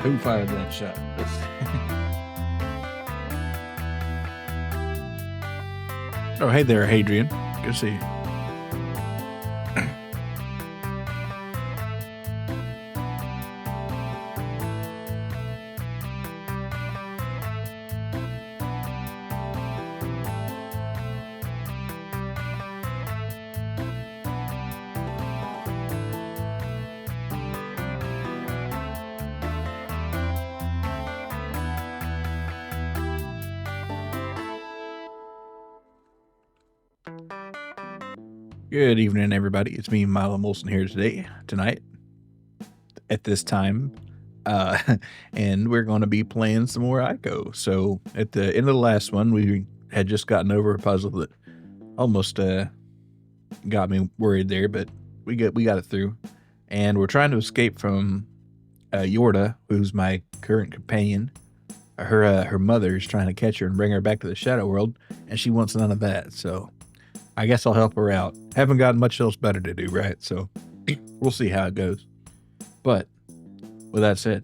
Who fired that shot? Oh, hey there, Hadrian. Good to see you. Good evening, everybody. It's me, Milo Molson, here tonight, at this time, uh, and we're going to be playing some more Ico. So, at the end of the last one, we had just gotten over a puzzle that almost got me worried there, but we got it through, and we're trying to escape from Yorda, who's my current companion. Her mother is trying to catch her and bring her back to the Shadow World, and she wants none of that. So I guess I'll help her out. Haven't got much else better to do, right? So we'll see how it goes. But with that said,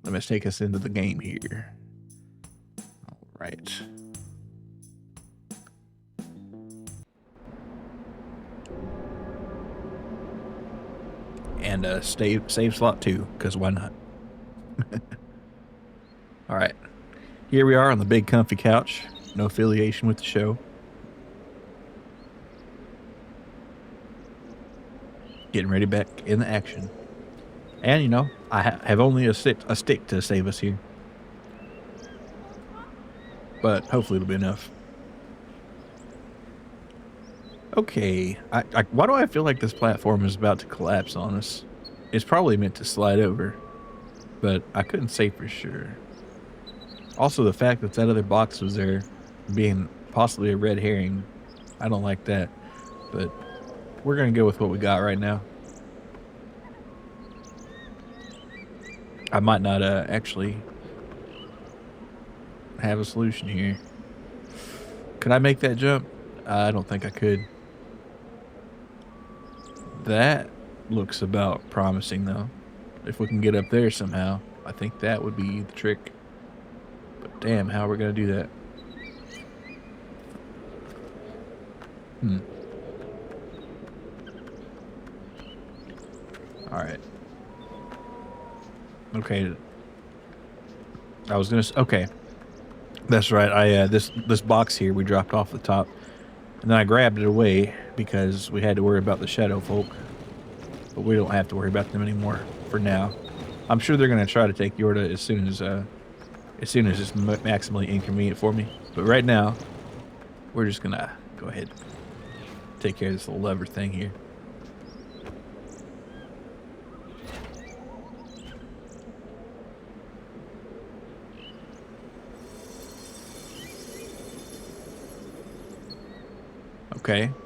let me take us into the game here. All right. And save slot 2, because why not? All right. Here we are on the big comfy couch. No affiliation with the show. Getting ready back in the action. And, you know, I have only a stick to save us here. But hopefully it'll be enough. Okay. Why do I feel like this platform is about to collapse on us? It's probably meant to slide over. But I couldn't say for sure. Also, the fact that other box was there being possibly a red herring, I don't like that. But we're going to go with what we got right now. I might not actually have a solution here. Could I make that jump? I don't think I could. That looks about promising, though. If we can get up there somehow, I think that would be the trick. But damn, how are we going to do that? Alright. Okay. I was gonna. Okay. That's right. This box here we dropped off the top, and then I grabbed it away because we had to worry about the shadow folk. But we don't have to worry about them anymore for now. I'm sure they're gonna try to take Yorda as soon as it's maximally inconvenient for me. But right now, we're just gonna go ahead and take care of this little lever thing here.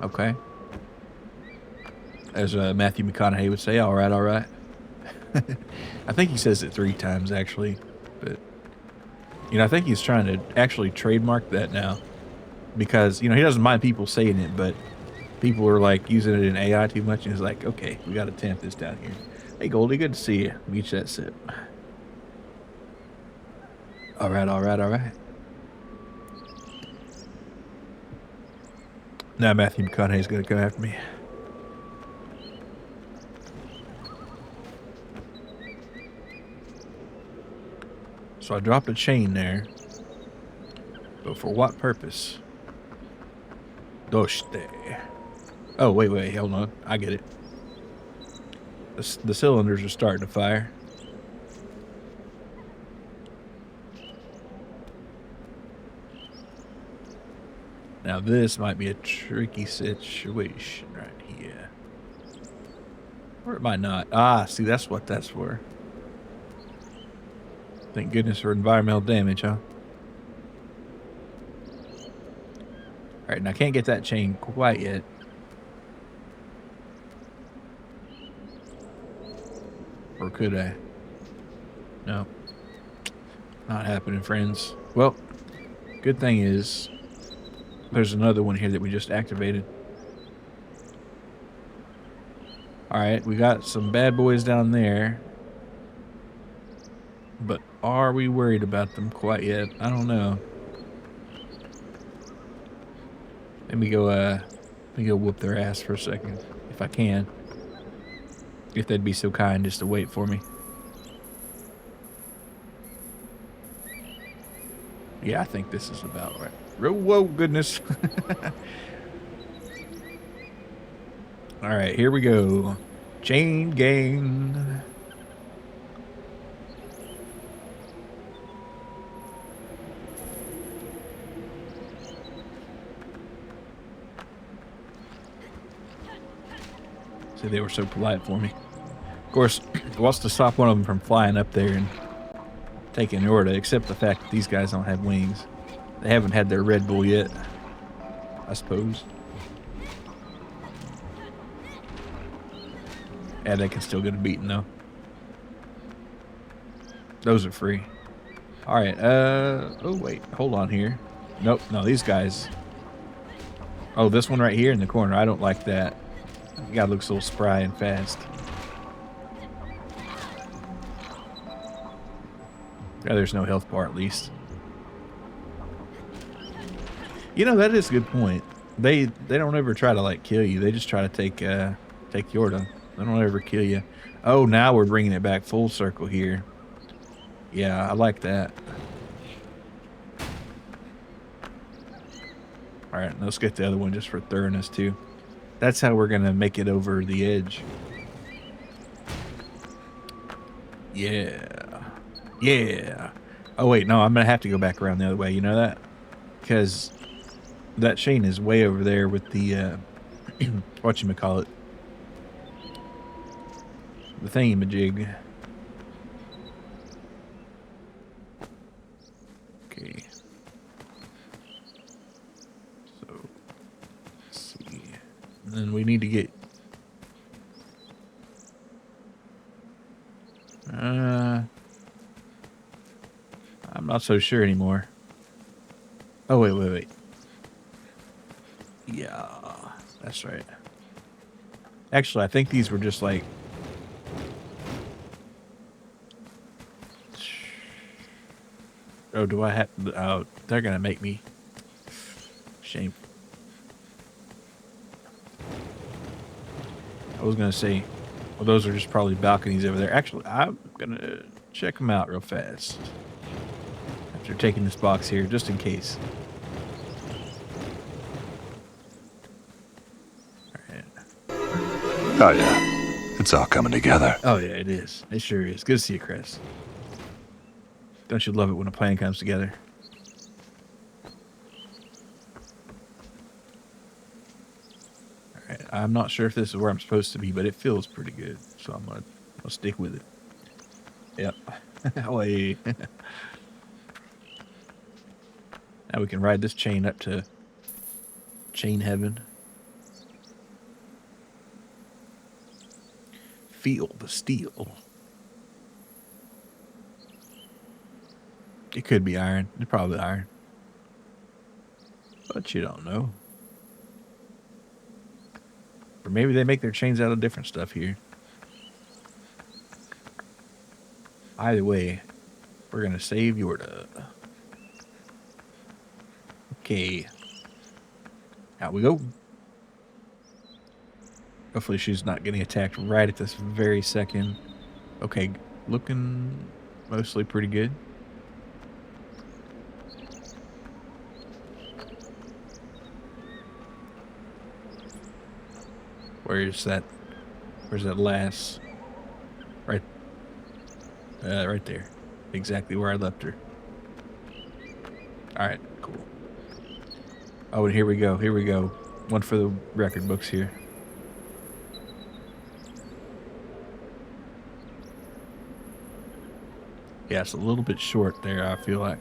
Okay. As Matthew McConaughey would say, all right. I think he says it 3 times, actually. But, you know, I think he's trying to actually trademark that now. Because, you know, he doesn't mind people saying it, but people are, like, using it in AI too much. And he's like, okay, we got to tamp this down here. Hey, Goldie, good to see you. Meet you that sip. All right. Now Matthew McConaughey's going to come after me. So I dropped a chain there. But for what purpose? Oh, wait, hold on. I get it. The cylinders are starting to fire. Now this might be a tricky situation right here. Or it might not. Ah, see, that's what that's for. Thank goodness for environmental damage, huh? Alright, and I can't get that chain quite yet. Or could I? No. Not happening, friends. Well, good thing is there's another one here that we just activated. Alright, we got some bad boys down there. But are we worried about them quite yet? I don't know. Let me go whoop their ass for a second, if I can. If they'd be so kind just to wait for me. Yeah, I think this is about right. Whoa, goodness. All right, here we go. Chain gang. See, they were so polite for me. Of course, what's to stop one of them from flying up there and taking the order, except the fact that these guys don't have wings. They haven't had their Red Bull yet, I suppose. Yeah, they can still get a beating, though. Those are free. All right, oh, wait, hold on here. Nope, no, these guys. Oh, this one right here in the corner, I don't like that. The guy looks so spry and fast. Yeah, there's no health bar, at least. You know, that is a good point. They don't ever try to, like, kill you. They just try to take your order. They don't ever kill you. Oh, now we're bringing it back full circle here. Yeah, I like that. All right, let's get the other one just for thoroughness, too. That's how we're going to make it over the edge. Yeah. Yeah. Oh, wait, no, I'm going to have to go back around the other way. You know that? Because that chain is way over there with the, whatchamacallit. The thingamajig. Okay. So, let's see. And then we need to get... I'm not so sure anymore. Oh, wait. Yeah, that's right. Actually, I think these were just like... Oh, do I have... Oh, they're going to make me... Shame. I was going to say... Well, those are just probably balconies over there. Actually, I'm going to check them out real fast. After taking this box here, just in case. Alright. Oh, yeah. It's all coming together. Oh, yeah, it is. It sure is. Good to see you, Chris. Don't you love it when a plan comes together? Alright, I'm not sure if this is where I'm supposed to be, but it feels pretty good. So I'm gonna stick with it. Yep. Wait. Now we can ride this chain up to chain heaven. Feel the steel. It could be iron. It's probably iron. But you don't know. Or maybe they make their chains out of different stuff here. Either way, we're going to save Yorda. Okay. Out we go. Hopefully she's not getting attacked right at this very second. Okay, looking mostly pretty good. Where's that last? Right there. Exactly where I left her. Alright, cool. Oh, and here we go. One for the record books here. Yeah, it's a little bit short there, I feel like.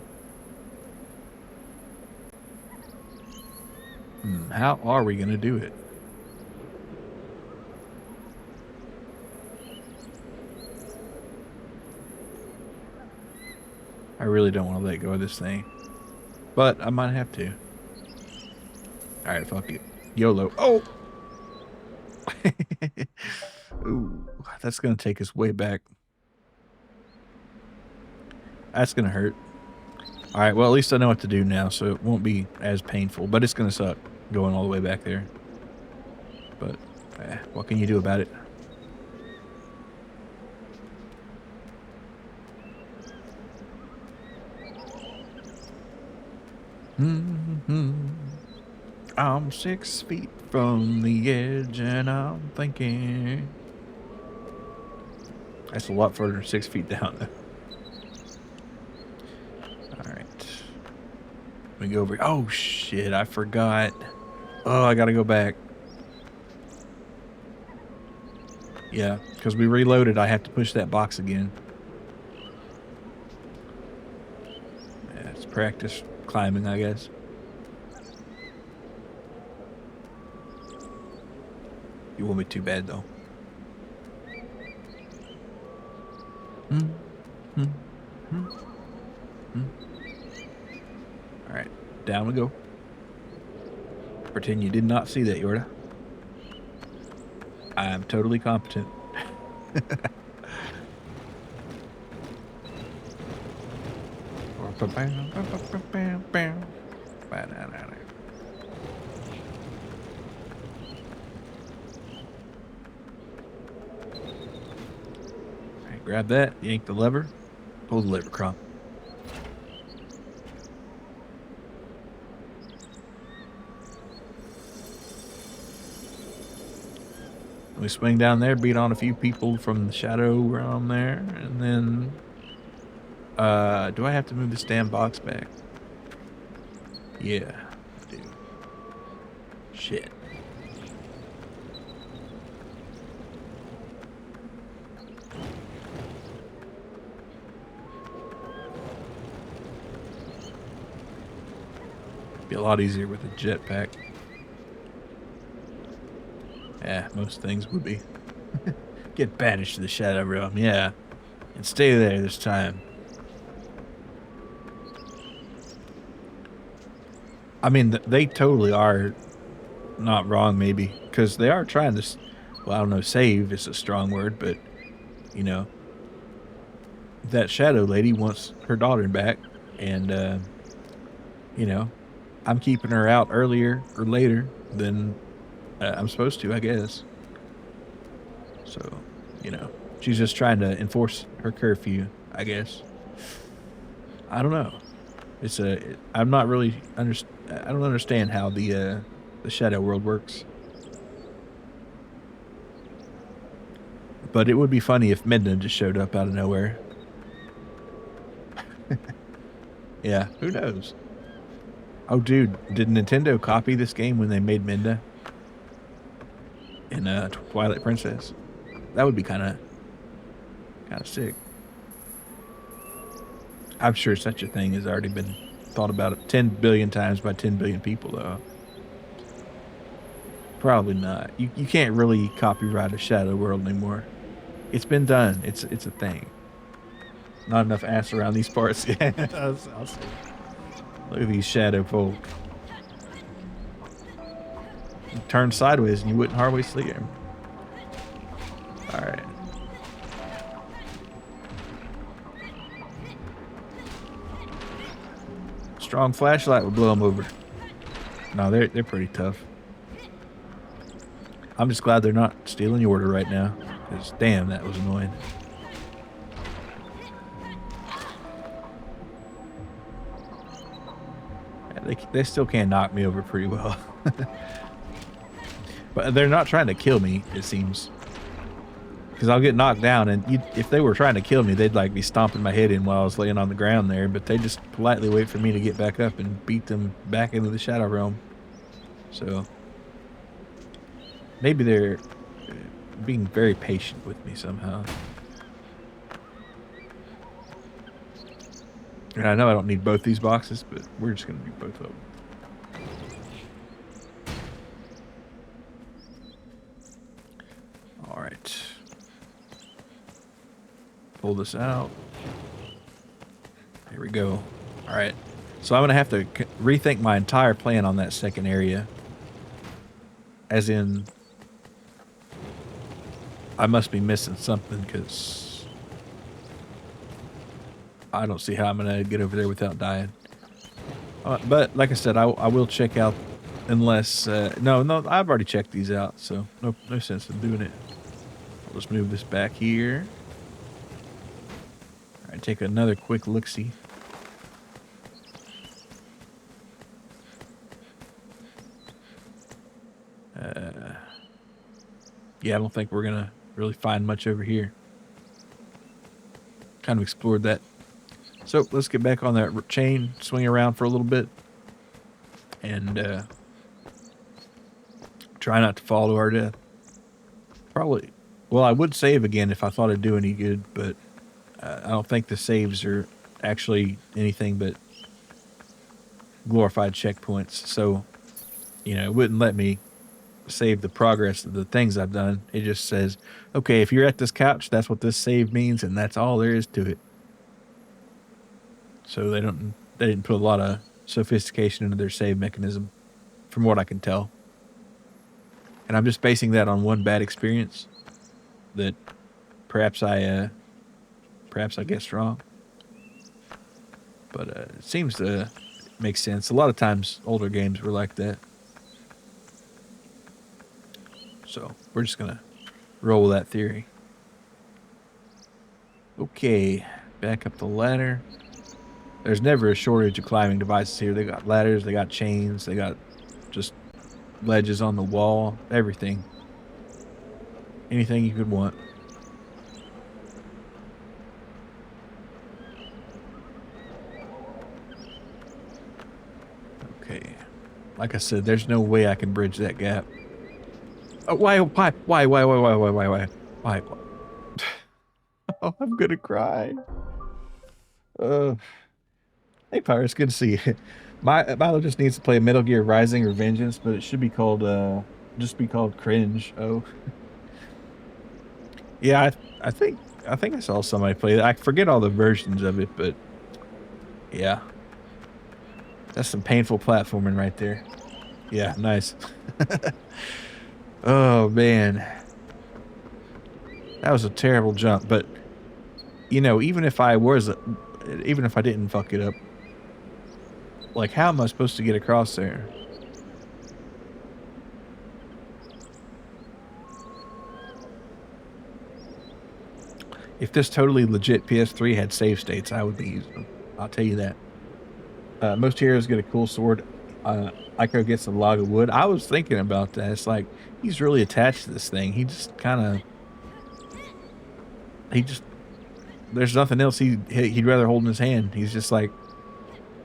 How are we going to do it? I really don't want to let go of this thing. But I might have to. Alright, fuck it. YOLO. Oh! Ooh, that's going to take us way back. That's gonna hurt. All right, well, at least I know what to do now, so it won't be as painful, but it's gonna suck going all the way back there. But what can you do about it? I'm 6 feet from the edge, and I'm thinking. That's a lot further than 6 feet down, though. All right. Let me go over. Oh, shit, I forgot. Oh, I gotta go back. Yeah, because we reloaded, I have to push that box again. Yeah, it's practice climbing, I guess. You won't be too bad, though. All right, down we go. Pretend you did not see that, Yorda. I'm totally competent. Right, grab that, yank the lever, pull the lever, Crop. We swing down there, beat on a few people from the shadow realm there, and then do I have to move this damn box back? Yeah, I do. Shit. Be a lot easier with a jetpack. Yeah, most things would be. Get banished to the shadow realm, yeah. And stay there this time. I mean, they totally are not wrong, maybe. Because they are trying to, well, I don't know, save is a strong word, but, you know, that shadow lady wants her daughter back. And, you know, I'm keeping her out earlier or later than I'm supposed to, I guess. So, you know, she's just trying to enforce her curfew, I guess. I don't know. I'm not really I don't understand how the shadow world works. But it would be funny if Midna just showed up out of nowhere. Yeah, who knows? Oh, dude, did Nintendo copy this game when they made Midna in Twilight Princess? That would be kind of sick. I'm sure such a thing has already been thought about 10 billion times by 10 billion people, though. Probably not. You can't really copyright a shadow world anymore. It's been done. It's a thing. Not enough ass around these parts. Yeah, I'll say. Look at these shadow folk. You turn sideways and you wouldn't hardly see him. All right. Strong flashlight would blow them over. No, they're pretty tough. I'm just glad they're not stealing your order right now. Because damn, that was annoying. Yeah, they still can knock me over pretty well. But they're not trying to kill me, it seems. Because I'll get knocked down, and if they were trying to kill me, they'd like be stomping my head in while I was laying on the ground there. But they just politely wait for me to get back up and beat them back into the shadow realm. So maybe they're being very patient with me somehow. And I know I don't need both these boxes, but we're just going to do both of them. All right. Pull this out. Here we go. All right. So I'm going to have to rethink my entire plan on that second area. As in, I must be missing something because I don't see how I'm gonna get over there without dying. But like I said, I will check out unless no, I've already checked these out, so no sense in doing it. I'll just move this back here. All right, take another quick look see. Yeah, I don't think we're gonna really find much over here. Kind of explored that. So let's get back on that chain, swing around for a little bit, and try not to fall to our death. Probably. Well, I would save again if I thought it'd do any good, but I don't think the saves are actually anything but glorified checkpoints. So, it wouldn't let me save the progress of the things I've done. It just says, okay, if you're at this couch, that's what this save means, and that's all there is to it. So they didn't put a lot of sophistication into their save mechanism, from what I can tell. And I'm just basing that on one bad experience that perhaps I guessed wrong. But it seems to make sense. A lot of times older games were like that. So we're just gonna roll with that theory. Okay, back up the ladder. There's never a shortage of climbing devices here. They got ladders, they got chains, they got just ledges on the wall, everything. Anything you could want. Okay. Like I said, there's no way I can bridge that gap. Oh, why? Oh, I'm gonna cry. Hey, Pirates, good to see you. Milo just needs to play Metal Gear Rising or Vengeance, but it should be called just be called Cringe. Oh, yeah, I think I saw somebody play it. I forget all the versions of it, but yeah, that's some painful platforming right there. Yeah, nice. Oh man, that was a terrible jump. But even if even if I didn't fuck it up, like, how am I supposed to get across there? If this totally legit PS3 had save states, I would be using them. I'll tell you that. Most heroes get a cool sword. Ico gets a log of wood. I was thinking about that. It's like, he's really attached to this thing. There's nothing else he'd rather hold in his hand. He's just like,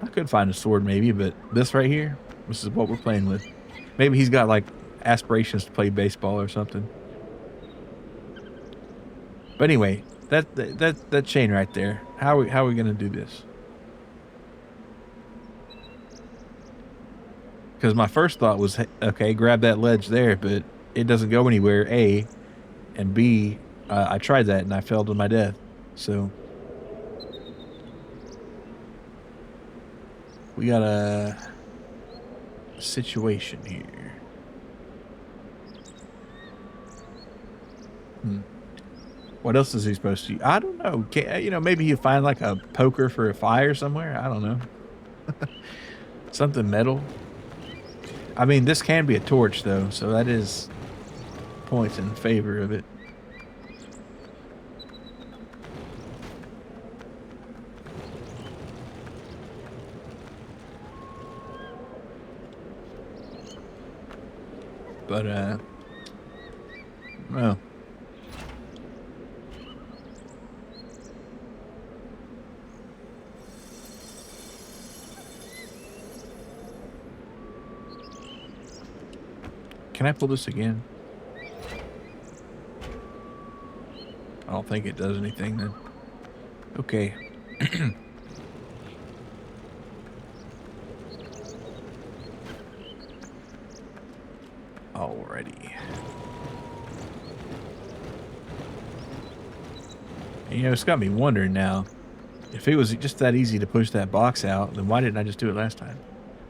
I could find a sword maybe, but this right here, this is what we're playing with. Maybe he's got like aspirations to play baseball or something. But anyway, that chain right there. How are we gonna do this? Because my first thought was, okay, grab that ledge there, but it doesn't go anywhere. A, and B, I tried that and I fell to my death. So we got a situation here. What else is he supposed to? I don't know. Maybe you find like a poker for a fire somewhere. I don't know. Something metal. I mean, this can be a torch though, so that is points in favor of it. But well. Can I pull this again? I don't think it does anything then. Okay. Alrighty. It's got me wondering now. If it was just that easy to push that box out, then why didn't I just do it last time?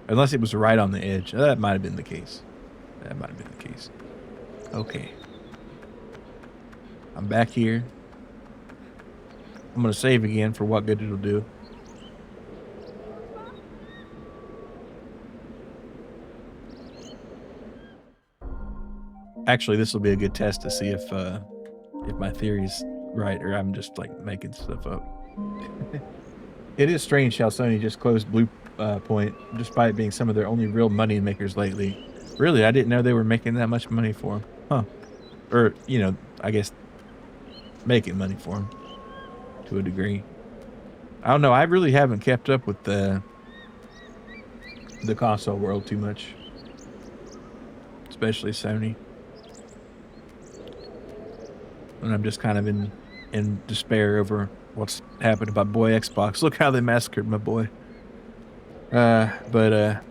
Unless it was right on the edge. That might have been the case. Okay. I'm back here. I'm gonna save again for what good it'll do. Actually, this will be a good test to see if my theory's right or I'm just like making stuff up. It is strange how Sony just closed Blue Point, despite being some of their only real money makers lately. Really, I didn't know they were making that much money for them. Huh? Or I guess making money for them to a degree. I don't know. I really haven't kept up with the console world too much, especially Sony. And I'm just kind of in despair over what's happened to my boy Xbox. Look how they massacred my boy. But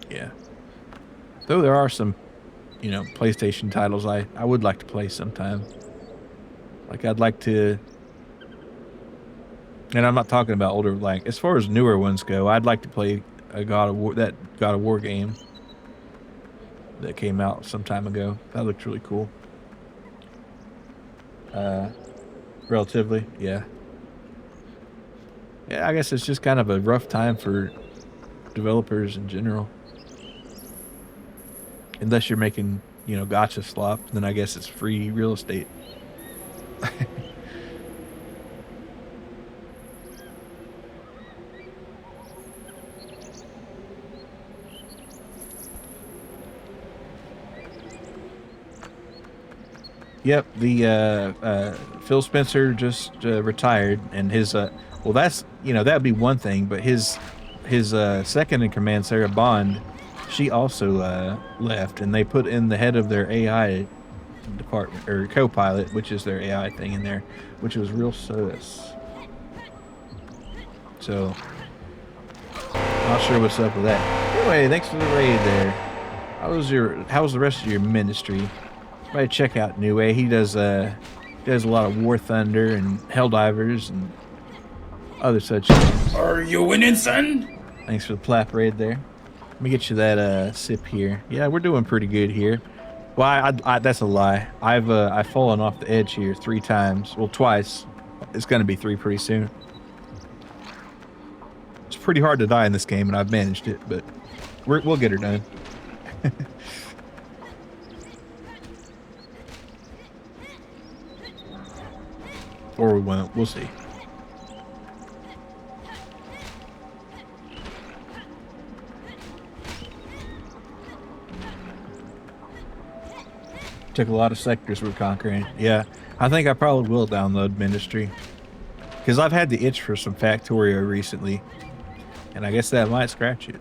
yeah. Though there are some, PlayStation titles I would like to play sometime. Like I'd like to, and I'm not talking about older. Like as far as newer ones go, I'd like to play a God of War, that God of War game that came out some time ago. That looked really cool. Relatively, yeah. Yeah, I guess it's just kind of a rough time for developers in general. Unless you're making, gotcha slop, then I guess it's free real estate. Yep, the Phil Spencer just retired, and his well, that'd be one thing, but his second in command, Sarah Bond, she also left, and they put in the head of their AI department or co-pilot, which is their AI thing in there, which was real sus. So, not sure what's up with that. Anyway, thanks for the raid there. How's the rest of your ministry? Right, check out New Way. He does a lot of War Thunder and Helldivers and other such things. Are you winning, son? Thanks for the plap raid there. Let me get you that sip here. Yeah, we're doing pretty good here. Well, that's a lie. I've fallen off the edge here 3 times. Well, twice. It's gonna be 3 pretty soon. It's pretty hard to die in this game, and I've managed it, but we'll get her done. Or we won't. We'll see. Took a lot of sectors we're conquering. Yeah, I think I probably will download Ministry. Because I've had the itch for some Factorio recently. And I guess that might scratch it.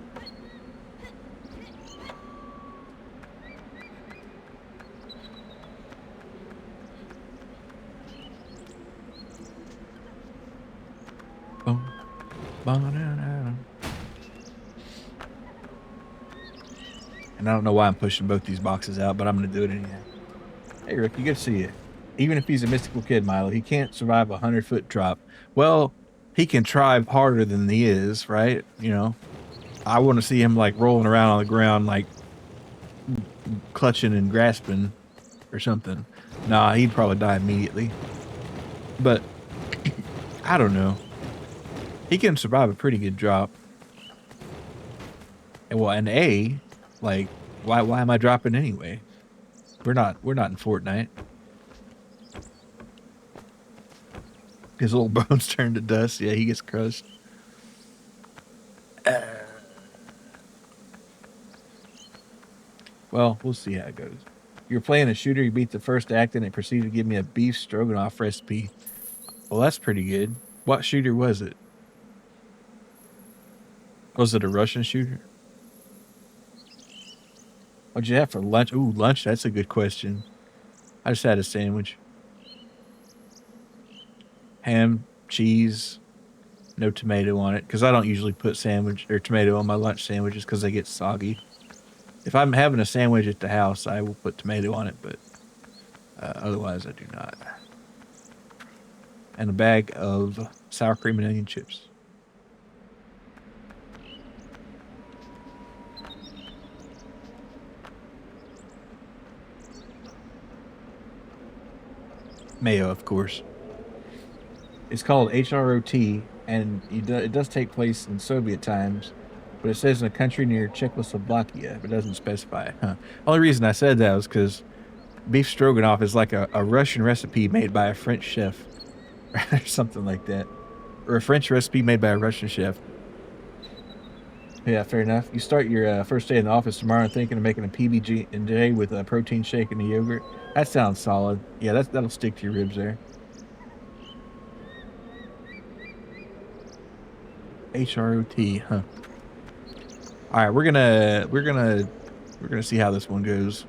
And I don't know why I'm pushing both these boxes out, but I'm going to do it anyhow. Hey, Rick, you good to see you. Even if he's a mystical kid, Milo, he can't survive a 100-foot drop. Well, he can try harder than he is, right? I want to see him like rolling around on the ground, like clutching and grasping or something. Nah, he'd probably die immediately. But I don't know. He can survive a pretty good drop. And well, and like, why am I dropping anyway? We're not in Fortnite. His little bones turn to dust. Yeah, he gets crushed. Well, we'll see how it goes. You're playing a shooter, you beat the first act, and it proceeded to give me a beef stroganoff recipe. Well, that's pretty good. What shooter was it? Was it a Russian shooter? What'd you have for lunch? Ooh, lunch, that's a good question. I just had a sandwich. Ham, cheese, no tomato on it, because I don't usually put sandwich or tomato on my lunch sandwiches because they get soggy. If I'm having a sandwich at the house, I will put tomato on it, but otherwise I do not. And a bag of sour cream and onion chips. Mayo, of course. It's called HROT, and it does take place in Soviet times, but it says in a country near Czechoslovakia, but it doesn't specify. Huh. Only reason I said that was because beef stroganoff is like a Russian recipe made by a French chef, or something like that, or a French recipe made by a Russian chef. Yeah, fair enough. You start your first day in the office tomorrow thinking of making a PB and J with a protein shake and a yogurt. That sounds solid. Yeah, that'll stick to your ribs there. HROT, huh? All right, we're gonna see how this one goes.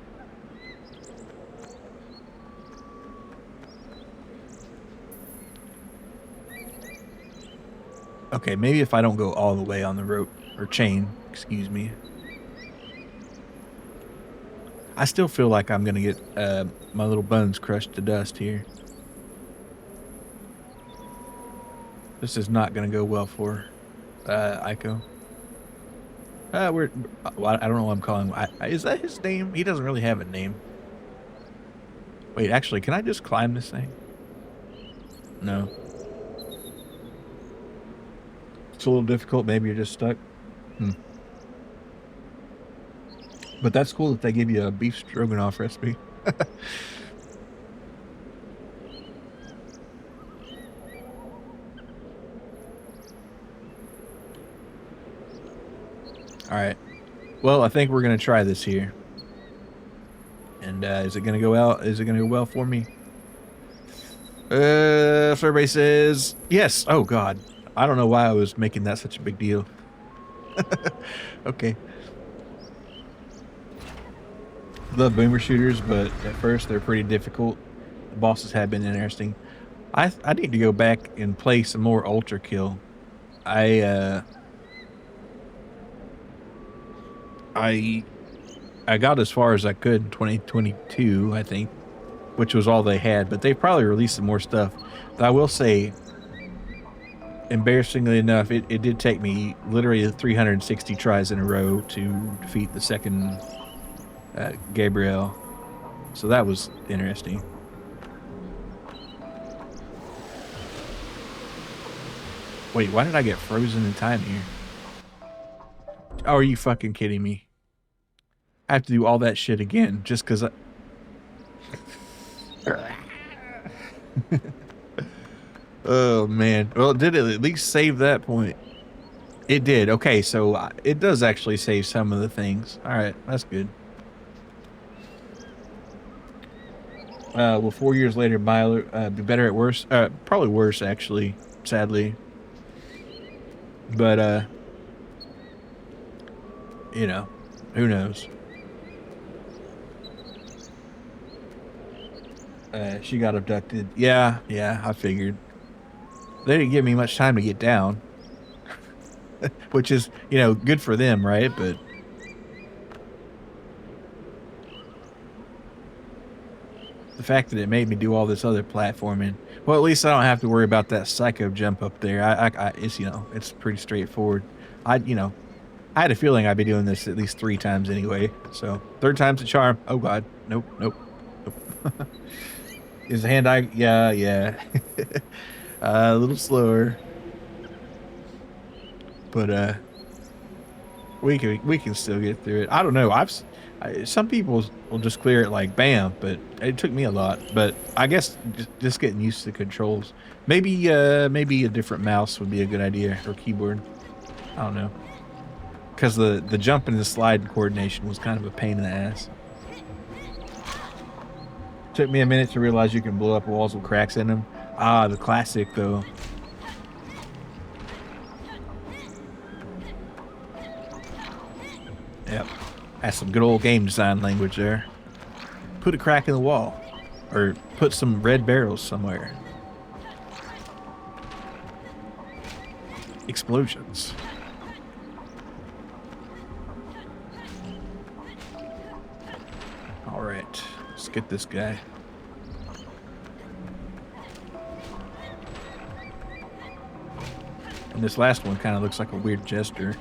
Okay, maybe if I don't go all the way on the rope or chain, excuse me. I still feel like I'm gonna get my little bones crushed to dust here. This is not gonna go well for Aiko. We're well, I don't know what I'm calling him. Is that his name? He doesn't really have a name. Wait, actually, can I just climb this thing? No. It's a little difficult. Maybe you're just stuck. But that's cool that they give you a beef stroganoff recipe. All right. Well, I think we're gonna try this here. And is it gonna go out? Is it gonna go well for me? So everybody says yes. Oh God, I don't know why I was making that such a big deal. Okay. Love boomer shooters, but at first they're pretty difficult. The bosses have been interesting. I need to go back and play some more Ultra Kill. I I I got as far as I could in 2022, I think, which was all they had. But they probably released some more stuff. But I will say, embarrassingly enough, it did take me literally 360 tries in a row to defeat the second Gabriel. So that was interesting. Wait, why did I get frozen in time here? Oh, are you fucking kidding me? I have to do all that shit again just because I... Oh, man. Well, did it at least save that point? It did. Okay, so it does actually save some of the things. All right, that's good. Will 4 years later be better at worse? Probably worse, actually, sadly. But, you know, who knows? She got abducted. Yeah, I figured. They didn't give me much time to get down. Which is, you know, good for them, right? But the fact that it made me do all this other platforming, well, at least I don't have to worry about that psycho jump up there. It's, you know, it's pretty straightforward. You know, I had a feeling I'd be doing this at least 3 times anyway. So, third time's a charm. Oh, God. Nope. Is the hand-eye? Yeah. A little slower. But, we can still get through it. I don't know. Some people will just clear it like bam, but it took me a lot. But I guess just getting used to the controls. Maybe a different mouse would be a good idea, or keyboard. I don't know. Because the jump and the slide coordination was kind of a pain in the ass. Took me a minute to realize you can blow up walls with cracks in them. Ah, the classic though. Yep. That's some good old game design language there. Put a crack in the wall. Or put some red barrels somewhere. Explosions. Alright. Let's get this guy. And this last one kind of looks like a weird gesture.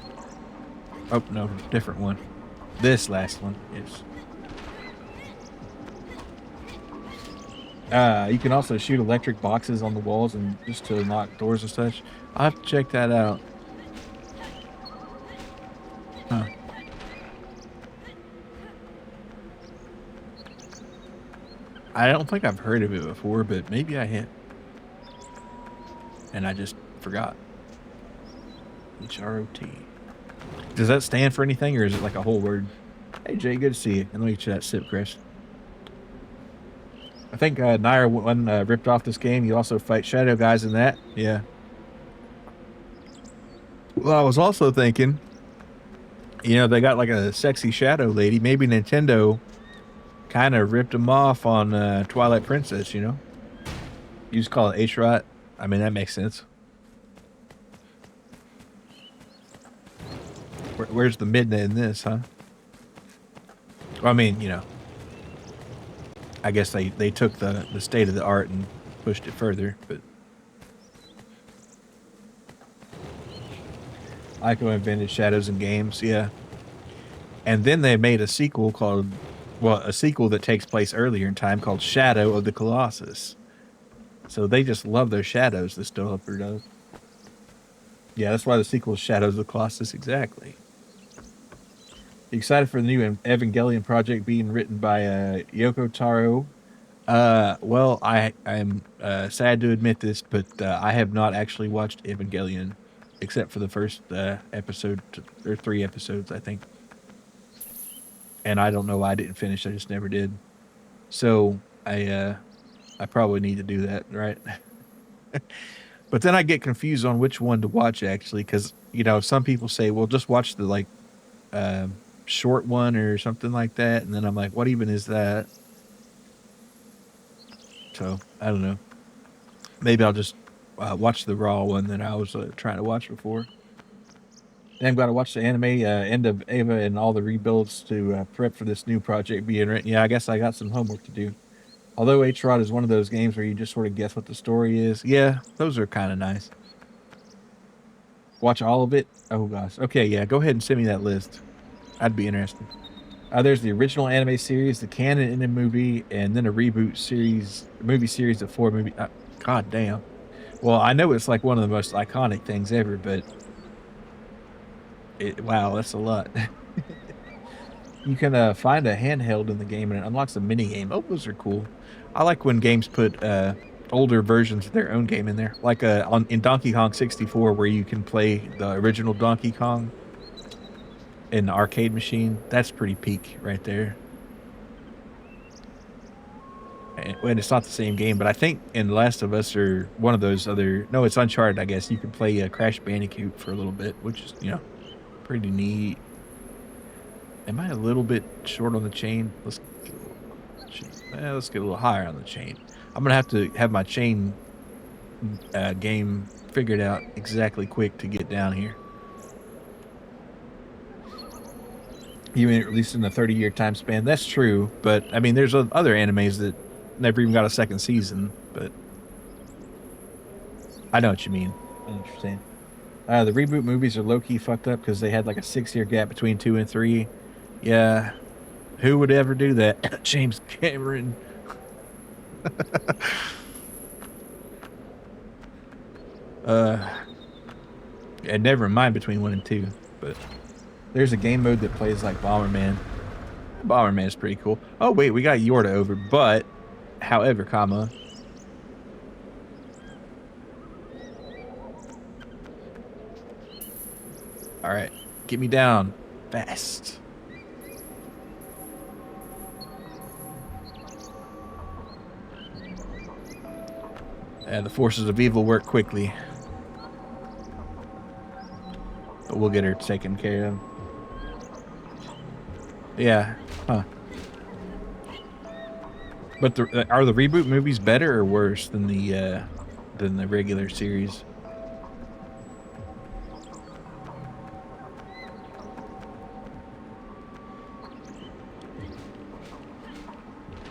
Oh, no, different one. This last one is. You can also shoot electric boxes on the walls and just to unlock doors and such. I'll have to check that out. Huh. I don't think I've heard of it before, but maybe I have, and I just forgot. HROT. Does that stand for anything, or is it like a whole word? Hey, Jay, good to see you. And let me get you that sip, Chris. I think Nair one ripped off this game. You also fight shadow guys in that. Yeah. Well, I was also thinking, they got like a sexy shadow lady. Maybe Nintendo kind of ripped them off on Twilight Princess, You just call it H-Rot. I mean, that makes sense. Where's the Midna in this, huh? Well, I mean, I guess they took the state of the art and pushed it further, but Ico invented shadows in games, yeah. And then they made a sequel a sequel that takes place earlier in time called Shadow of the Colossus. So they just love their shadows, this developer does. Yeah, that's why the sequel is Shadows of the Colossus, exactly. You excited for the new Evangelion project being written by Yoko Taro? Well, I'm sad to admit this, but I have not actually watched Evangelion except for the first episode or 3 episodes, I think. And I don't know why I didn't finish. I just never did. So I probably need to do that, right? But then I get confused on which one to watch actually, because some people say, well, just watch the short one or something like that, and then I'm like, what even is that? So I don't know. Maybe I'll just watch the raw one that I was trying to watch before. Then I'm going to watch the anime End of Ava and all the rebuilds to prep for this new project being written. Yeah, I guess I got some homework to do. Although H-Rod is one of those games where you just sort of guess what the story is. Yeah, those are kind of nice. Watch all of it? Oh, gosh. Okay, yeah, go ahead and send me that list. I'd be interested. There's the original anime series, the canon in the movie, and then a reboot movie series of 4 movies. God damn. Well, I know it's like one of the most iconic things ever, but wow, that's a lot. You can find a handheld in the game, and it unlocks a mini game. Oh, those are cool. I like when games put older versions of their own game in there, like in Donkey Kong 64, where you can play the original Donkey Kong in the arcade machine. That's pretty peak right there. And it's not the same game, but I think in Last of Us or one of those other, no, it's Uncharted, I guess. You can play Crash Bandicoot for a little bit, which is, pretty neat. Am I a little bit short on the chain? Let's get a little higher on the chain. I'm gonna have to have my chain game figured out exactly quick to get down here. Even at least in the 30-year time span. That's true, but I mean, there's other animes that never even got a second season. But I know what you mean. I understand. The reboot movies are low key fucked up because they had like a 6-year gap between 2 and 3. Yeah, who would ever do that? James Cameron. And never mind between 1 and 2, but there's a game mode that plays like Bomberman. Bomberman is pretty cool. Oh wait, we got Yorda over, but however, comma. All right, get me down fast. The forces of evil work quickly. But we'll get her taken care of. Yeah. Huh. But are the reboot movies better or worse than the regular series?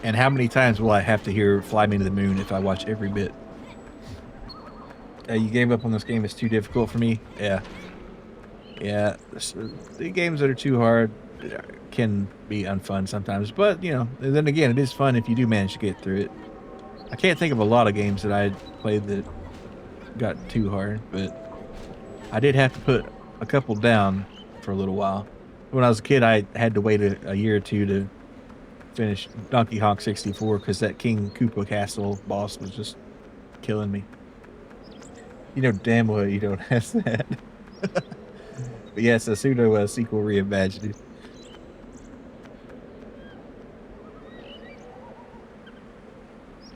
And how many times will I have to hear "Fly Me to the Moon" if I watch every bit? You gave up on this game. It's too difficult for me. Yeah. Yeah. The games that are too hard can be unfun sometimes. But, then again, it is fun if you do manage to get through it. I can't think of a lot of games that I played that got too hard, but I did have to put a couple down for a little while. When I was a kid, I had to wait a year or two to finish Donkey Kong 64 because that King Koopa Castle boss was just killing me. You know damn well you don't have that. But yes, a pseudo sequel reimagined.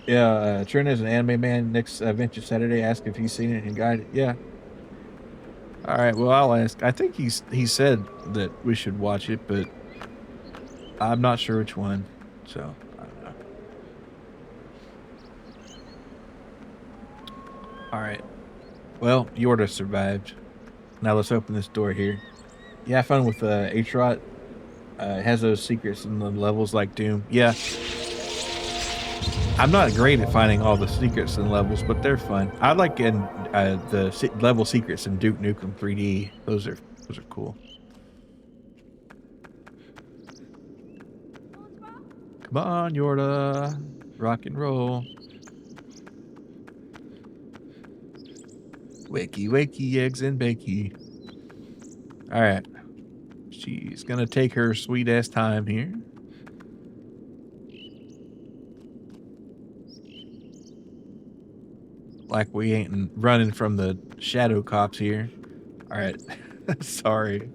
Yeah, Trent is an anime man. Next Venture Saturday, ask if he's seen it and guide it. Yeah. All right. Well, I'll ask. I think he said that we should watch it, but I'm not sure which one. So I don't know. All right. Well, Yorda survived. Now let's open this door here. Yeah, have fun with H-Rot. It has those secrets in the levels like Doom. Yeah, I'm not great at finding all the secrets in levels, but they're fun. I like in level secrets in Duke Nukem 3D. Those are cool. Come on, Yorda, rock and roll. Wakey, wakey, eggs and bakey. All right, she's gonna take her sweet ass time here. Like we ain't running from the shadow cops here. All right, sorry.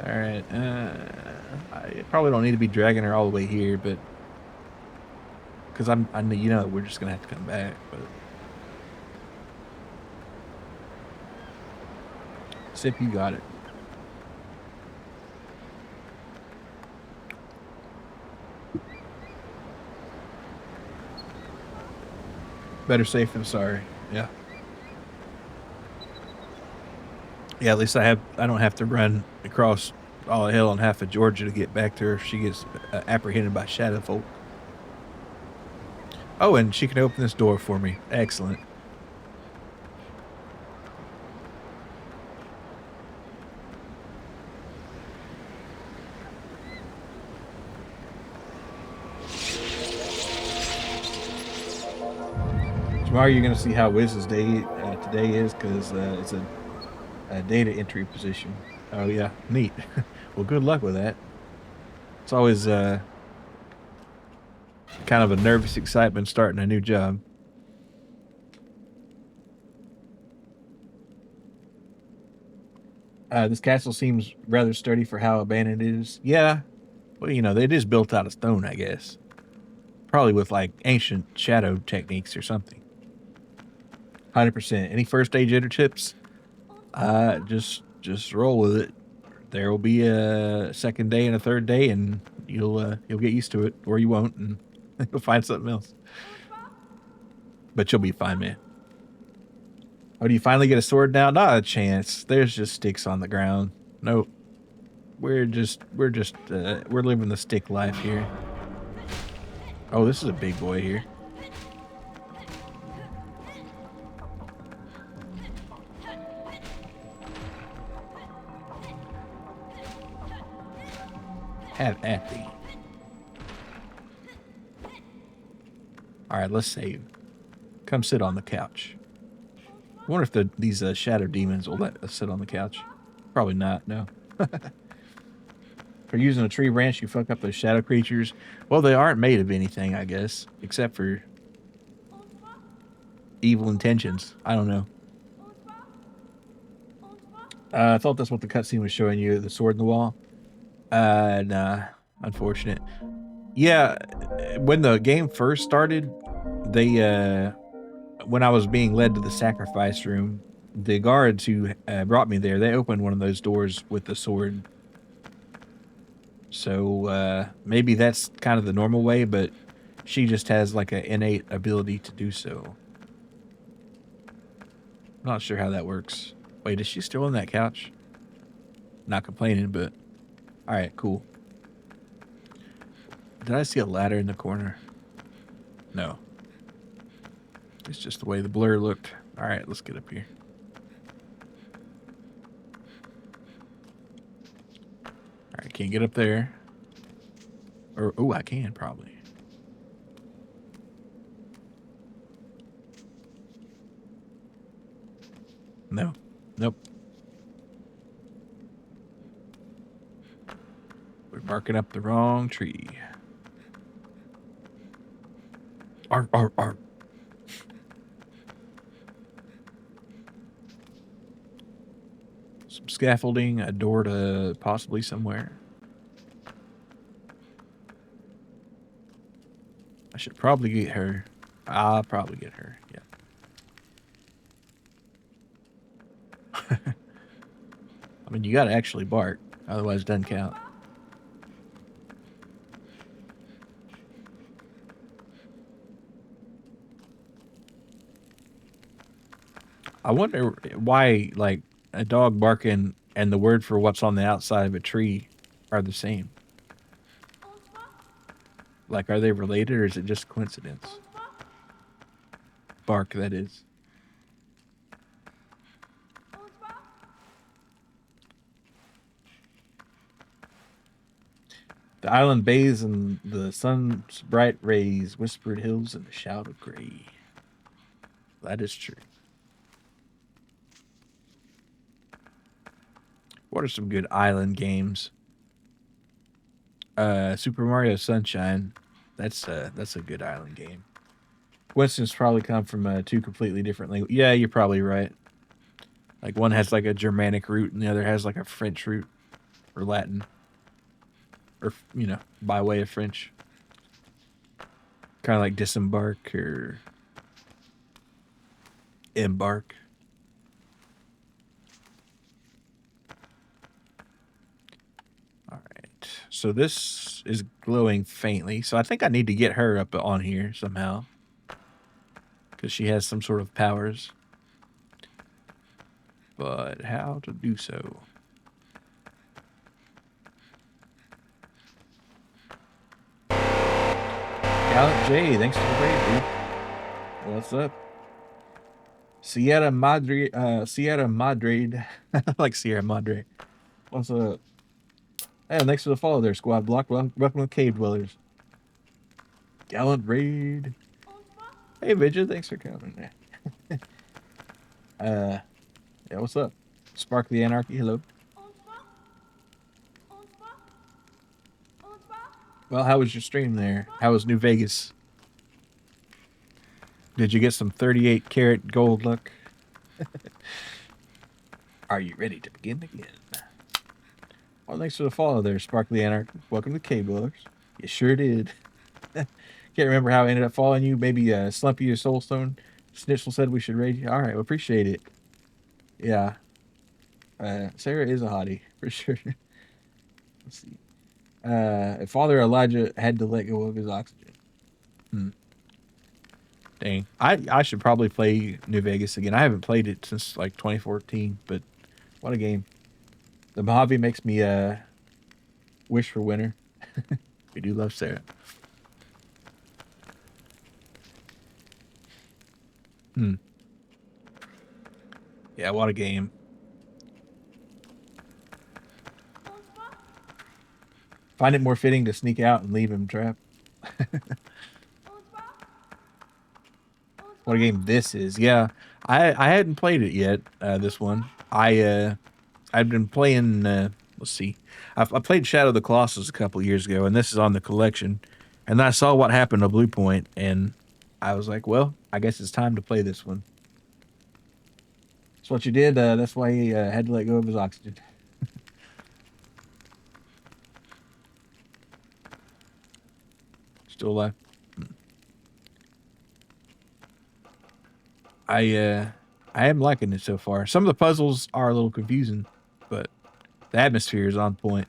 All right. I probably don't need to be dragging her all the way here, but because I know you know we're just gonna have to come back. But Sip, you got it. Better safe than sorry. Yeah. Yeah. At least I don't have to run across all of hell and half of Georgia to get back to her if she gets apprehended by shadow folk. Oh, and she can open this door for me. Excellent. Tomorrow you're going to see how Wiz's day today is because it's a data entry position. Oh yeah, neat. Well, good luck with that. It's always kind of a nervous excitement starting a new job. This castle seems rather sturdy for how abandoned it is. Yeah, well, you know, it is built out of stone, I guess. Probably with like ancient shadow techniques or something. 100%. Any first day jitter tips? Just roll with it. There will be a second day and a third day, and you'll get used to it, or you won't, and you'll find something else. But you'll be fine, man. Oh, do you finally get a sword now? Not a chance. There's just sticks on the ground. Nope. We're living the stick life here. Oh, this is a big boy here. Have at thee. All right, let's save. Come sit on the couch. I wonder if these shadow demons will let us sit on the couch. Probably not. No. For using a tree branch, you fuck up those shadow creatures. Well, they aren't made of anything, I guess, except for evil intentions. I don't know. I thought that's what the cutscene was showing you, the sword in the wall. Nah, unfortunate. Yeah, when the game first started, they when I was being led to the sacrifice room, the guards who brought me there, they opened one of those doors with the sword. So maybe that's kind of the normal way, but she just has like an innate ability to do so. Not sure how that works. Wait, is she still on that couch? Not complaining, but all right, cool. Did I see a ladder in the corner? No. It's just the way the blur looked. All right, let's get up here. right, can't get up there. Or, oh, I can probably. No. Nope. We're barking up the wrong tree. Arr. Some scaffolding, a door to possibly somewhere. I should probably get her. I'll probably get her. Yeah. I mean, you gotta actually bark, otherwise it doesn't count. I wonder why, like, a dog barking and the word for what's on the outside of a tree are the same. Like, are they related or is it just coincidence? Bark, that is. The island bathes in the sun's bright rays, whispered hills and a shout of gray. That is true. What are some good island games? Super Mario Sunshine. That's a good island game. Coincidence probably come from two completely different languages. Yeah, you're probably right. Like one has like a Germanic root and the other has like a French root or Latin or by way of French. Kind of like disembark or embark. All right. So this is glowing faintly. So I think I need to get her up on here somehow because she has some sort of powers. But how to do so? Gallant J, thanks for the raid, dude. What's up? Sierra Madre, Sierra Madrid. Like Sierra Madre. What's up? Hey, thanks for the follow there, Squad Block. Welcome to Cave Dwellers. Gallant raid. Hey, Vidya, thanks for coming. Yeah, what's up? Spark the Anarchy, hello. Well, how was your stream there? How was New Vegas? Did you get some 38 karat gold luck? Are you ready to begin again? Well, thanks for the follow there, Sparkly Anarchy. Welcome to Cave Dwellers. You sure did. Can't remember how I ended up following you. Maybe Slumpy or Soulstone. Snitchel said we should raid you. All right, well, appreciate it. Yeah. Sarah is a hottie, for sure. Let's see. Father Elijah had to let go of his oxygen. Dang. I should probably play New Vegas again. I haven't played it since like 2014, but what a game. The Mojave makes me wish for winter. We do love Sarah. Yeah, what a game. Find it more fitting to sneak out and leave him trapped. What a game this is. Yeah, I hadn't played it yet, this one. I'd been playing, let's see. I played Shadow of the Colossus a couple years ago, and this is on the collection. And then I saw what happened to Blue Point, and I was like, well, I guess it's time to play this one. That's what you did. That's why he had to let go of his oxygen. Still alive. I am liking it so far. Some of the puzzles are a little confusing, but the atmosphere is on point.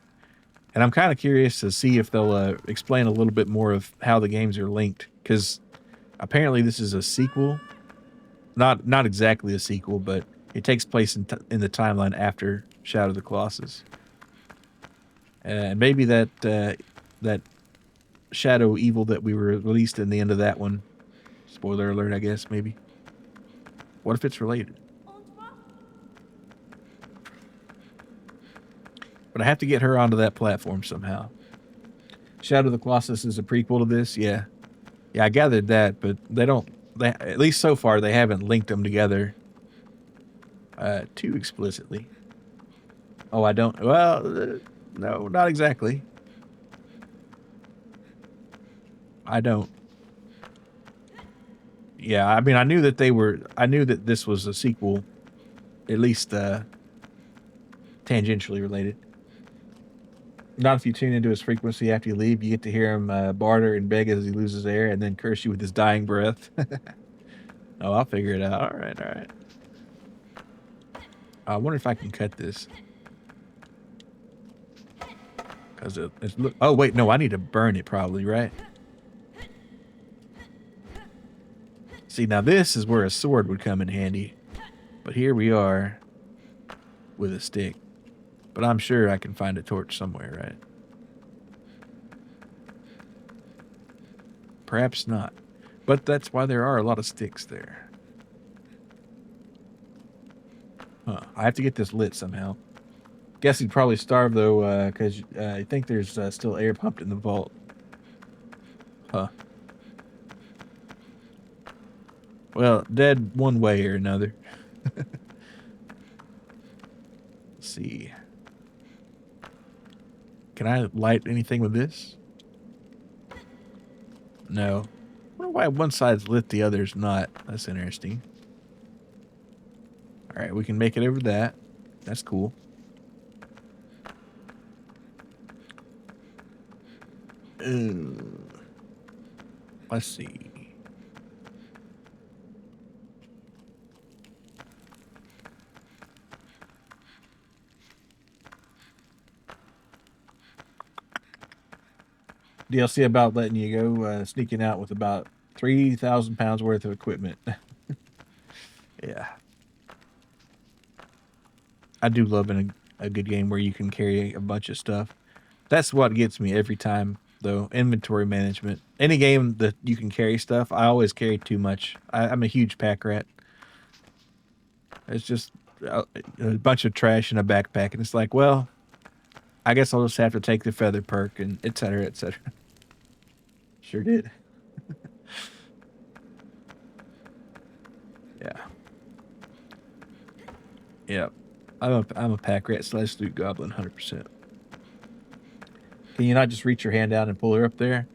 And I'm kind of curious to see if they'll explain a little bit more of how the games are linked, because apparently this is a sequel. Not exactly a sequel, but it takes place in the timeline after Shadow of the Colossus. And maybe that shadow evil that we were released in the end of that one. Spoiler alert, I guess, maybe. What if it's related? But I have to get her onto that platform somehow. Shadow of the Colossus is a prequel to this, yeah. Yeah, I gathered that, but they don't. They, at least so far, they haven't linked them together too explicitly. Oh, I don't. Well, no, not exactly. I don't. Yeah, I mean, I knew that they were. I knew that this was a sequel, at least tangentially related. Not if you tune into his frequency after you leave, you get to hear him barter and beg as he loses air, and then curse you with his dying breath. Oh, I'll figure it out. All right, all right. I wonder if I can cut this. Because it's look. Oh wait, no, I need to burn it probably, right? See, now this is where a sword would come in handy, but here we are with a stick. But I'm sure I can find a torch somewhere, right? Perhaps not, but that's why there are a lot of sticks there. Huh? I have to get this lit somehow. Guess he'd probably starve though, because I think there's still air pumped in the vault. Huh. Well, dead one way or another. Let's see. Can I light anything with this? No. I wonder why one side's lit, the other's not. That's interesting. All right, we can make it over that. That's cool. Let's see. DLC about letting you go sneaking out with about 3,000 pounds worth of equipment. Yeah. I do love a good game where you can carry a bunch of stuff. That's what gets me every time, though. Inventory management. Any game that you can carry stuff, I always carry too much. I'm a huge pack rat. It's just a bunch of trash in a backpack, and it's like, well, I guess I'll just have to take the feather perk and et cetera, et cetera. Sure did. Yeah. Yeah. I'm a pack rat / loot goblin, 100%. Can you not just reach your hand down and pull her up there?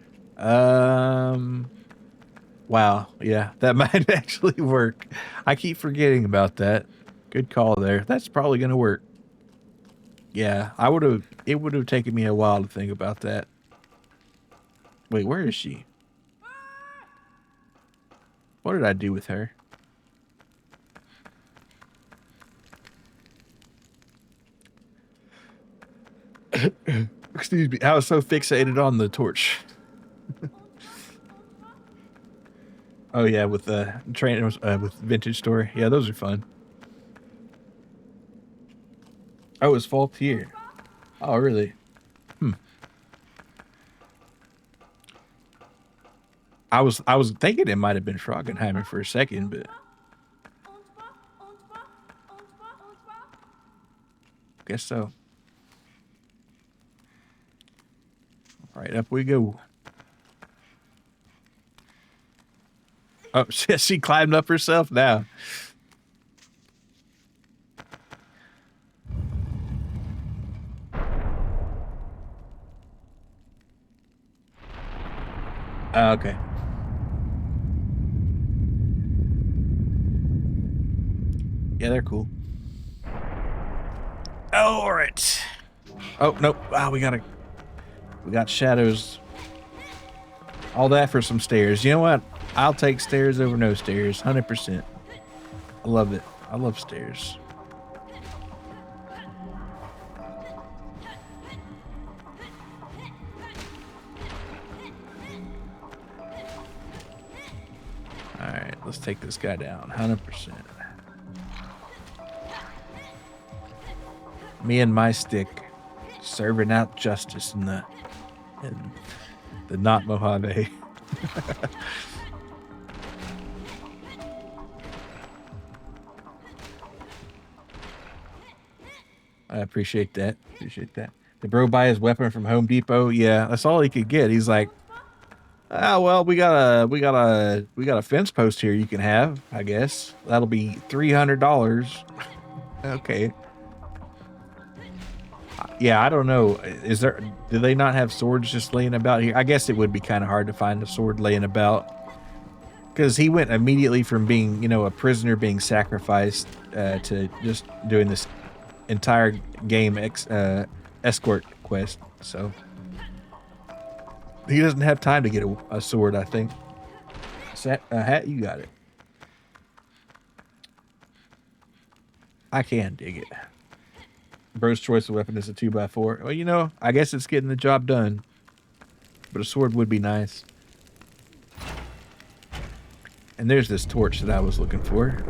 Wow. Yeah, that might actually work. I keep forgetting about that. Good call there. That's probably going to work. Yeah, it would have taken me a while to think about that. Wait, where is she? What did I do with her? Excuse me. I was so fixated on the torch. Oh yeah, with the trainers with Vintage Store. Yeah, those are fun. Oh, it's Fault here. Oh, really? Hmm. I was thinking it might have been Froggenheimer for a second, but guess so. All right, up we go. Oh, she climbed up herself now. Okay. Yeah, they're cool. Oh, all right. Oh, nope. Ah, we got shadows. All that for some stairs. You know what? I'll take stairs over no stairs. 100%. I love it. I love stairs. All right, let's take this guy down. 100%. Me and my stick serving out justice in the not Mojave. I appreciate that. Appreciate that. The bro buy his weapon from Home Depot. Yeah, that's all he could get. He's like, ah, well, we got a fence post here you can have. I guess that'll be $300. Okay. Yeah, I don't know. Is there? Do they not have swords just laying about here? I guess it would be kind of hard to find a sword laying about because he went immediately from being, a prisoner being sacrificed to just doing this entire game escort quest. So he doesn't have time to get a sword. I think. A hat, you got it. I can dig it. Bro's choice of weapon is a 2x4. Well, I guess it's getting the job done. But a sword would be nice. And there's this torch that I was looking for.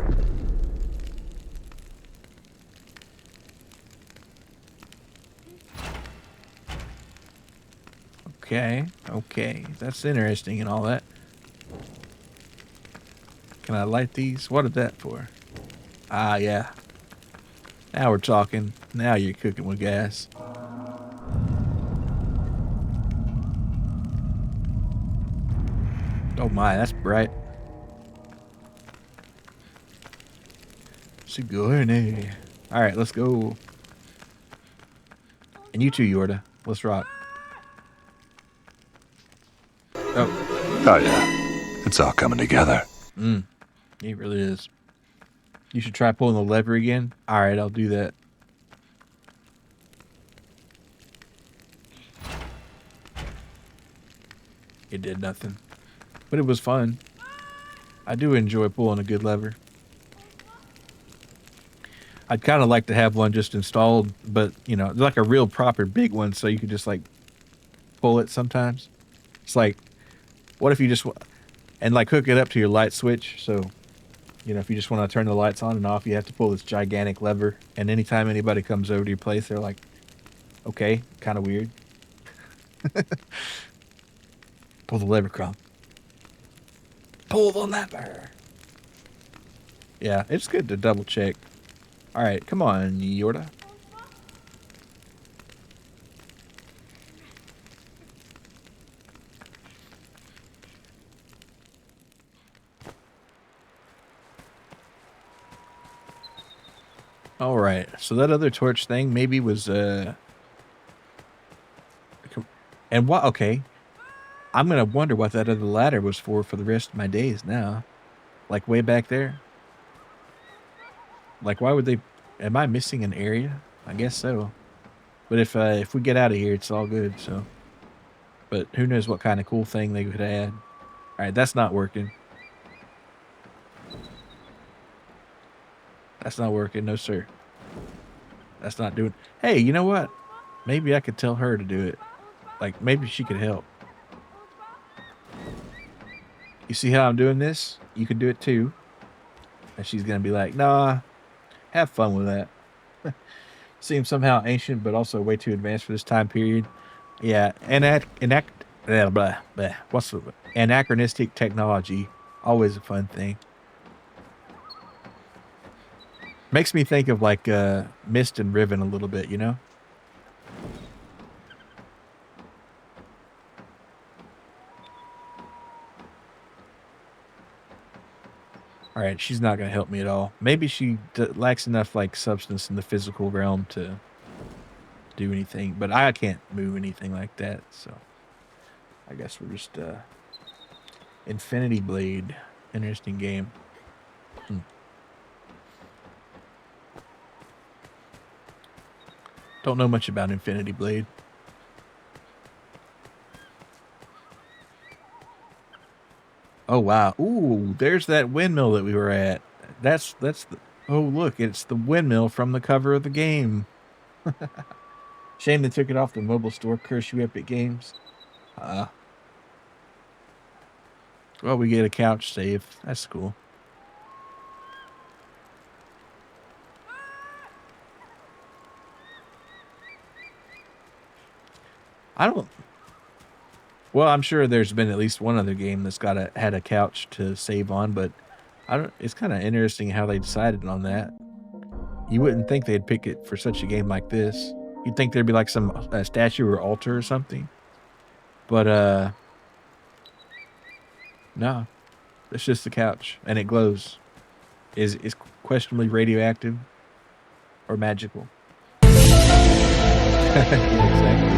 Okay. That's interesting and all that. Can I light these? What is that for? Ah, yeah. Now we're talking. Now you're cooking with gas. Oh my, that's bright. Sigourney. All right, let's go. And you too, Yorda. Let's rock. Oh yeah, it's all coming together. It really is. You should try pulling the lever again. All right, I'll do that. It did nothing. But it was fun. I do enjoy pulling a good lever. I'd kind of like to have one just installed, but, like a real proper big one so you could just, like, pull it sometimes. It's like, what if you just... And, like, hook it up to your light switch, so... if you just want to turn the lights on and off, you have to pull this gigantic lever. And anytime anybody comes over to your place, they're like, okay, kind of weird. Pull the lever, Crumb. Pull the lever. Yeah, it's good to double check. All right, come on, Yorda. All right, so that other torch thing maybe was and what? Okay, I'm gonna wonder what that other ladder was for the rest of my days now. Like way back there. Like why would they? Am I missing an area? I guess so. But if we get out of here, it's all good. So, but who knows what kind of cool thing they could add? All right, that's not working. That's not working. No, sir. That's not doing... Hey, you know what? Maybe I could tell her to do it. Like, maybe she could help. You see how I'm doing this? You can do it too. And she's going to be like, nah, have fun with that. Seems somehow ancient, but also way too advanced for this time period. Yeah, what's the... Anachronistic technology. Always a fun thing. Makes me think of like Mist and Riven a little bit, you know? All right, she's not going to help me at all. Maybe she lacks enough like substance in the physical realm to do anything, but I can't move anything like that, so I guess we're just Infinity Blade. Interesting game. Don't know much about Infinity Blade. Oh wow. Ooh, there's that windmill that we were at. That's the... Oh look, it's the windmill from the cover of the game. Shame they took it off the mobile store. Curse you, Epic Games. Well, we get a couch save. That's cool. I don't... Well, I'm sure there's been at least one other game that's had a couch to save on, but I don't... It's kind of interesting how they decided on that. You wouldn't think they'd pick it for such a game like this. You'd think there'd be like some statue or altar or something. But no, it's just the couch and it glows. Is questionably radioactive or magical. Yeah, exactly.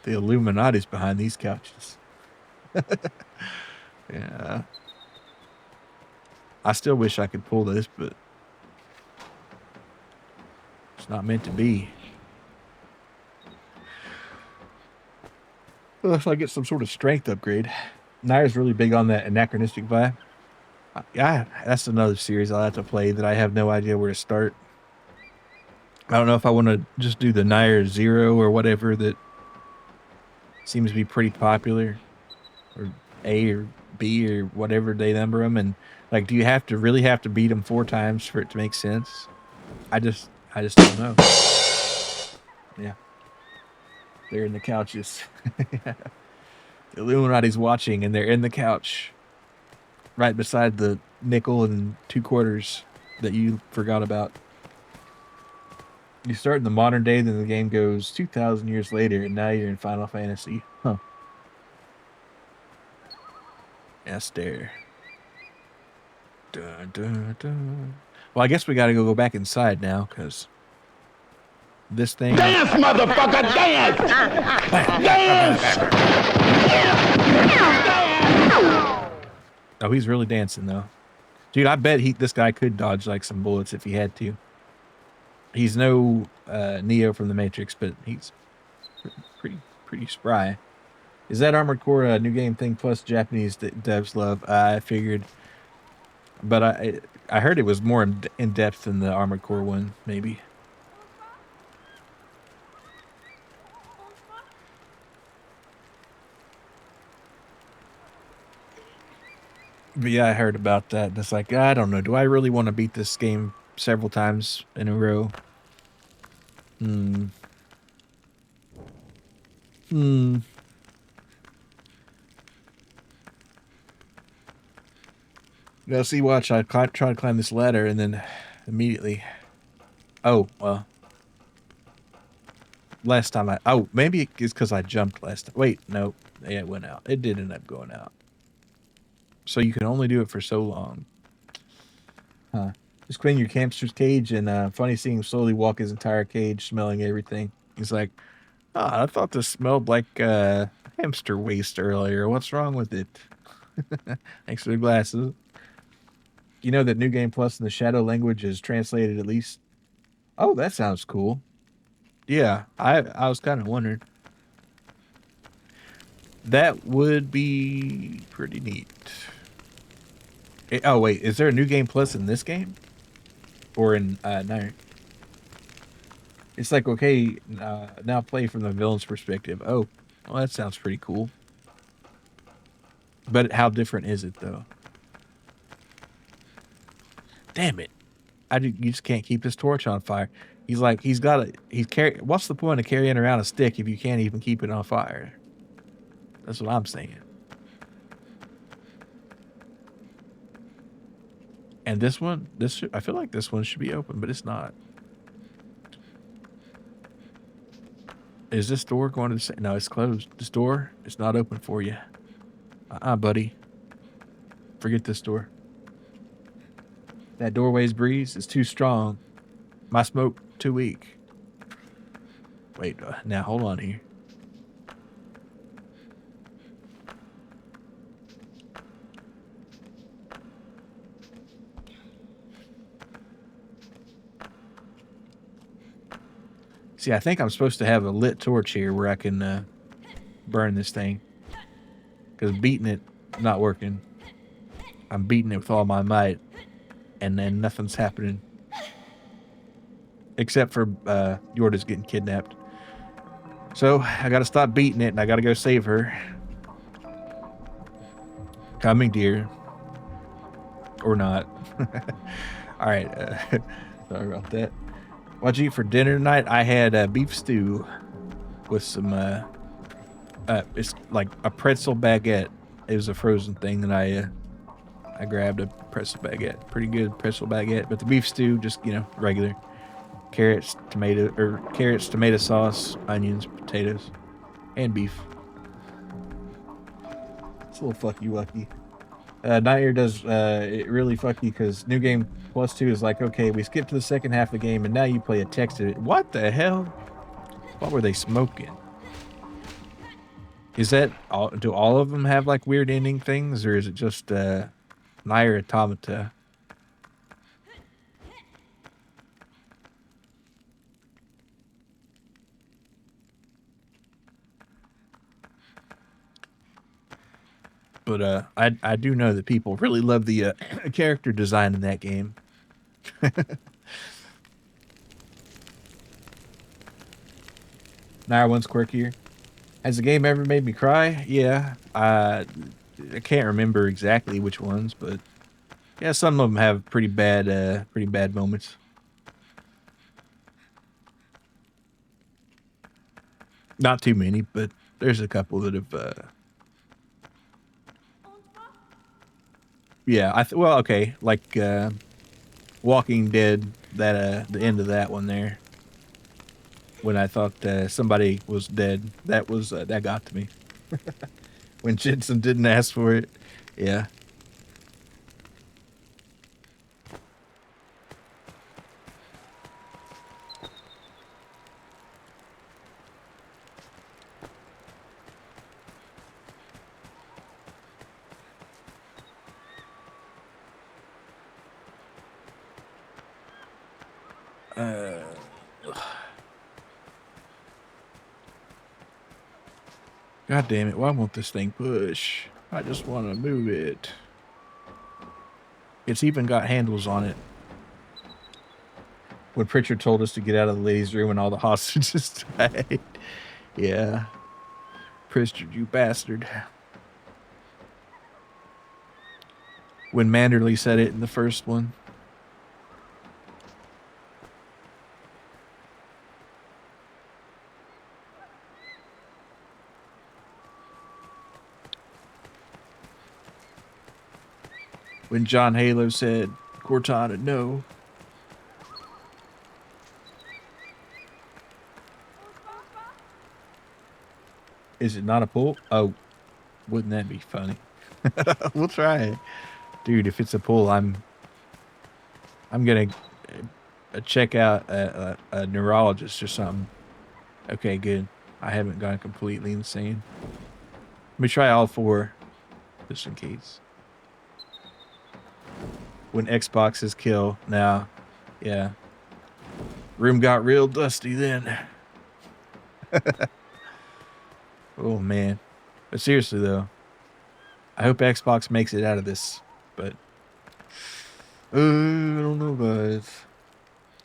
The Illuminati's behind these couches. Yeah. I still wish I could pull this, but it's not meant to be. Well, if I get some sort of strength upgrade. Nier's really big on that anachronistic vibe. Yeah, that's another series I'll have to play that I have no idea where to start. I don't know if I want to just do the Nier Zero or whatever that seems to be pretty popular, or A or B or whatever they number them. And like, do you have to really have to beat them 4 times for it to make sense? I just don't know. Yeah, they're in the couches. The Illuminati's watching, and they're in the couch, right beside the nickel and 2 quarters that you forgot about. You start in the modern day, then the game goes 2,000 years later, and now you're in Final Fantasy. Huh. Yes, there. Dun, dun, dun. Well, I guess we got to go back inside now, because this thing... Dance, motherfucker, dance! Dance! Oh, he's really dancing, though. Dude, I bet this guy could dodge, like, some bullets if he had to. He's no Neo from the Matrix, but he's pretty spry. Is that Armored Core a new game thing plus Japanese devs love? I figured, but I heard it was more in depth than the Armored Core one, maybe. But yeah, I heard about that. And it's like, I don't know. Do I really want to beat this game several times in a row? Now, see, watch. I try to climb this ladder, and then immediately. Oh, well. Last time oh, maybe it's because I jumped last time. Wait, no. Yeah, it went out. It did end up going out. So you can only do it for so long. Huh. Just clean your hamster's cage, and funny seeing him slowly walk his entire cage, smelling everything. He's like, oh, I thought this smelled like hamster waste earlier. What's wrong with it? Thanks for the glasses. You know that New Game Plus in the Shadow language is translated at least? Oh, that sounds cool. Yeah, I was kind of wondering. That would be pretty neat. Oh, wait, is there a New Game Plus in this game? Or in Nier? It's like, okay, now play from the villain's perspective. Oh, well, that sounds pretty cool. But how different is it, though? Damn it. You just can't keep this torch on fire. He's like, what's the point of carrying around a stick if you can't even keep it on fire? That's what I'm saying. And this one, I feel like this one should be open, but it's not. Is this door going to say, no, it's closed. This door, it's not open for you. Buddy. Forget this door. That doorway's breeze is too strong. My smoke, too weak. Wait, now hold on here. See, I think I'm supposed to have a lit torch here where I can burn this thing. Because beating it, not working. I'm beating it with all my might. And then nothing's happening. Except for Yorda's getting kidnapped. So, I gotta stop beating it and I gotta go save her. Coming, dear. Or not. Alright, sorry about that. What'd you eat for dinner tonight? I had beef stew with some It's like a pretzel baguette. It was a frozen thing that I grabbed a pretzel baguette. Pretty good pretzel baguette. But the beef stew, just, you know, regular. Carrots, tomato sauce, onions, potatoes, and beef. It's a little fucky wucky. Nightmare does it really fuck you because New Game Plus 2 is like, okay, we skipped to the second half of the game and now you play a texted. What the hell? What were they smoking? Is that all? Do all of them have like weird ending things, or is it just Nier Automata? But I do know that people really love the character design in that game. Nier one's quirkier. Has the game ever made me cry? Yeah. I can't remember exactly which ones, but yeah, some of them have pretty bad moments. Not too many, but there's a couple that have. Yeah, well, okay, like Walking Dead. That the end of that one there, when I thought somebody was dead, that got to me. When Jensen didn't ask for it, yeah. God damn it! Why won't this thing push? I just want to move it. It's even got handles on it. When Pritchard told us to get out of the ladies' room and all the hostages died. Yeah. Pritchard, you bastard. When Manderley said it in the first one. When John Halo said, Cortana, no. Is it not a pull? Oh, wouldn't that be funny? We'll try it. Dude, if it's a pull, I'm gonna check out a neurologist or something. Okay, good. I haven't gone completely insane. Let me try all four, just in case. When Xboxes kill, now, yeah. Room got real dusty then. Oh man. But seriously though, I hope Xbox makes it out of this. But I don't know, guys.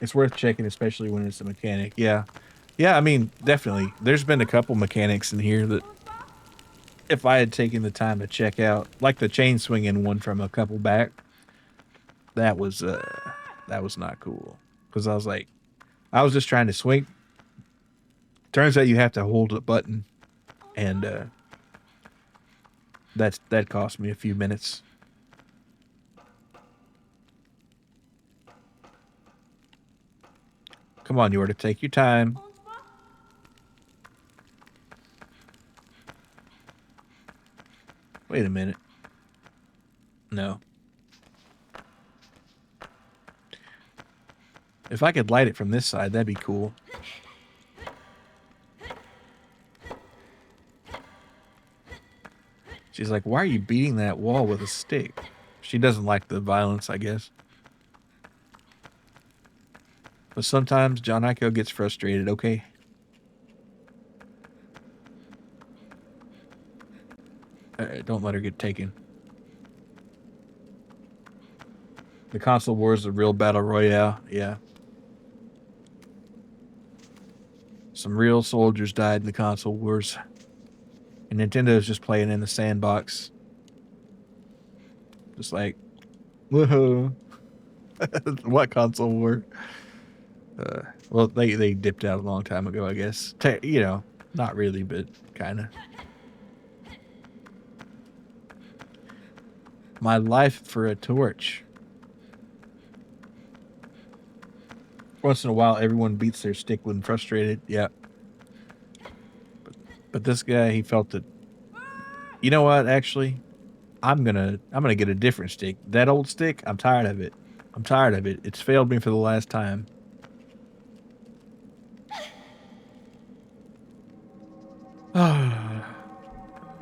It's worth checking, especially when it's a mechanic. Yeah. Yeah, I mean, definitely. There's been a couple mechanics in here that if I had taken the time to check out, like the chain swinging one from a couple back, that was not cool. Because I was like, I was just trying to swing. Turns out you have to hold a button, and that cost me a few minutes. Come on, Yorda, take your time. Wait a minute. No. If I could light it from this side, that'd be cool. She's like, why are you beating that wall with a stick? She doesn't like the violence, I guess. But sometimes John Ico gets frustrated, okay? Don't let her get taken. The console war is a real battle royale, yeah. Some real soldiers died in the console wars. And Nintendo's just playing in the sandbox. Just like, woohoo. What console war? Well, they dipped out a long time ago, I guess. You know, not really, but kind of. My life for a torch. Once in a while, everyone beats their stick when frustrated. Yeah. But this guy, he felt that. You know what? Actually, I'm gonna get a different stick. That old stick, I'm tired of it. I'm tired of it. It's failed me for the last time.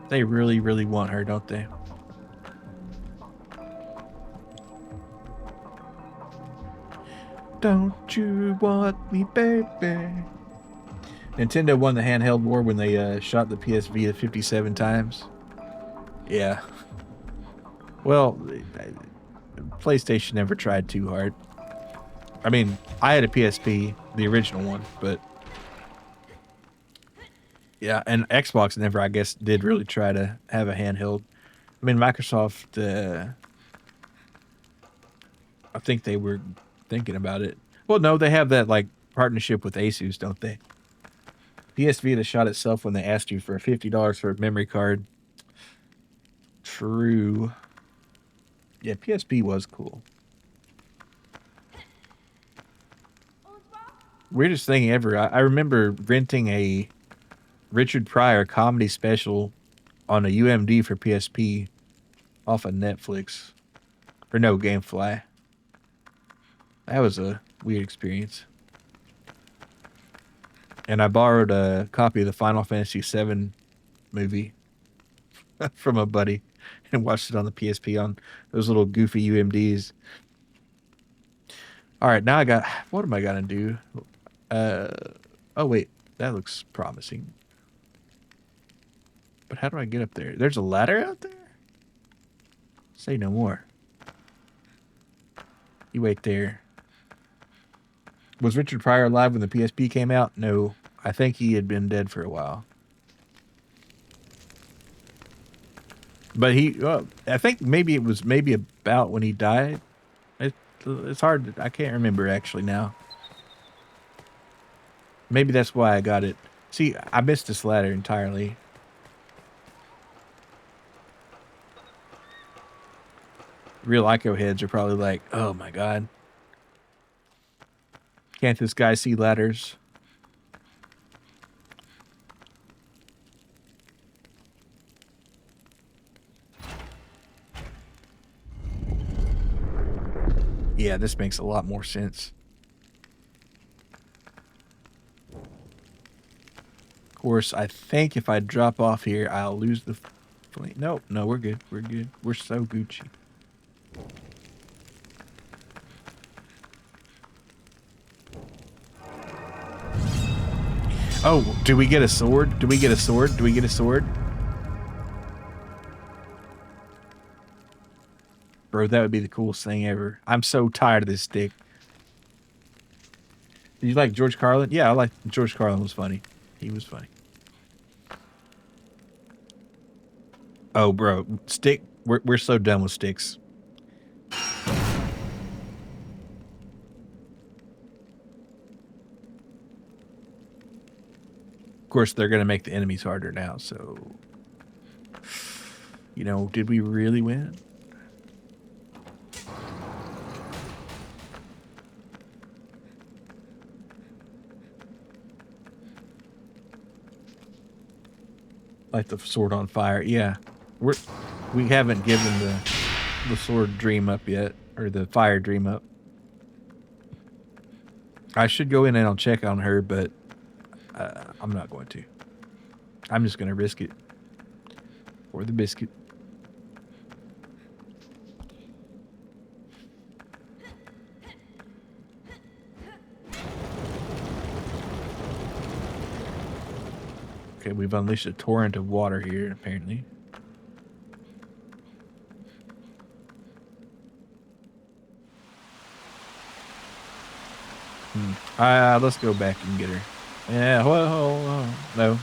They really, really want her, don't they? Don't you want me, baby? Nintendo won the handheld war when they shot the PS Vita 57 times. Yeah. Well, PlayStation never tried too hard. I mean, I had a PSP, the original one, but yeah, and Xbox never, I guess, did really try to have a handheld. I mean, Microsoft, I think they were thinking about it. Well, no, they have that like partnership with Asus, don't they? PS Vita shot itself when they asked you for $50 for a memory card. True. Yeah, PSP was cool. Weirdest thing ever. I remember renting a Richard Pryor comedy special on a UMD for PSP off of Netflix. Or no, Gamefly. That was a weird experience. And I borrowed a copy of the Final Fantasy VII movie from a buddy and watched it on the PSP on those little goofy UMDs. All right, now I got, what am I going to do? Oh, wait, that looks promising. But how do I get up there? There's a ladder out there? Say no more. You wait there. Was Richard Pryor alive when the PSP came out? No. I think he had been dead for a while. But I think maybe it was about when he died. It's hard. I can't remember actually now. Maybe that's why I got it. See, I missed this ladder entirely. Real Ico heads are probably like, oh my god. Can't this guy see ladders? Yeah, this makes a lot more sense. Of course, I think if I drop off here, I'll lose the flame. No, we're good. We're good. We're so Gucci. Oh, do we get a sword? Do we get a sword? Do we get a sword? Bro, that would be the coolest thing ever. I'm so tired of this stick. Did you like George Carlin? Yeah, I like George Carlin was funny. He was funny. Oh, bro, stick. We're so done with sticks. Of course, they're gonna make the enemies harder now. So, you know, did we really win? Light the sword on fire. Yeah, we haven't given the sword dream up yet, or the fire dream up. I should go in and I'll check on her, but I'm not going to. I'm just going to risk it for the biscuit. Okay, we've unleashed a torrent of water here, apparently. Let's go back and get her. Yeah, well, no.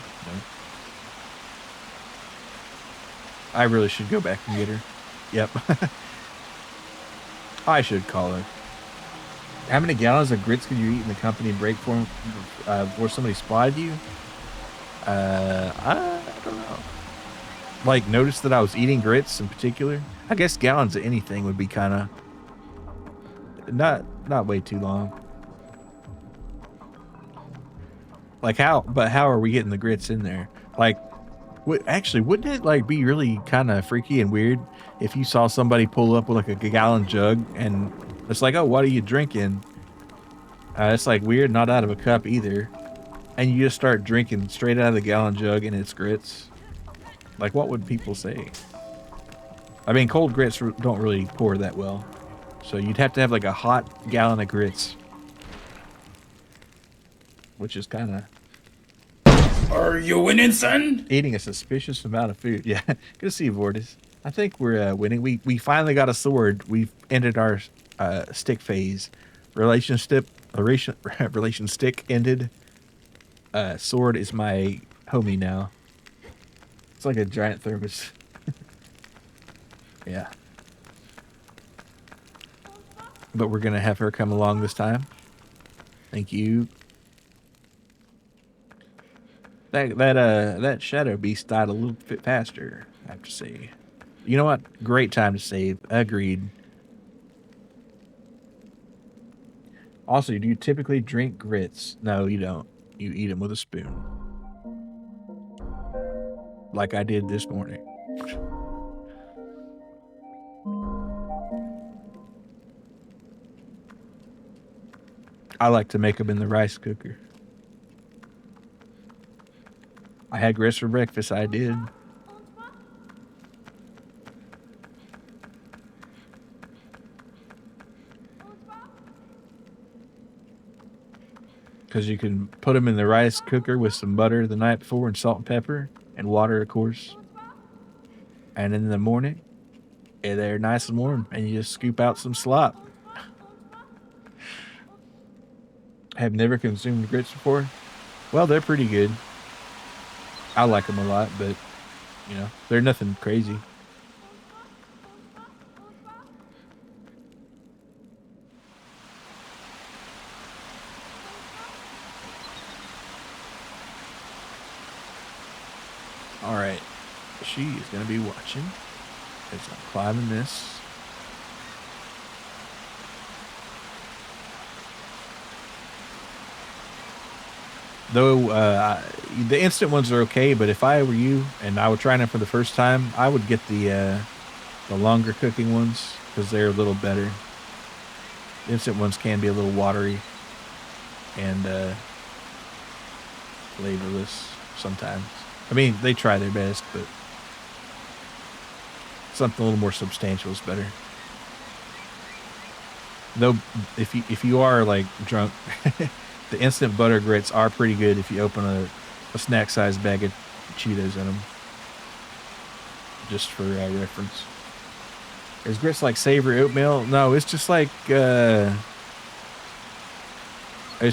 I really should go back and get her. Yep. I should call her. How many gallons of grits could you eat in the company break before somebody spotted you? I don't know. like noticed that I was eating grits in particular. I guess gallons of anything would be kind of not way too long. Like how are we getting the grits in there? Like, actually, wouldn't it like be really kind of freaky and weird if you saw somebody pull up with like a gallon jug and it's like, oh, what are you drinking? It's like weird, not out of a cup either, and you just start drinking straight out of the gallon jug and it's grits. Like, what would people say? I mean, cold grits don't really pour that well, so you'd have to have like a hot gallon of grits, which is kind of Are you winning, son? eating a suspicious amount of food. Yeah, good to see you, Vortis. I think we're winning. We finally got a sword. We've ended our stick phase. Relation stick ended. Sword is my homie now. It's like a giant thermos. Yeah. But we're gonna have her come along this time. Thank you. That shadow beast died a little bit faster, I have to say. You know what? Great time to save. Agreed. Also, do you typically drink grits? No, you don't. You eat them with a spoon. Like I did this morning. I like to make them in the rice cooker. I had grits for breakfast. I did. Because you can put them in the rice cooker with some butter the night before and salt and pepper and water, of course. And in the morning, they're nice and warm, and you just scoop out some slop. Have never consumed grits before. Well, they're pretty good. I like them a lot, but you know, they're nothing crazy. All right, she is gonna be watching as I'm climbing this. Though the instant ones are okay, but if I were you and I were trying it for the first time, I would get the longer cooking ones because they're a little better. The instant ones can be a little watery and flavorless sometimes. I mean, they try their best, but something a little more substantial is better. Though, if you are like drunk, the instant butter grits are pretty good if you open a snack-sized bag of Cheetos in them. Just for reference. Is grits like savory oatmeal? No, it's just like it's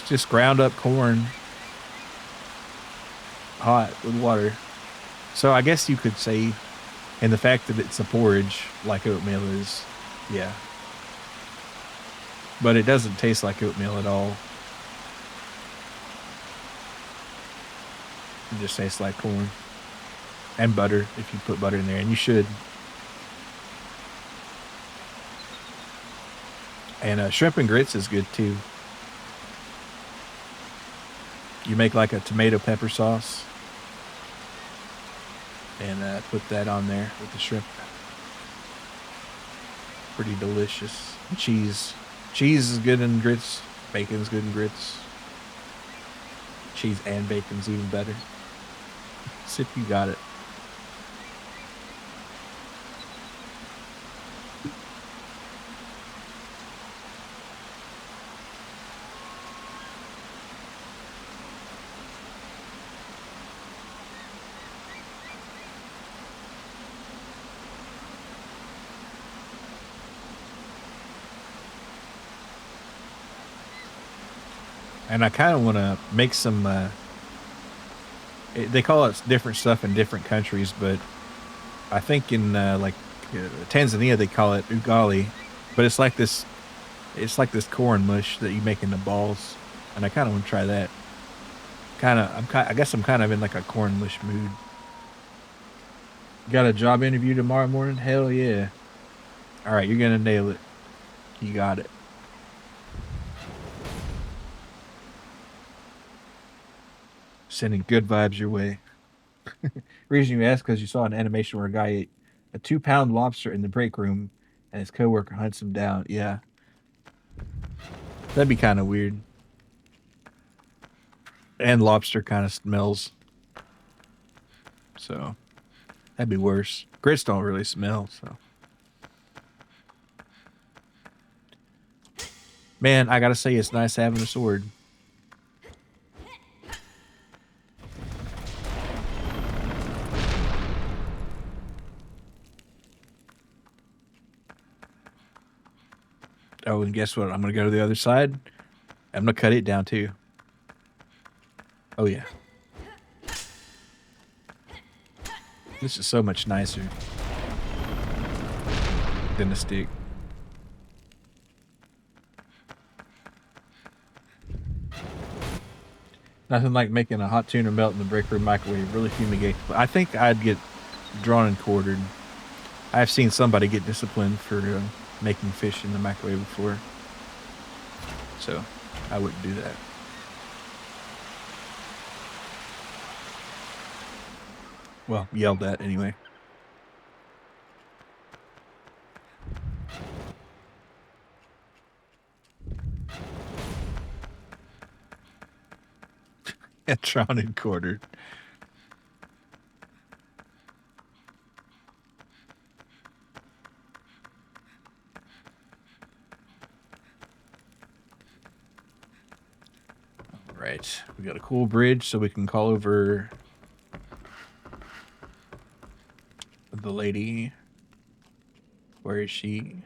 just ground up corn, hot with water. So I guess you could say, and the fact that it's a porridge like oatmeal is, yeah. But it doesn't taste like oatmeal at all. It just tastes like corn and butter if you put butter in there, and you should. And shrimp and grits is good too. You make like a tomato pepper sauce and put that on there with the shrimp. Pretty delicious. Cheese is good in grits. Bacon's good in grits. Cheese and bacon's even better. See if you got it. And I kind of want to make some, they call it different stuff in different countries, but I think in Tanzania they call it ugali, but it's like this corn mush that you make into balls, and I kind of want to try that. I guess I'm kind of in like a corn mush mood. Got a job interview tomorrow morning? Hell yeah. All right, you're going to nail it. You got it. Sending good vibes your way. Reason you asked because you saw an animation where a guy ate a 2-pound lobster in the break room and his coworker hunts him down. Yeah. That'd be kind of weird. And lobster kind of smells. So that'd be worse. Grits don't really smell, so. Man, I gotta say, it's nice having a sword. Oh, and guess what? I'm gonna go to the other side. I'm gonna cut it down too. Oh yeah. This is so much nicer than a stick. Nothing like making a hot tuna melt in the break room microwave. Really fumigate. I think I'd get drawn and quartered. I've seen somebody get disciplined for making fish in the microwave before. So I wouldn't do that. Well, yelled at anyway. Drawn and quartered. Right, we got a cool bridge so we can call over the lady. Where is she?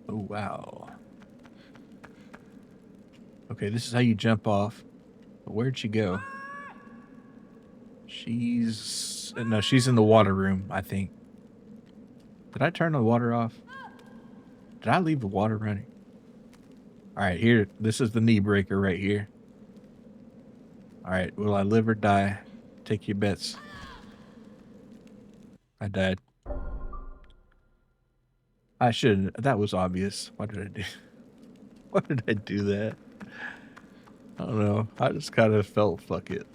Oh, wow. Okay, this is how you jump off. But where'd she go? No, she's in the water room, I think. Did I turn the water off? Did I leave the water running? All right, here. This is the knee breaker right here. All right, will I live or die? Take your bets. I died. I shouldn't. That was obvious. Why did I do? Why did I do that? I don't know. I just kind of felt fuck it.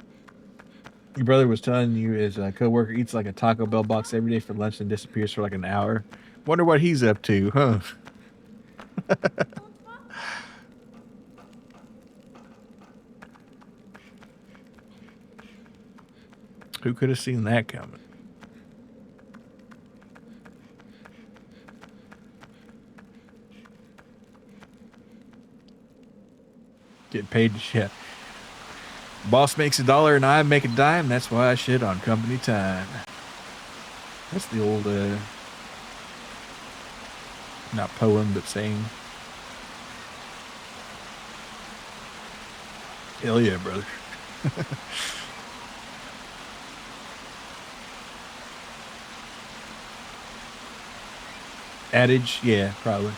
Your brother was telling you his coworker eats like a Taco Bell box every day for lunch and disappears for like an hour. Wonder what he's up to, huh? Who could have seen that coming? Get paid to shit. Boss makes $1 and I make a dime. That's why I shit on company time. That's the old, not poem, but saying. Hell yeah, brother. Adage? Yeah, probably.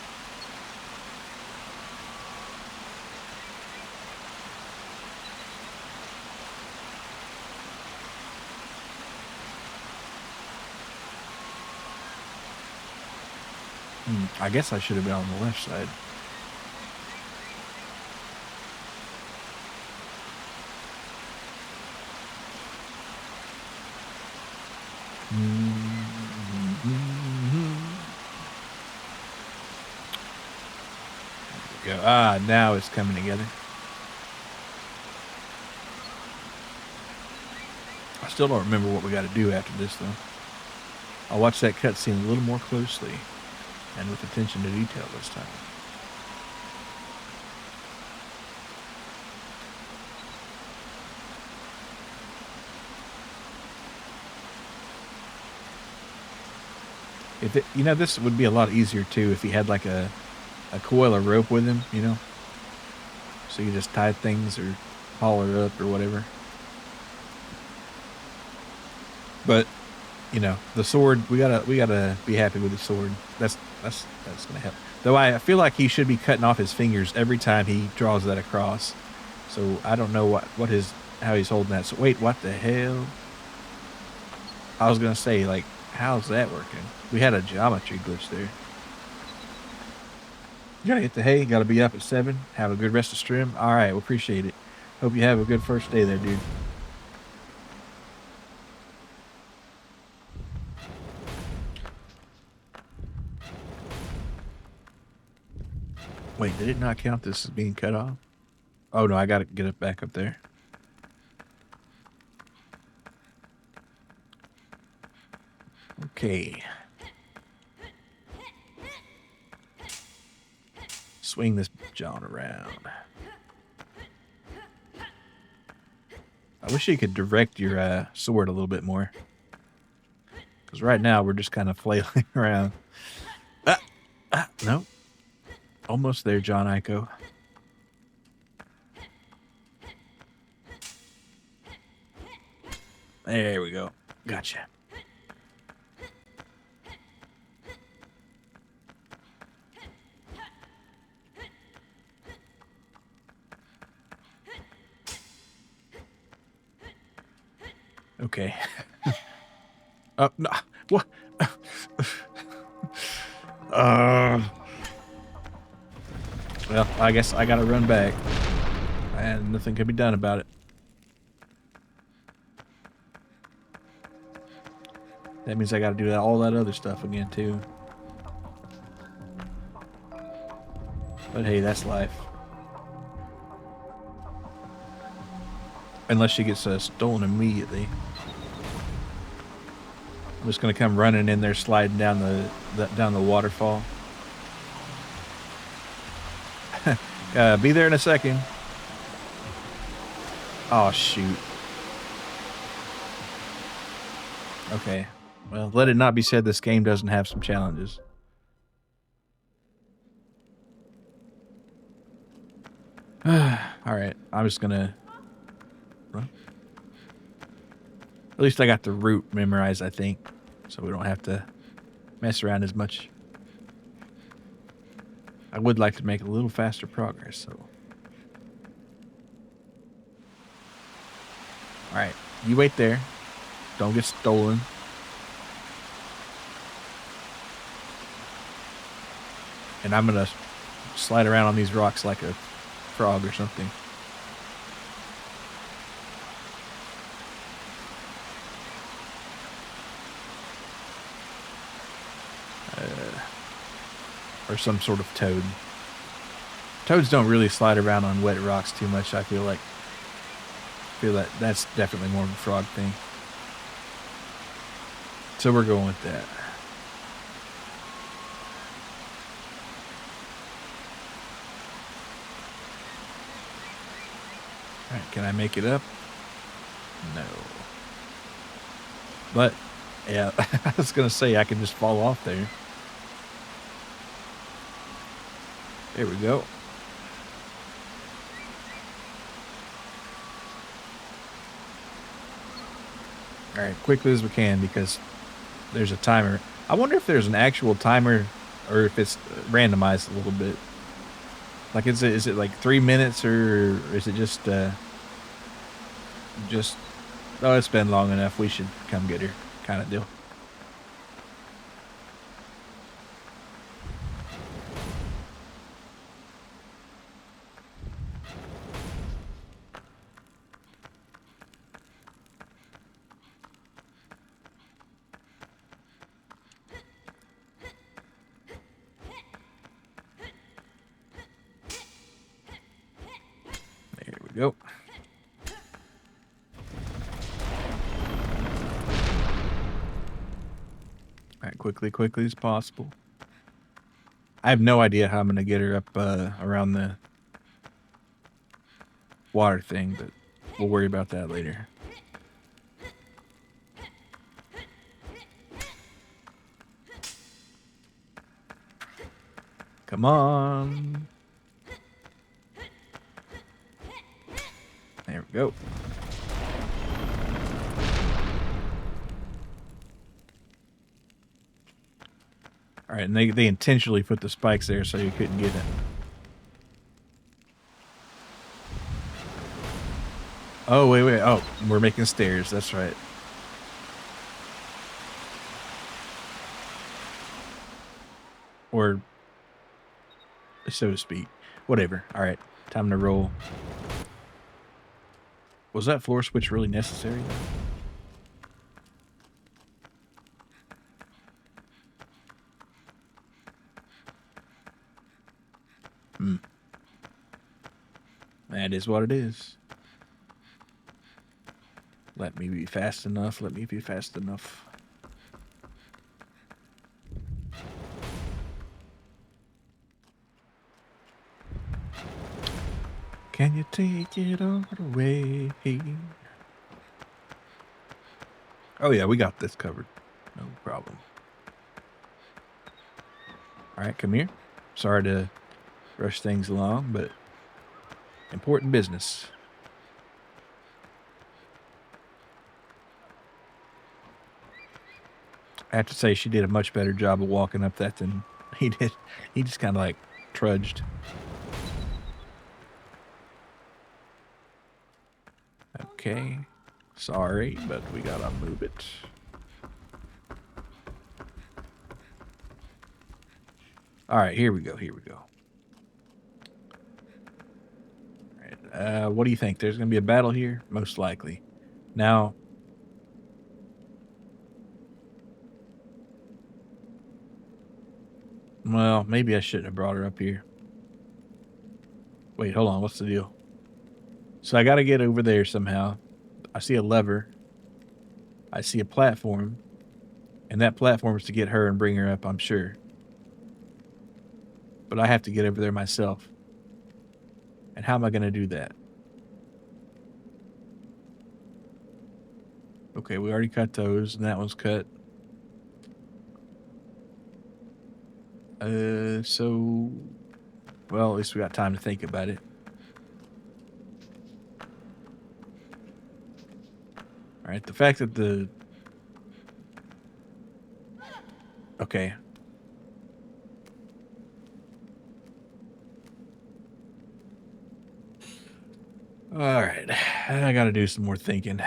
I guess I should have been on the left side. There we go. Ah, now it's coming together. I still don't remember what we got to do after this, though. I'll watch that cutscene a little more closely and with attention to detail this time. If it, you know, this would be a lot easier too if he had like a coil of rope with him, you know, so you just tie things or haul her up or whatever. But you know, the sword, we gotta be happy with the sword. That's gonna help. Though I feel like he should be cutting off his fingers every time he draws that across. So I don't know how he's holding that. So wait, what the hell? I was gonna say, like, how's that working? We had a geometry glitch there. You gotta hit the hay. Gotta be up at 7. Have a good rest of stream. All right, we appreciate it. Hope you have a good first day there, dude. Wait, did it not count this as being cut off? Oh no, I gotta get it back up there. Okay. Swing this John around. I wish you could direct your sword a little bit more. Because right now we're just kind of flailing around. No. Almost there, John Ico. There we go. Gotcha. Okay. Oh, no. What? Well, I guess I gotta run back. And nothing can be done about it. That means I gotta do all that other stuff again, too. But hey, that's life. Unless she gets stolen immediately. I'm just gonna come running in there, sliding down the waterfall. Be there in a second. Oh shoot. Okay. Well, let it not be said this game doesn't have some challenges. Alright, I'm just gonna... At least I got the route memorized, I think. So we don't have to mess around as much. I would like to make a little faster progress, so... Alright, you wait there. Don't get stolen. And I'm gonna slide around on these rocks like a frog or something. Or some sort of toad. Toads don't really slide around on wet rocks too much, I feel like. I feel that that's definitely more of a frog thing. So we're going with that. Alright, can I make it up? No. But, yeah, I was going to say I can just fall off there. There we go. Alright, quickly as we can because there's a timer. I wonder if there's an actual timer or if it's randomized a little bit. Like, is it like 3 minutes or is it just, oh, it's been long enough. We should come get her kind of deal. There we go. Alright, quickly as possible. I have no idea how I'm going to get her up around the water thing, but we'll worry about that later. Come on. There we go. All right, and they intentionally put the spikes there so you couldn't get it. Oh, wait. Oh, we're making stairs. That's right. or so to speak. Whatever. All right, time to roll. Was that floor switch really necessary? Hmm. That is what it is. Let me be fast enough. Let me be fast enough. Can you take it all away? Oh yeah, we got this covered. No problem. All right, come here. Sorry to rush things along, but important business. I have to say she did a much better job of walking up that than he did. He just kind of like trudged. Okay. Sorry, but we gotta move it. All right, here we go. Here we go. All right, what do you think? There's gonna be a battle here? Most likely. Now, well, maybe I shouldn't have brought her up here. Wait, hold on. What's the deal? So I got to get over there somehow. I see a lever. I see a platform. And that platform is to get her and bring her up, I'm sure. But I have to get over there myself. And how am I going to do that? Okay, we already cut those, and that one's cut. So... Well, at least we got time to think about it. Alright, the fact that the... Okay. Alright, I gotta do some more thinking.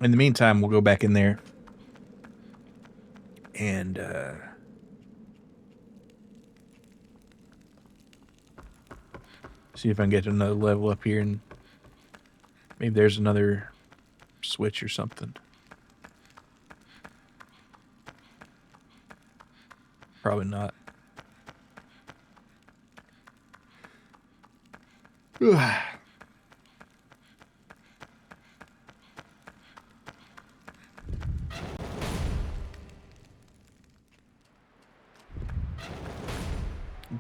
In the meantime, we'll go back in there. And, see if I can get to another level up here, and maybe there's another switch or something. Probably not.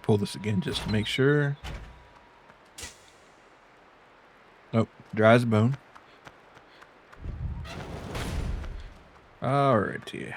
Pull this again just to make sure. Nope, dry as a bone. Alrighty.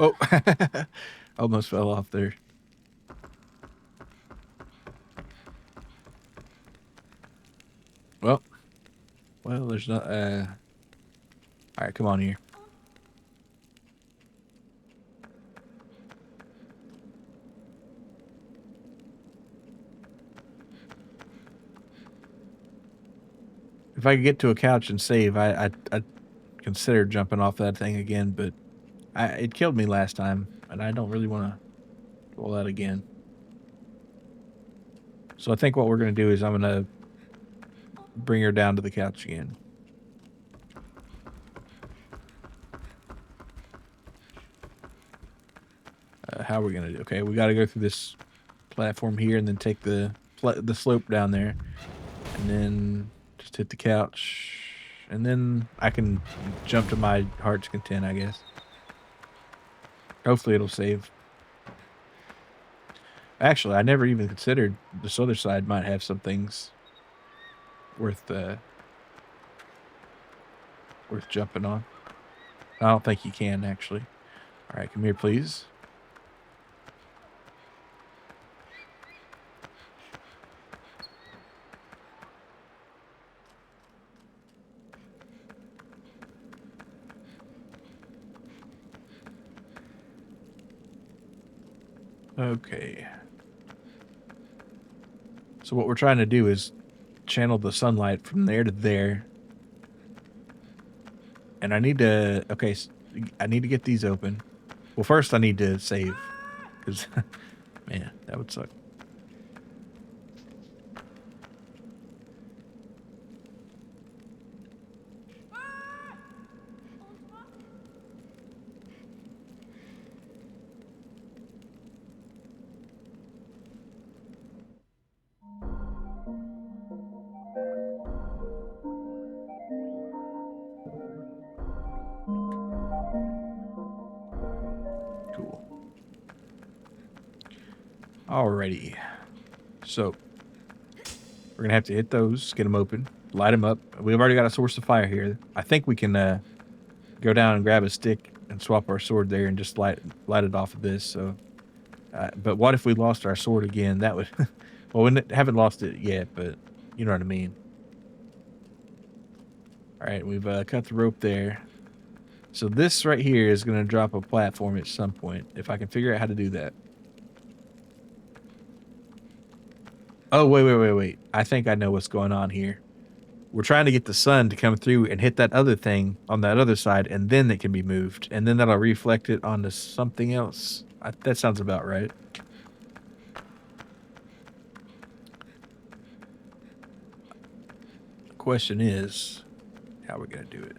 Oh, almost fell off there. Well, there's not. All right, come on here. If I could get to a couch and save, I'd consider jumping off that thing again, but it killed me last time, and I don't really want to roll that again. So I think what we're going to do is I'm going to bring her down to the couch again. How are we going to do? Okay, we got to go through this platform here and then take the slope down there, and then just hit the couch, and then I can jump to my heart's content, I guess. Hopefully it'll save. Actually, I never even considered this other side might have some things worth jumping on. I don't think you can, actually. All right, come here, please. Okay. So what we're trying to do is channel the sunlight from there to there. And I need to, okay, I need to get these open. Well, first I need to save. Because, man, that would suck. Cool. Alrighty. So, we're going to have to hit those, get them open, light them up. We've already got a source of fire here. I think we can go down and grab a stick and swap our sword there and just light it off of this. So, but what if we lost our sword again? That would, well, we haven't lost it yet, but you know what I mean. All right, we've cut the rope there. So this right here is going to drop a platform at some point, if I can figure out how to do that. Oh, wait. I think I know what's going on here. We're trying to get the sun to come through and hit that other thing on that other side, and then it can be moved. And then that'll reflect it onto something else. That sounds about right. The question is, how are we going to do it?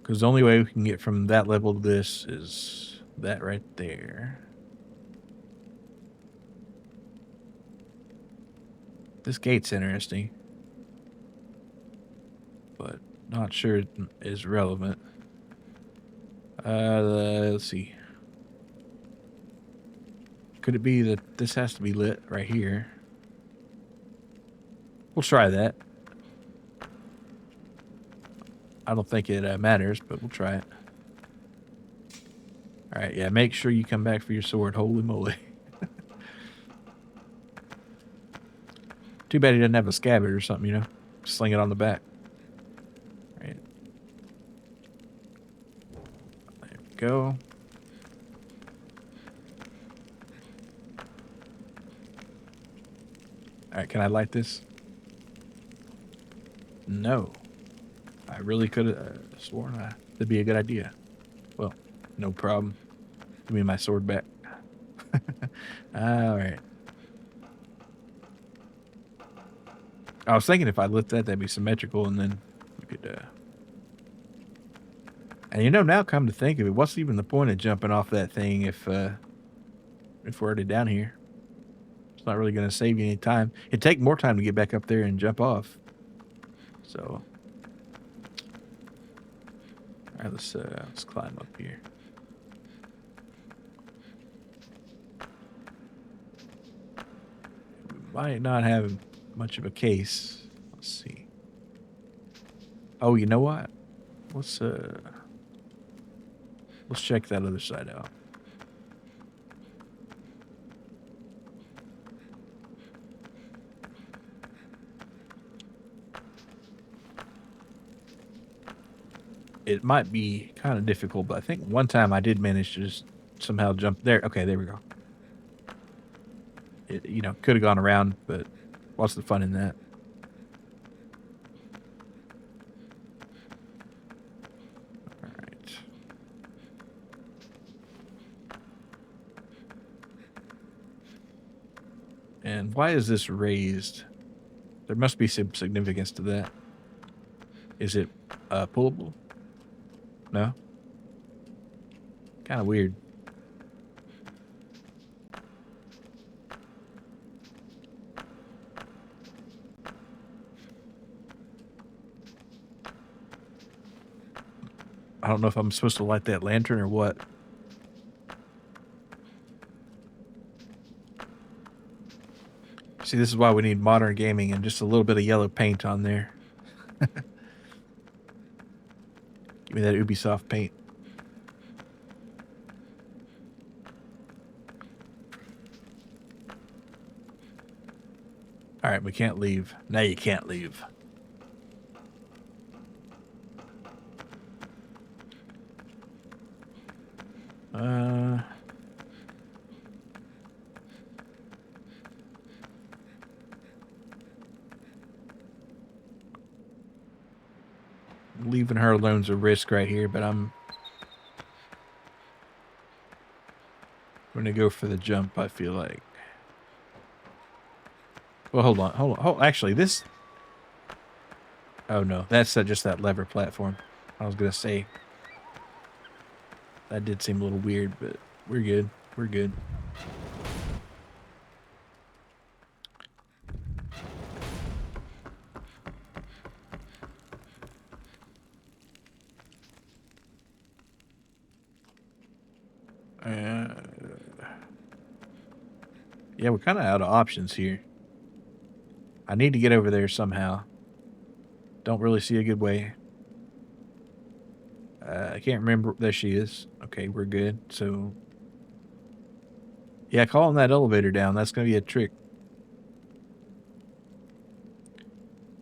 Because the only way we can get from that level to this is that right there. This gate's interesting, but not sure it is relevant. Let's see. Could it be that this has to be lit right here? We'll try that. I don't think it matters, but we'll try it. All right, yeah, make sure you come back for your sword. Holy moly. Too bad he doesn't have a scabbard or something, you know? Sling it on the back. All right. There we go. All right, can I light this? No. I really could have sworn that'd be a good idea. Well, no problem. Give me my sword back. All right. I was thinking if I lit that, that'd be symmetrical, and then we could. And you know, now come to think of it, what's even the point of jumping off that thing if we're already down here? It's not really going to save you any time. It'd take more time to get back up there and jump off. So, all right, let's climb up here. We might not have much of a case. Let's see. Oh, you know what? Let's check that other side out. It might be kind of difficult, but I think one time I did manage to just somehow jump there. Okay, there we go. It, you know, could have gone around, but what's the fun in that? All right. And why is this raised? There must be some significance to that. Is it pullable? No? Kind of weird. I don't know if I'm supposed to light that lantern or what. See, this is why we need modern gaming and just a little bit of yellow paint on there. Give me that Ubisoft paint. All right, we can't leave. Now you can't leave. Leaving her alone's a risk right here, but I'm gonna go for the jump, I feel like. Well, hold on. Oh, actually, this... Oh, no. That's just that lever platform. I was gonna say... That did seem a little weird, but we're good. We're good. Yeah, we're kind of out of options here. I need to get over there somehow. Don't really see a good way. I can't remember. There she is. Okay, we're good. So, yeah, calling that elevator down, that's going to be a trick.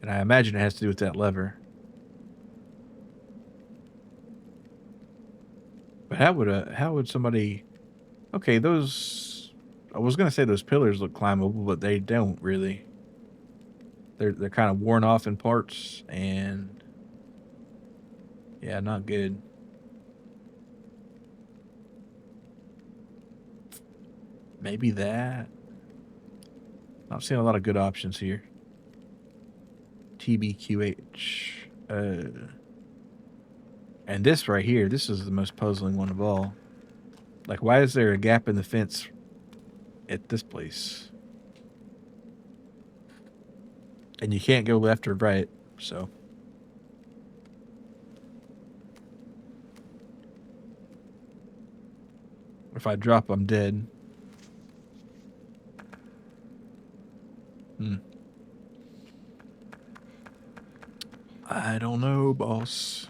And I imagine it has to do with that lever. But how would somebody... Okay, those... I was going to say those pillars look climbable, but they don't really. They're kind of worn off in parts, and... Yeah, not good. Maybe that. Not seeing a lot of good options here. TBQH. And this right here, this is the most puzzling one of all. Like, why is there a gap in the fence at this place? And you can't go left or right, so... If I drop, I'm dead. I don't know, boss.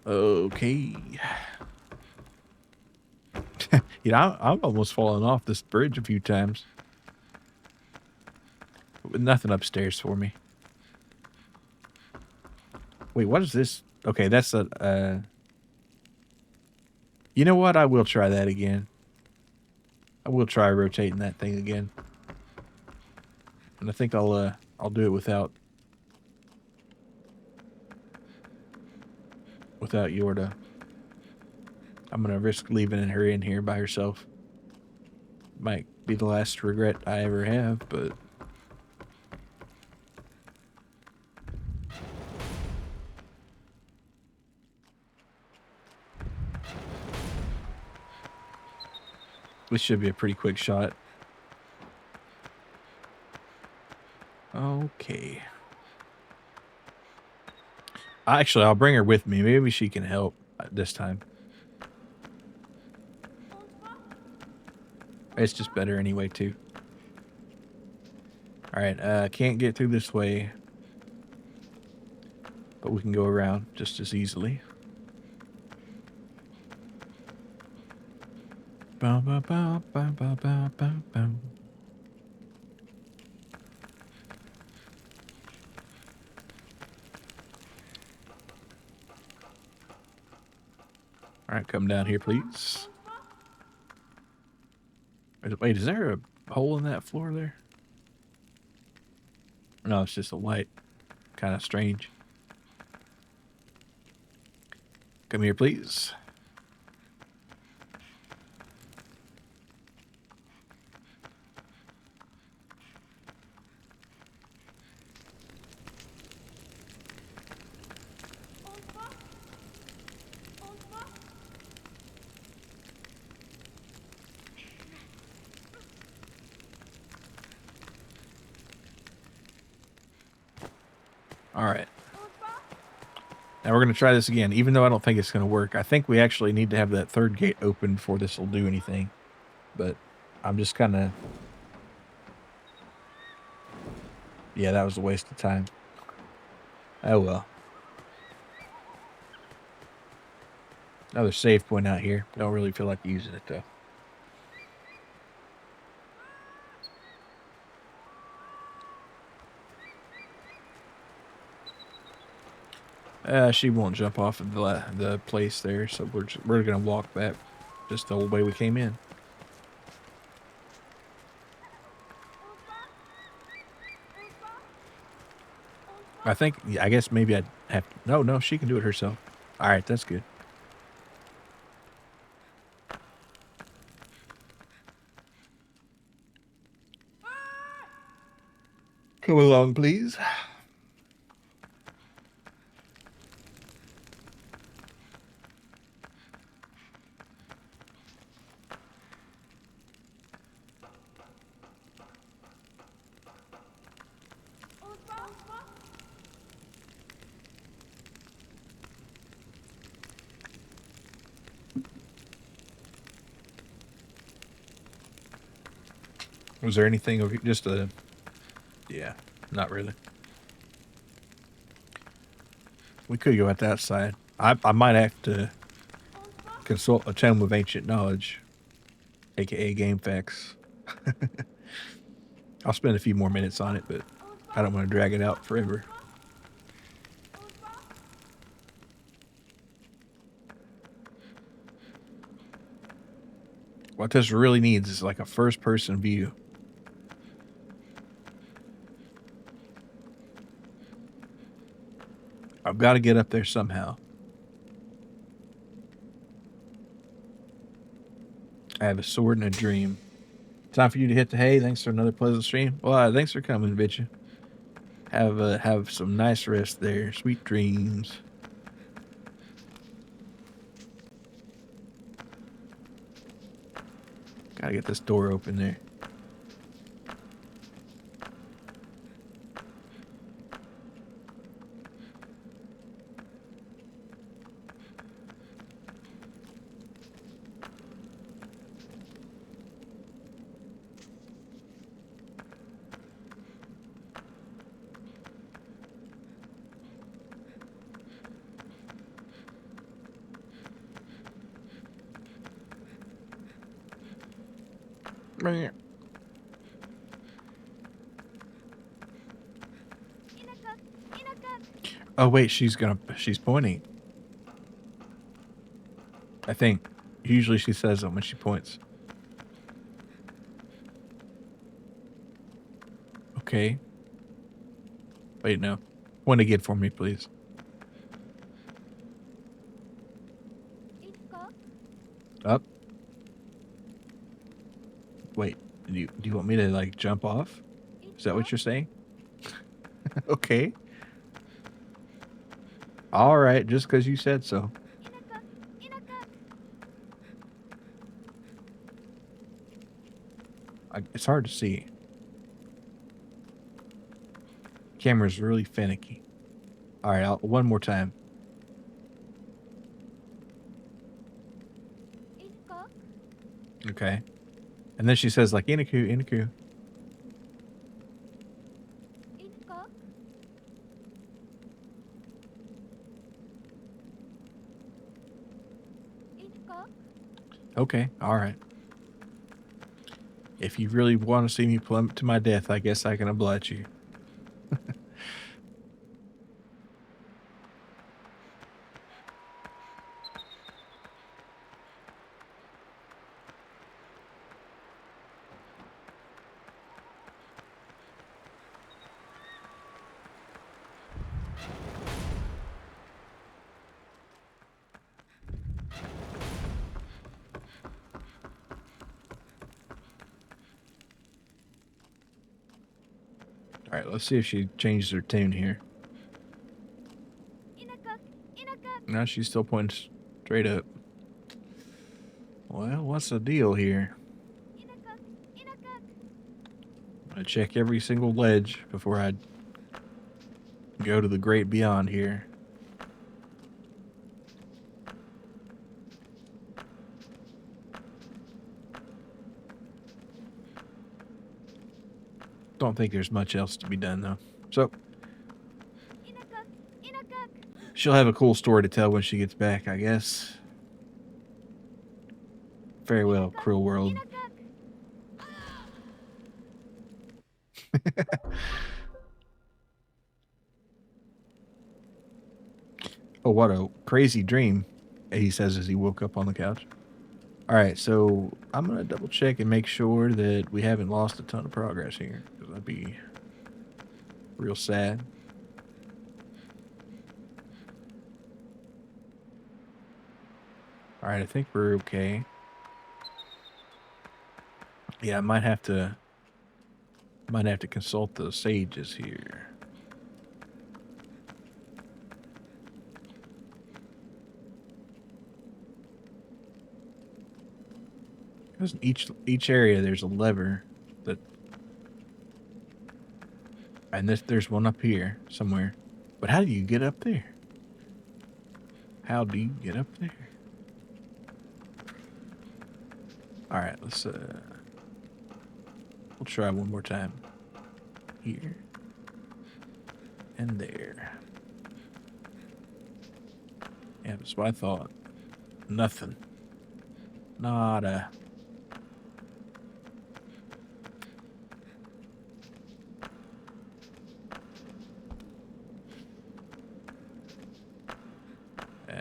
Okay. You know, I've almost fallen off this bridge a few times. But nothing upstairs for me. Wait, what is this? Okay, that's a... You know what? I will try that again. I will try rotating that thing again. And I think I'll do it without Yorda. I'm gonna risk leaving her in here by herself. Might be the last regret I ever have, but... This should be a pretty quick shot. Okay. Actually, I'll bring her with me. Maybe she can help this time. It's just better anyway, too. Alright, can't get through this way. But we can go around just as easily. Bow, bow, bow, bow, bow, bow, bow, bow. Alright, come down here, please. Wait, is there a hole in that floor there? No, it's just a light. Kind of strange. Come here, please. All right. Now we're going to try this again, even though I don't think it's going to work. I think we actually need to have that third gate open before this will do anything. But I'm just kind of... Yeah, that was a waste of time. Oh, well. Another save point out here. Don't really feel like using it, though. She won't jump off of the place there, so we're gonna walk back just the old way we came in. I guess maybe I'd have to. No, she can do it herself. All right, that's good. Come along, please. Was there anything of just a? Yeah, not really. We could go at that side. I might have to consult a tome of ancient knowledge, aka game facts. I'll spend a few more minutes on it, but I don't want to drag it out forever. What this really needs is like a first person view. I've got to get up there somehow. I have a sword and a dream. Time for you to hit the hay. Thanks for another pleasant stream. Well, thanks for coming, bitch. Have some nice rest there. Sweet dreams. Gotta get this door open there. Oh wait, she's pointing. I think. Usually she says them when she points. Okay. Wait, no. Point again for me, please. Up. Wait, do you want me to like jump off? Is that what you're saying? Okay. All right, just because you said so. It's hard to see. Camera's really finicky. All right, one more time. Okay. And then she says like Inaku, Inaku. Okay, all right. If you really want to see me plummet to my death, I guess I can oblige you. All right, let's see if she changes her tune here. No, she's still pointing straight up. Well, what's the deal here? I check every single ledge before I go to the great beyond here. Don't think there's much else to be done though. So she'll have a cool story to tell when she gets back, I guess. Very well, cruel world. Oh, what a crazy dream, he says as he woke up on the couch. All right, so I'm going to double check and make sure that we haven't lost a ton of progress here, because that'd be real sad. All right, I think we're okay. Yeah, I might have to consult the sages here. Because in each area there's a lever that, and there's one up here somewhere. But how do you get up there? How do you get up there? All right, let's we'll try one more time. Here and there. Yeah, that's what I thought. Nothing. Nada.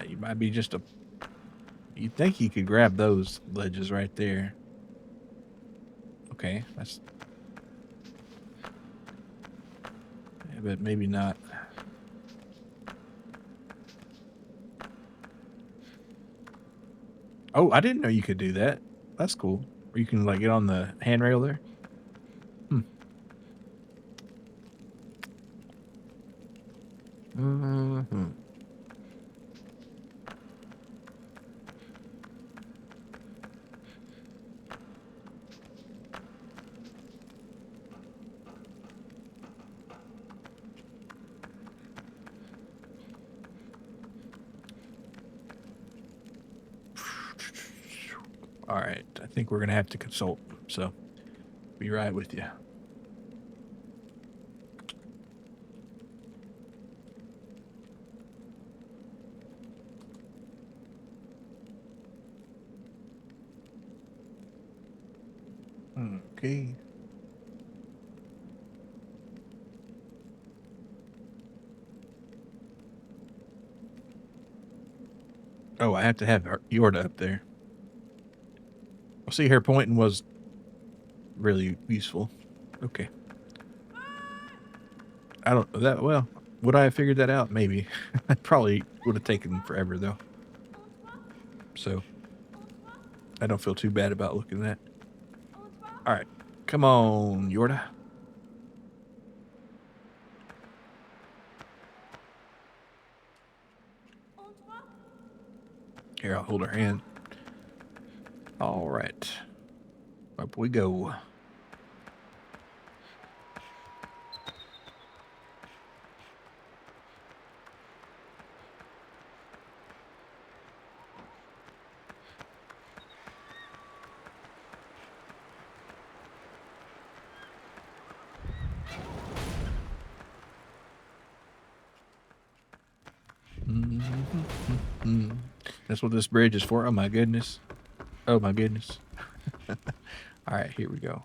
You might be just a... You'd think you could grab those ledges right there. Okay, that's... Yeah, but maybe not. Oh, I didn't know you could do that. That's cool. Or you can, like, get on the handrail there. Mm-hmm. All right, I think we're going to have to consult, so be right with you. Okay. Oh, I have to have Yorda up there. Well, see, her pointing was really useful. Okay. I don't know that well. Would I have figured that out? Maybe. It probably would have taken forever though. So I don't feel too bad about looking at that. All right, come on, Yorda. Here, I'll hold her hand. All right, up we go. That's what this bridge is for. Oh my goodness. Oh my goodness. All right, here we go.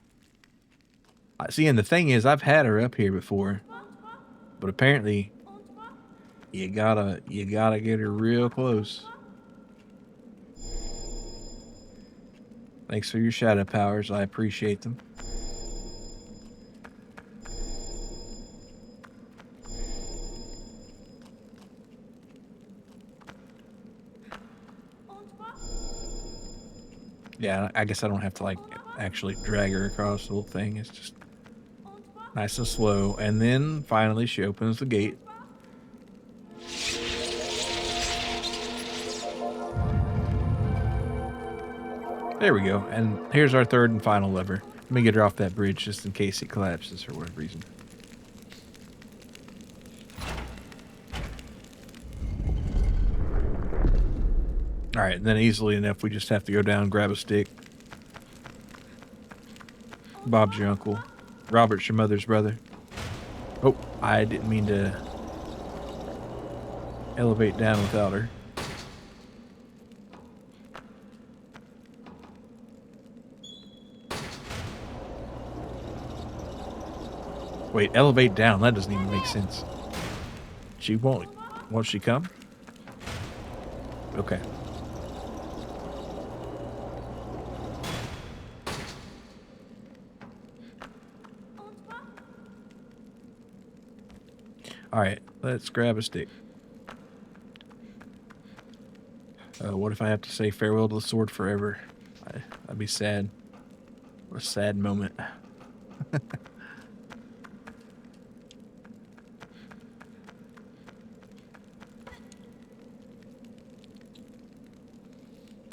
See, and the thing is, I've had her up here before, but apparently you gotta get her real close. Thanks for your shadow powers. I appreciate them. Yeah, I guess I don't have to, like, actually drag her across the whole thing. It's just nice and slow. And then, finally, she opens the gate. There we go. And here's our third and final lever. Let me get her off that bridge just in case it collapses for whatever reason. All right, and then easily enough, we just have to go down, grab a stick. Bob's your uncle. Robert's your mother's brother. Oh, I didn't mean to elevate down without her. Wait, elevate down? That doesn't even make sense. She won't. Won't she come? Okay. All right, let's grab a stick. What if I have to say farewell to the sword forever? That'd be sad. What a sad moment.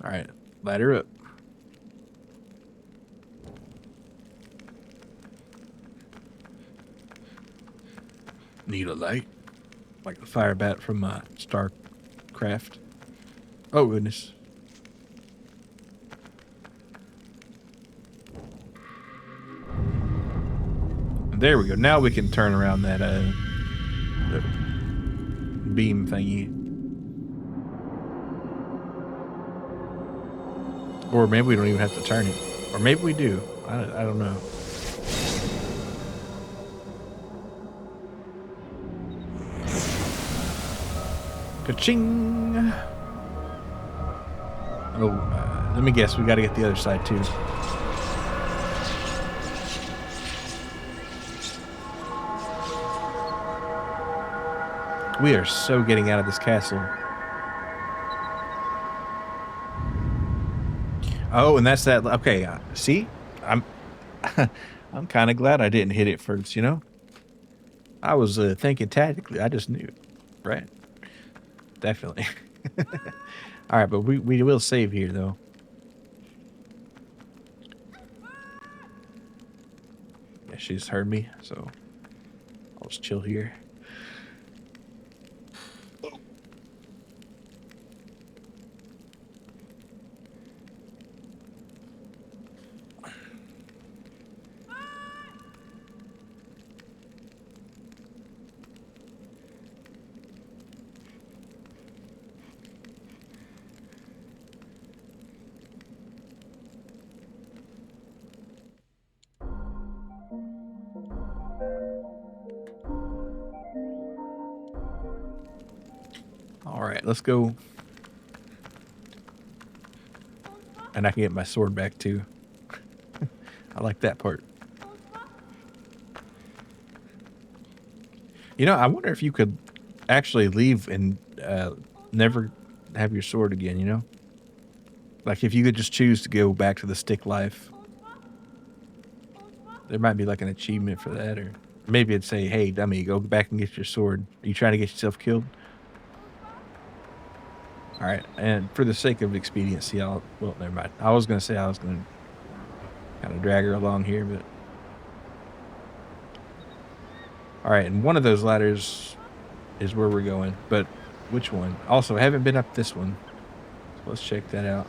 All right, ladder up. Need a light? Like the fire bat from StarCraft. Oh, goodness. There we go. Now we can turn around that the beam thingy. Or maybe we don't even have to turn it. Or maybe we do. I don't know. Ka-ching! Oh, let me guess. We got to get the other side, too. We are so getting out of this castle. Oh, and that's that. Okay, see? I'm I'm kind of glad I didn't hit it first, you know? I was thinking tactically. I just knew. Right. Definitely. All right, but we will save here, though. Yeah, she just heard me, so I'll just chill here. All right, let's go. And I can get my sword back, too. I like that part. You know, I wonder if you could actually leave and never have your sword again, you know? Like, if you could just choose to go back to the stick life. There might be, like, an achievement for that, or maybe it'd say, hey, dummy, go back and get your sword. Are you trying to get yourself killed? All right, and for the sake of expediency, well, never mind. I was going to say I was going to kind of drag her along here, but... All right, and one of those ladders is where we're going, but which one? Also, I haven't been up this one, so let's check that out.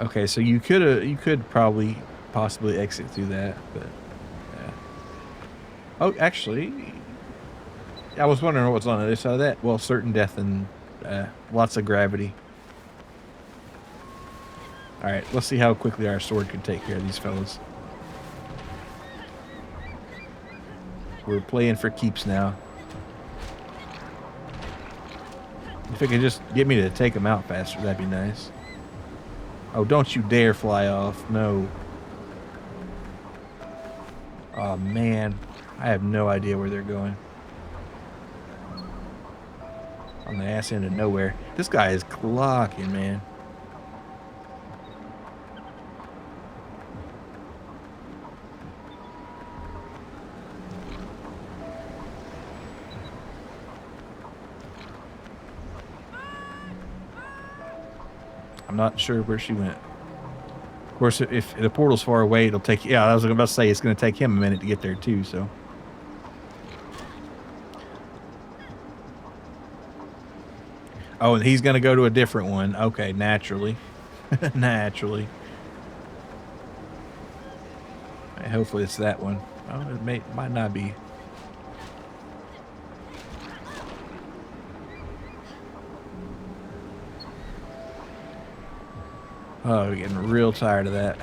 Okay, so you could probably possibly exit through that, but yeah. Oh, actually, I was wondering what's on the other side of that. Well, certain death and lots of gravity. All right, let's see how quickly our sword can take care of these fellas. We're playing for keeps now. If it could just get me to take them out faster, that'd be nice. Oh, don't you dare fly off. No. Oh, man. I have no idea where they're going. On the ass end of nowhere. This guy is clocking, man. I'm not sure where she went. Of course, if the portal's far away, it'll take... Yeah, I was about to say, it's going to take him a minute to get there, too, so... Oh, and he's going to go to a different one. Okay, naturally. Naturally. Right, hopefully it's that one. Oh, it might not be. Oh, we're getting real tired of that.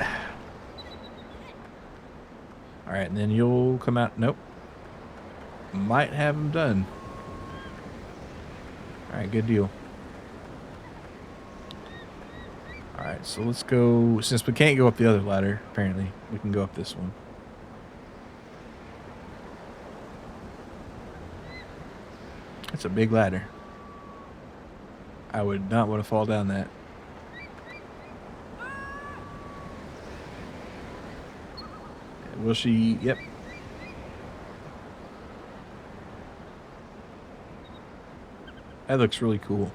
All right, and then you'll come out. Nope. Might have him done. All right, good deal. All right, so let's go. Since we can't go up the other ladder, apparently, we can go up this one. It's a big ladder. I would not want to fall down that. Will she? Yep. That looks really cool.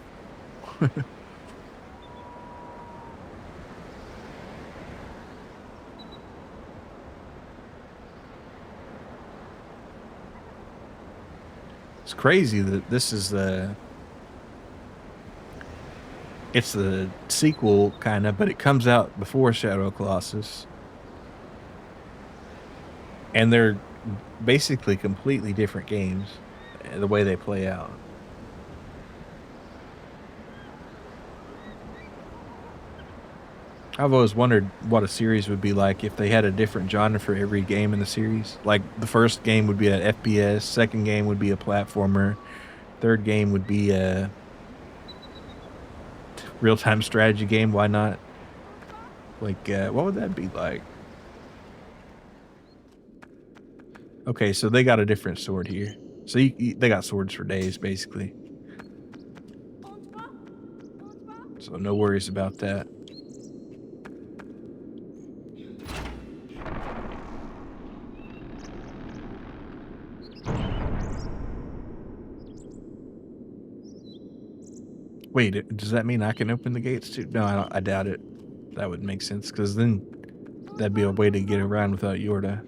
It's crazy that this is it's the sequel kind of, but it comes out before Shadow of Colossus. And they're basically completely different games, the way they play out. I've always wondered what a series would be like if they had a different genre for every game in the series. Like the first game would be an FPS, second game would be a platformer, third game would be a real-time strategy game. Why not? Like, what would that be like? Okay, so they got a different sword here. So they got swords for days, basically. So no worries about that. Wait, does that mean I can open the gates too? No, I doubt it. That would make sense, because then that'd be a way to get around without Yorda.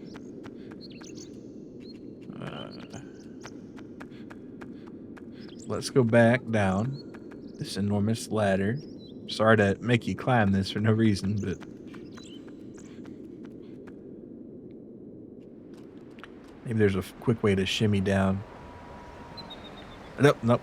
Let's go back down this enormous ladder. Sorry to make you climb this for no reason, but maybe there's a quick way to shimmy down. Nope, nope.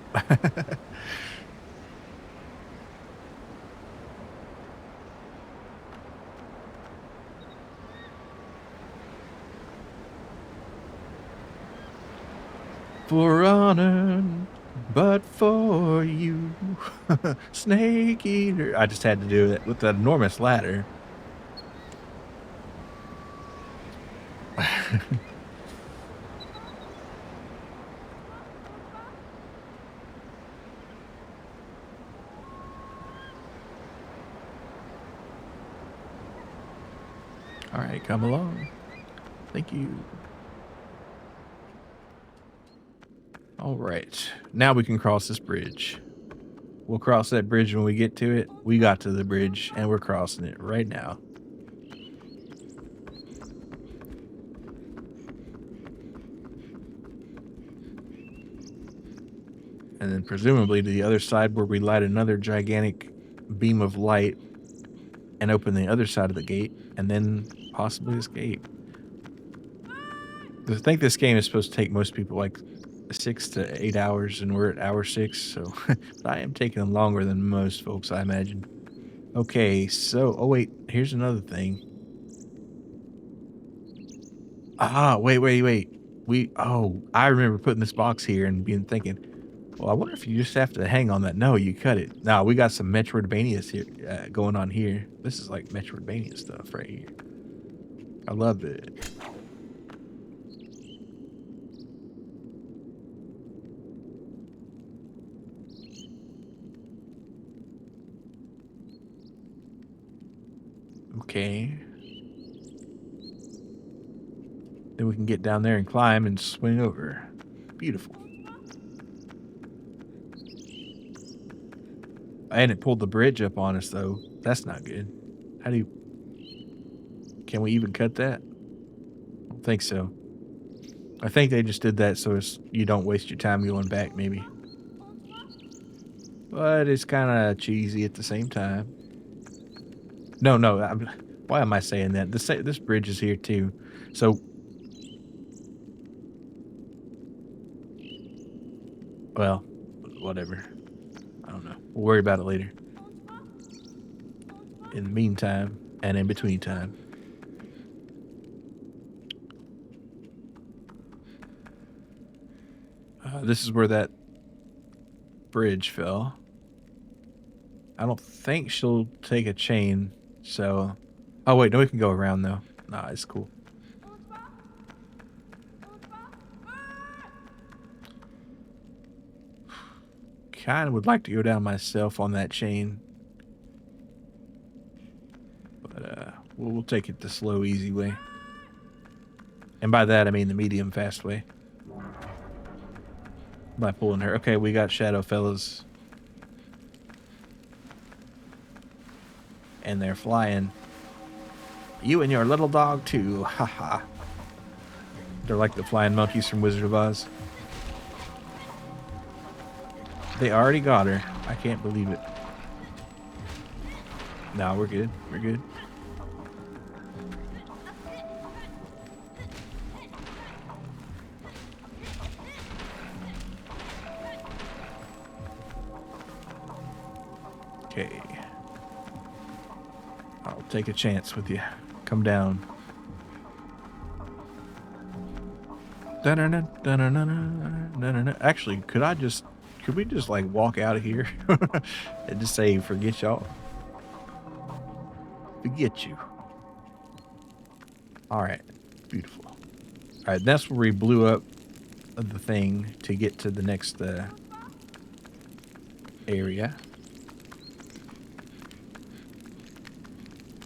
For honor, but for you, snake eater. I just had to do it with the enormous ladder. All right, come along. Thank you. All right, now we can cross this bridge. We'll cross that bridge when we get to it. We got to the bridge, and we're crossing it right now. And then presumably to the other side where we light another gigantic beam of light and open the other side of the gate, and then possibly escape. I think this game is supposed to take most people like 6 to 8 hours, and we're at hour 6, so I am taking longer than most folks, I imagine. Okay, so, oh wait, here's another thing. Ah, wait. I remember putting this box here and being thinking, well, I wonder if you just have to hang on that. No, you cut it. No, we got some Metroidvanias here going on here. This is like Metroidvania stuff right here. I love it. Okay. Then we can get down there and climb and swing over. Beautiful. And it pulled the bridge up on us, though. That's not good. How do you... Can we even cut that? I don't think so. I think they just did that so you don't waste your time going back, maybe. But it's kind of cheesy at the same time. No. Why am I saying that? This bridge is here, too. So... Well, whatever. I don't know. We'll worry about it later. In the meantime, and in between time. This is where that bridge fell. I don't think she'll take a chain, so... Oh, wait, no, we can go around, though. Nah, it's cool. Kind of would like to go down myself on that chain. But, we'll take it the slow, easy way. And by that, I mean the medium, fast way. By pulling her. Okay, we got Shadow Fellas. And they're flying. You and your little dog, too. Haha. They're like the flying monkeys from Wizard of Oz. They already got her. I can't believe it. No, we're good. We're good. Okay. I'll take a chance with you. Come down. Actually, could we just like walk out of here and just say forget y'all? Forget you. All right, beautiful. All right, that's where we blew up the thing to get to the next area.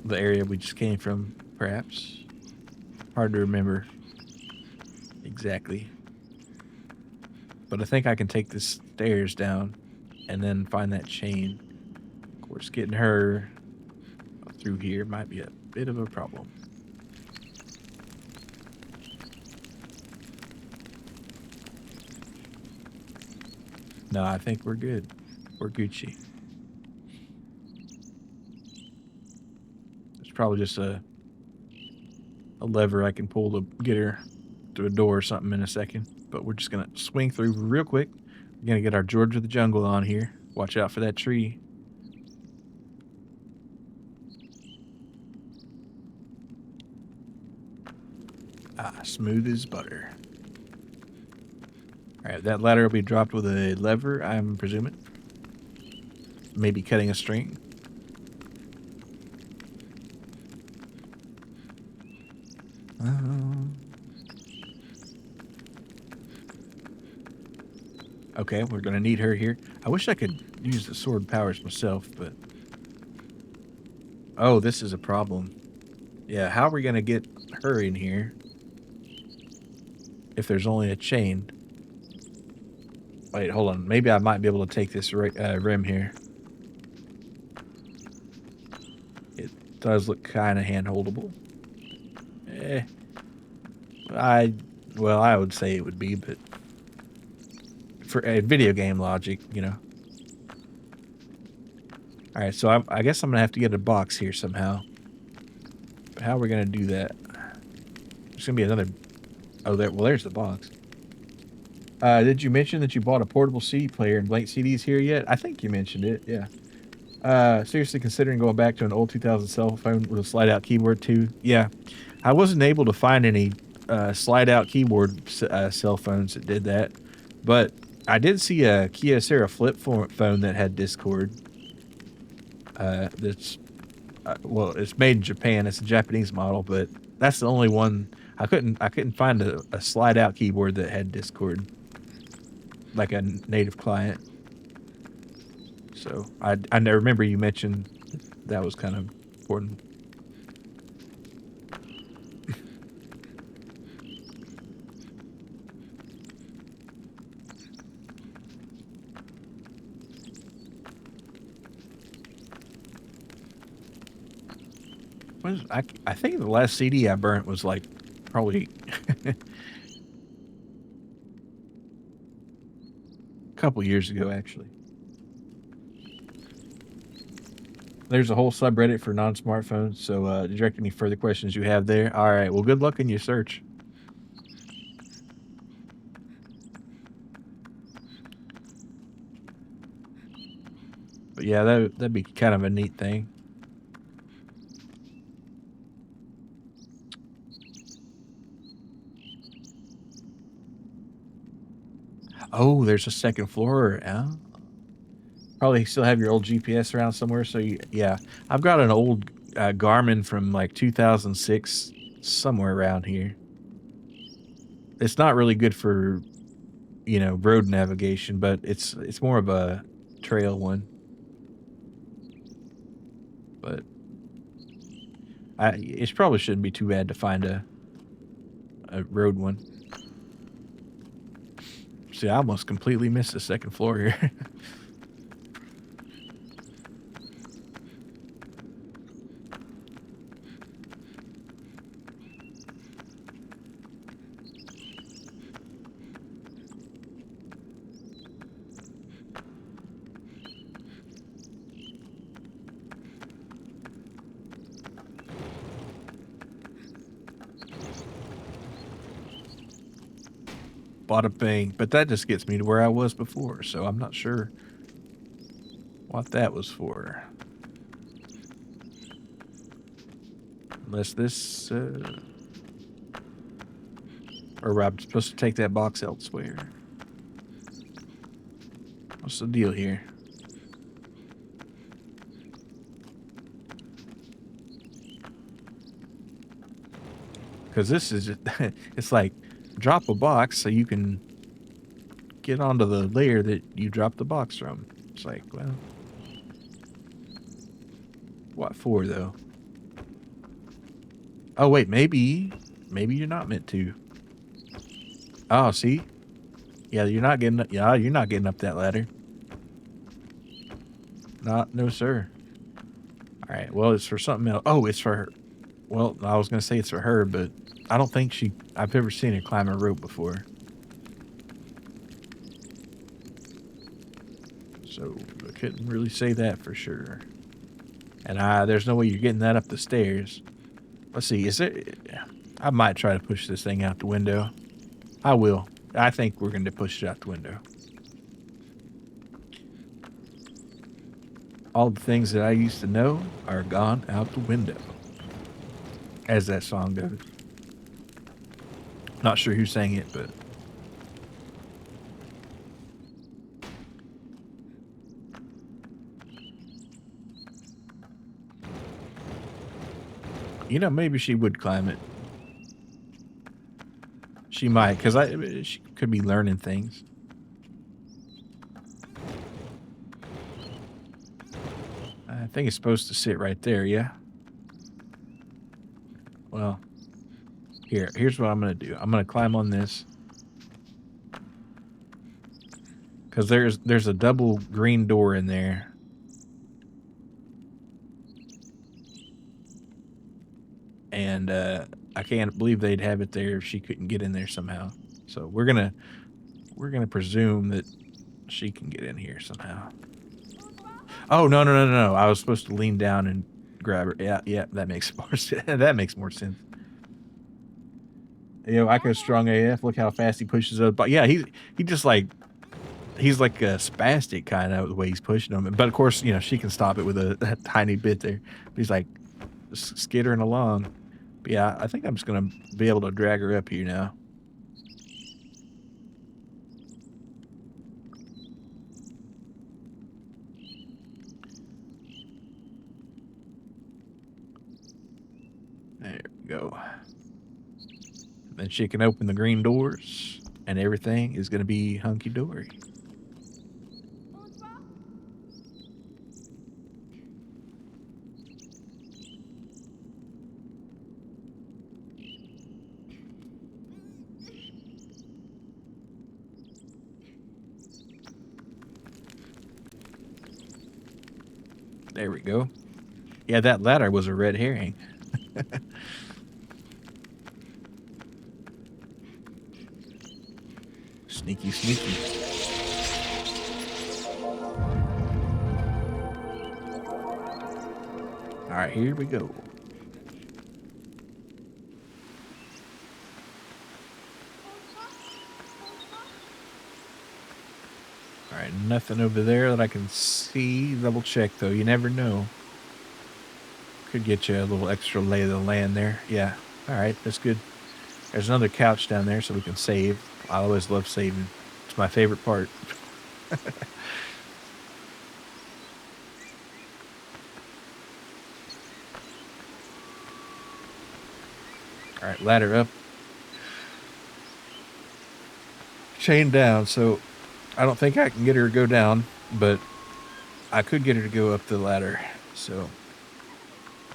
The area we just came from, perhaps. Hard to remember exactly. But I think I can take the stairs down and then find that chain. Of course, getting her through here might be a bit of a problem. No, I think we're good. We're Gucci. There's probably just a lever I can pull to get her to a door or something in a second. But we're just going to swing through real quick. We're going to get our George of the Jungle on here. Watch out for that tree. Ah, smooth as butter. All right, that ladder will be dropped with a lever, I'm presuming. Maybe cutting a string. Okay, we're going to need her here. I wish I could use the sword powers myself, but... Oh, this is a problem. Yeah, how are we going to get her in here if there's only a chain? Wait, hold on. Maybe I might be able to take this rim here. It does look kind of hand-holdable. Well, I would say it would be, but for a video game logic, you know. All right, so I guess I'm gonna have to get a box here somehow. But how are we gonna do that? There's gonna be another. Oh, there's the box. Did you mention that you bought a portable CD player and blank CDs here yet? I think you mentioned it. Yeah. Seriously considering going back to an old 2000 cell phone with a slide-out keyboard too? Yeah. I wasn't able to find any slide-out keyboard cell phones that did that, but I did see a Kyocera flip phone that had Discord. That's well, it's made in Japan. It's a Japanese model, but that's the only one I couldn't find a slide-out keyboard that had Discord, like a native client. So I remember you mentioned that was kind of important. I think the last CD I burnt was like probably a couple years ago, actually. There's a whole subreddit for non-smartphones, so direct any further questions you have there. All right, well, good luck in your search. But yeah, that'd be kind of a neat thing. Oh, there's a second floor. Probably still have your old GPS around somewhere. So yeah, I've got an old Garmin from like 2006 somewhere around here. It's not really good for, you know, road navigation, but it's more of a trail one. But it probably shouldn't be too bad to find a road one. See, I almost completely missed the second floor here. Bada bang. But that just gets me to where I was before, so I'm not sure what that was for. Unless this, or I'm supposed to take that box elsewhere. What's the deal here? Because this is just, it's like drop a box so you can get onto the layer that you dropped the box from. It's like, well, what for though? Oh wait, maybe you're not meant to. Oh, see? Yeah, you're not getting up that ladder. No sir. All right, well, it's for something else. Oh, it's for her. Well, I was going to say it's for her, but I don't think I've ever seen her climb a rope before. So I couldn't really say that for sure. And there's no way you're getting that up the stairs. Let's see, is it? I might try to push this thing out the window. I will. I think we're going to push it out the window. All the things that I used to know are gone out the window. As that song goes. Not sure who sang it, but... You know, maybe she would climb it. She might, because she could be learning things. I think it's supposed to sit right there, yeah? Well, here's what I'm going to do. I'm going to climb on this. Because there's a double green door in there. And I can't believe they'd have it there if she couldn't get in there somehow. So we're gonna presume that she can get in here somehow. Oh no! I was supposed to lean down and grab her. Yeah, that makes more sense. That makes more sense. You know, Ico's strong AF. Look how fast he pushes up. But yeah, he just like he's like a spastic kind of the way he's pushing them. But of course, you know, she can stop it with a tiny bit there. But he's like skittering along. But yeah, I think I'm just gonna be able to drag her up here now. There we go. Then she can open the green doors, and everything is gonna be hunky dory. There we go. Yeah, that ladder was a red herring. Sneaky, sneaky. All right, here we go. All right, nothing over there that I can see. Double check though. You never know. Could get you a little extra lay of the land there. Yeah. All right, that's good. There's another couch down there so we can save. I always love saving. It's my favorite part. Alright, ladder up. Chain down, so I don't think I can get her to go down, but I could get her to go up the ladder. So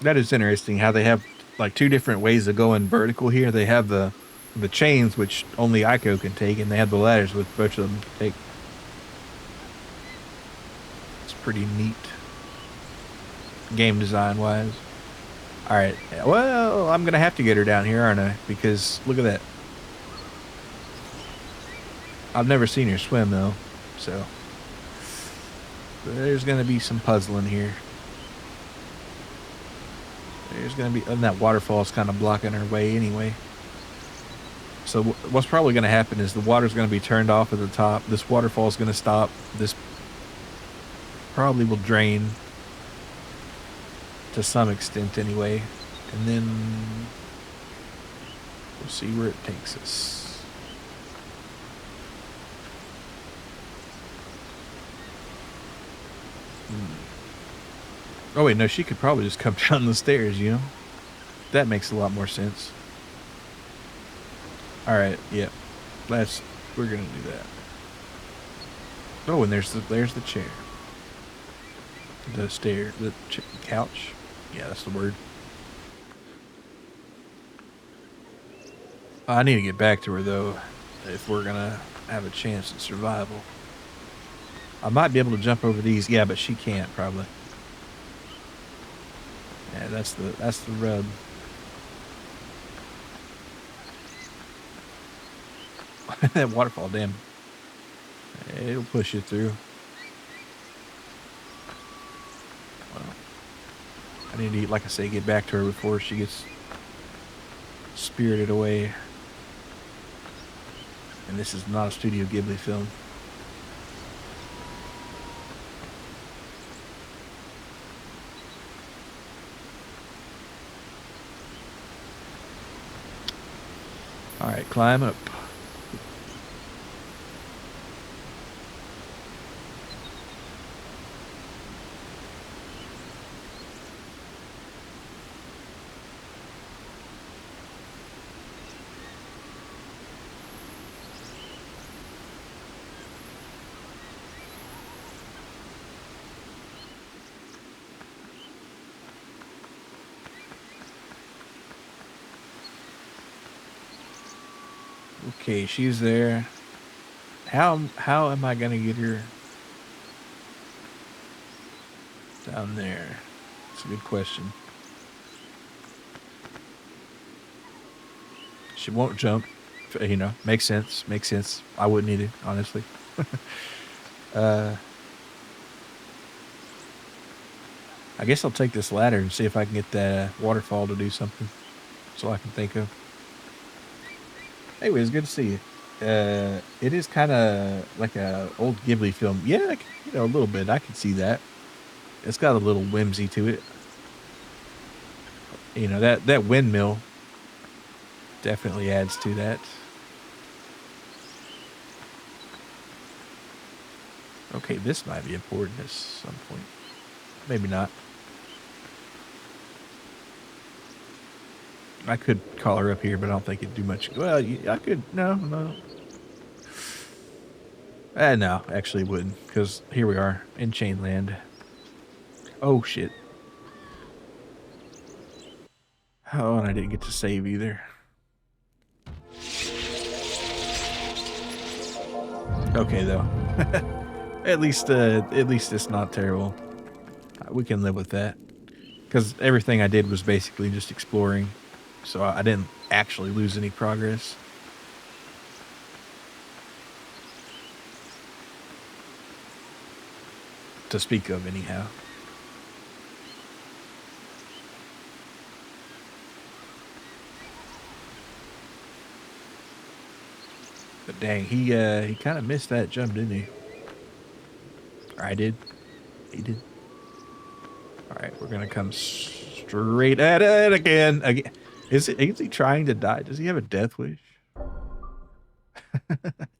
that is interesting how they have like two different ways of going vertical here. They have the chains, which only Ico can take, and they have the ladders, which both of them can take. It's pretty neat, game design wise. All right, well, I'm gonna have to get her down here, aren't I? Because look at that. I've never seen her swim though, so there's gonna be some puzzling here. There's gonna be, and that waterfall's kind of blocking her way anyway. So what's probably gonna happen is the water's gonna be turned off at the top. This waterfall's gonna stop. This probably will drain to some extent anyway, and then we'll see where it takes us. Oh wait, no, she could probably just come down the stairs, you know? That makes a lot more sense. Alright, yeah. We're gonna do that. Oh, and there's the chair. The couch. Yeah, that's the word. I need to get back to her though, if we're gonna have a chance at survival. I might be able to jump over these, yeah, but she can't probably. Yeah, that's the rub. That waterfall, damn. It'll push you through. Well, I need to, like I say, get back to her before she gets spirited away. And this is not a Studio Ghibli film. Alright, climb up. Okay, she's there. How am I gonna get her down there? That's a good question. She won't jump. You know, makes sense. Makes sense. I wouldn't either, honestly. I guess I'll take this ladder and see if I can get that waterfall to do something. That's all I can think of. Anyway, it's good to see you. It is kind of like a old Ghibli film. Yeah, you know, a little bit. I can see that. It's got a little whimsy to it. You know, that windmill definitely adds to that. Okay, this might be important at some point. Maybe not. I could call her up here, but I don't think it'd do much. Well, I could. No. No, actually wouldn't, because here we are in Chainland. Oh, shit. Oh, and I didn't get to save either. Okay, though. At least it's not terrible. We can live with that. Because everything I did was basically just exploring. So I didn't actually lose any progress. To speak of, anyhow. But dang, he kind of missed that jump, didn't he? I did. He did. All right, we're gonna come straight at it again. Is he trying to die? Does he have a death wish?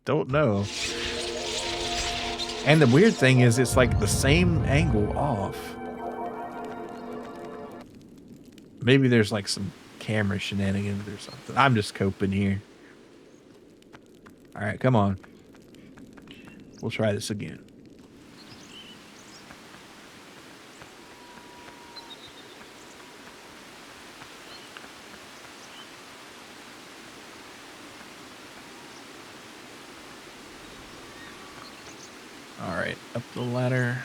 Don't know. And the weird thing is, it's like the same angle off. Maybe there's like some camera shenanigans or something. I'm just coping here. All right, come on. We'll try this again. All right, up the ladder.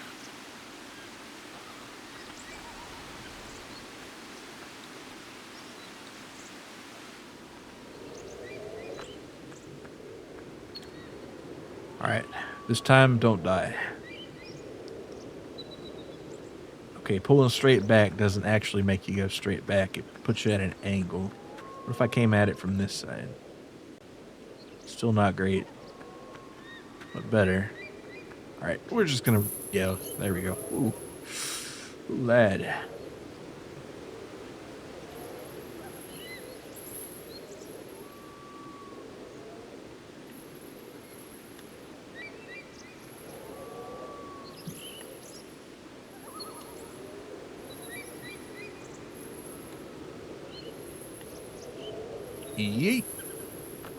All right, this time don't die. Okay, pulling straight back doesn't actually make you go straight back. It puts you at an angle. What if I came at it from this side? Still not great, but better. All right, we're just gonna, yeah, there we go. Ooh, ooh lad. Yeet.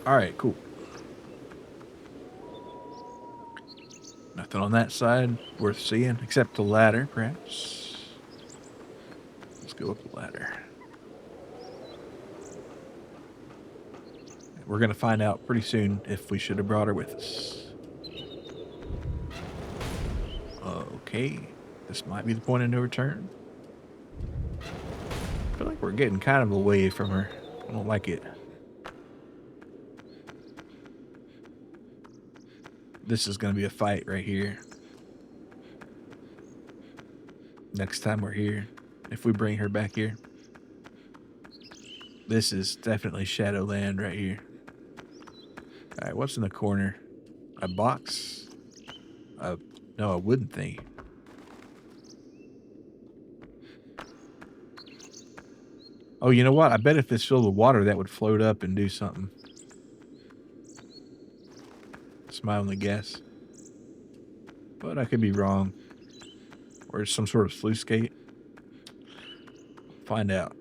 All right, cool. Nothing on that side worth seeing, except the ladder, perhaps. Let's go up the ladder. We're going to find out pretty soon if we should have brought her with us. Okay, this might be the point of no return. I feel like we're getting kind of away from her. I don't like it. This is going to be a fight right here. Next time we're here, if we bring her back here. This is definitely Shadowland right here. All right, what's in the corner? A box? No, a wooden thing. Oh, you know what? I bet if it's filled with water, that would float up and do something. That's my only guess. But I could be wrong. Or some sort of sluice gate. Find out.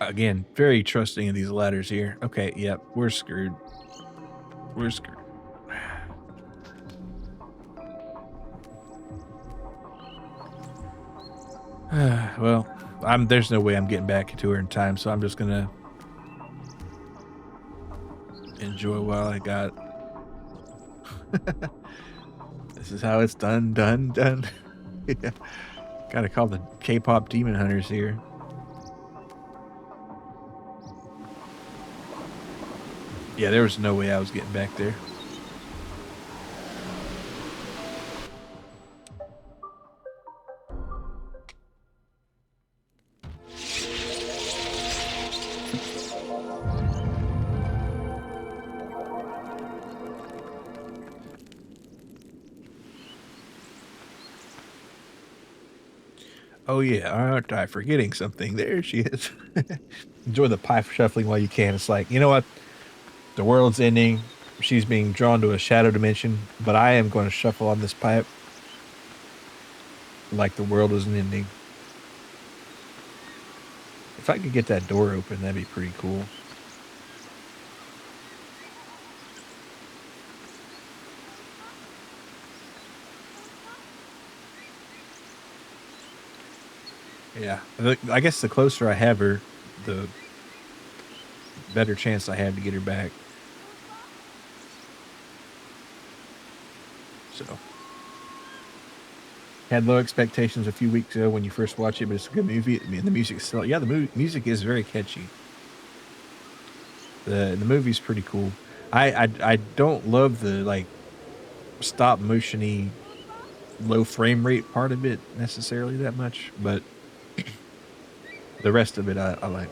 Again, very trusting in these ladders here. Okay, yep, we're screwed. We're screwed. Well, there's no way I'm getting back to her in time, so I'm just gonna enjoy while I got. This is how it's done. Yeah. Gotta call the K-pop demon hunters here. Yeah, there was no way I was getting back there. Oh yeah, aren't I forgetting something? There she is. Enjoy the pipe shuffling while you can. It's like, you know what? The world's ending. She's being drawn to a shadow dimension, but I am going to shuffle on this pipe like the world isn't ending. If I could get that door open, that'd be pretty cool. Yeah, I guess the closer I have her, the better chance I have to get her back. So, had low expectations a few weeks ago when you first watch it, but it's a good movie. I mean, the music's still, yeah, the music is very catchy. The movie's pretty cool. I don't love the like stop motiony low frame rate part of it necessarily that much, but the rest of it I like.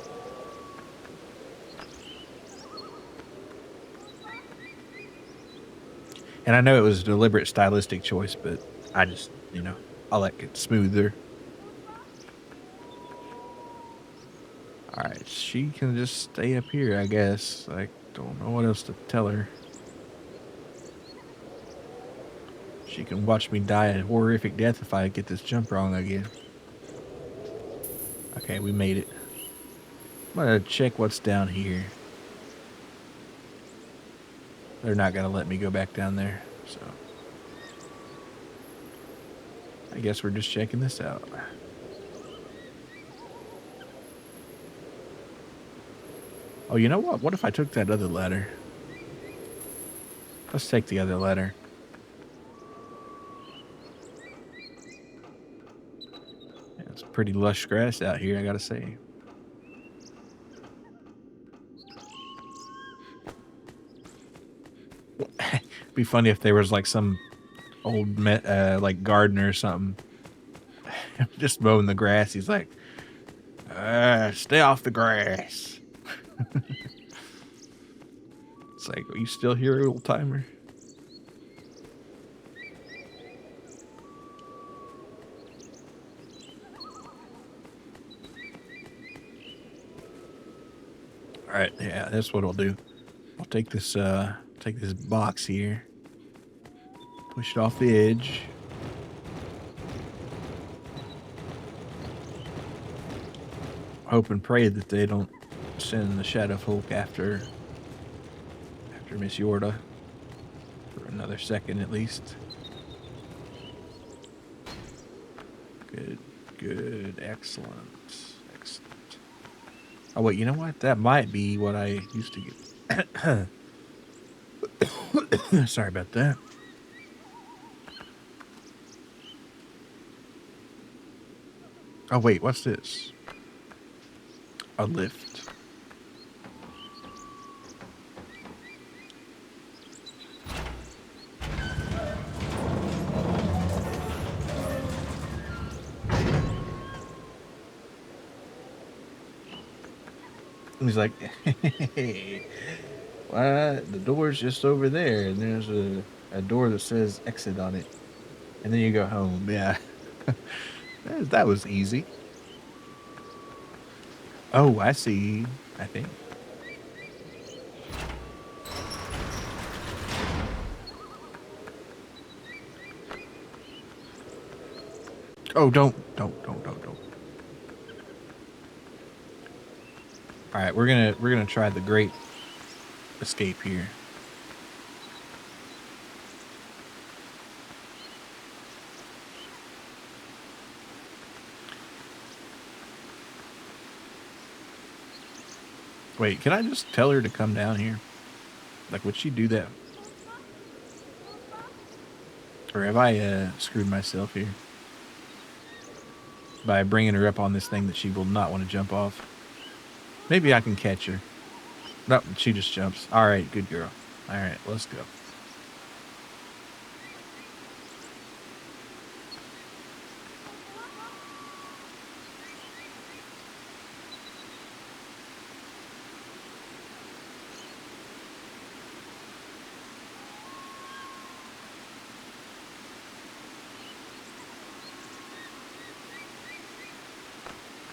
And I know it was a deliberate stylistic choice, but I just, I like it smoother. All right, she can just stay up here, I guess. Like, Don't know what else to tell her. She can watch me die a horrific death if I get this jump wrong again. Okay, we made it. I'm gonna check what's down here. They're not gonna let me go back down there, so I guess we're just checking this out. Oh, you know what? What if I took that other ladder? Let's take the other ladder. Yeah, it's pretty lush grass out here, I gotta say. Be funny if there was like some old like gardener or something just mowing the grass. He's like, stay off the grass. It's like, are you still here, old timer? All right, yeah, that's what I'll do. I'll take this box here, push it off the edge. Hope and pray that they don't send the Shadow Folk after Miss Yorda for another second at least. Good, excellent. Oh wait, you know what? That might be what I used to get. Sorry about that. Oh wait, what's this? A lift. He's like, hey, what? The door's just over there, and there's a door that says exit on it. And then you go home. Yeah. That was easy. Oh, I see. I think. Oh, don't. All right, we're gonna try the great escape here. Wait, can I just tell her to come down here? Like, would she do that? Or have I screwed myself here by bringing her up on this thing that she will not want to jump off? Maybe I can catch her. No, she just jumps. All right, good girl. All right, let's go.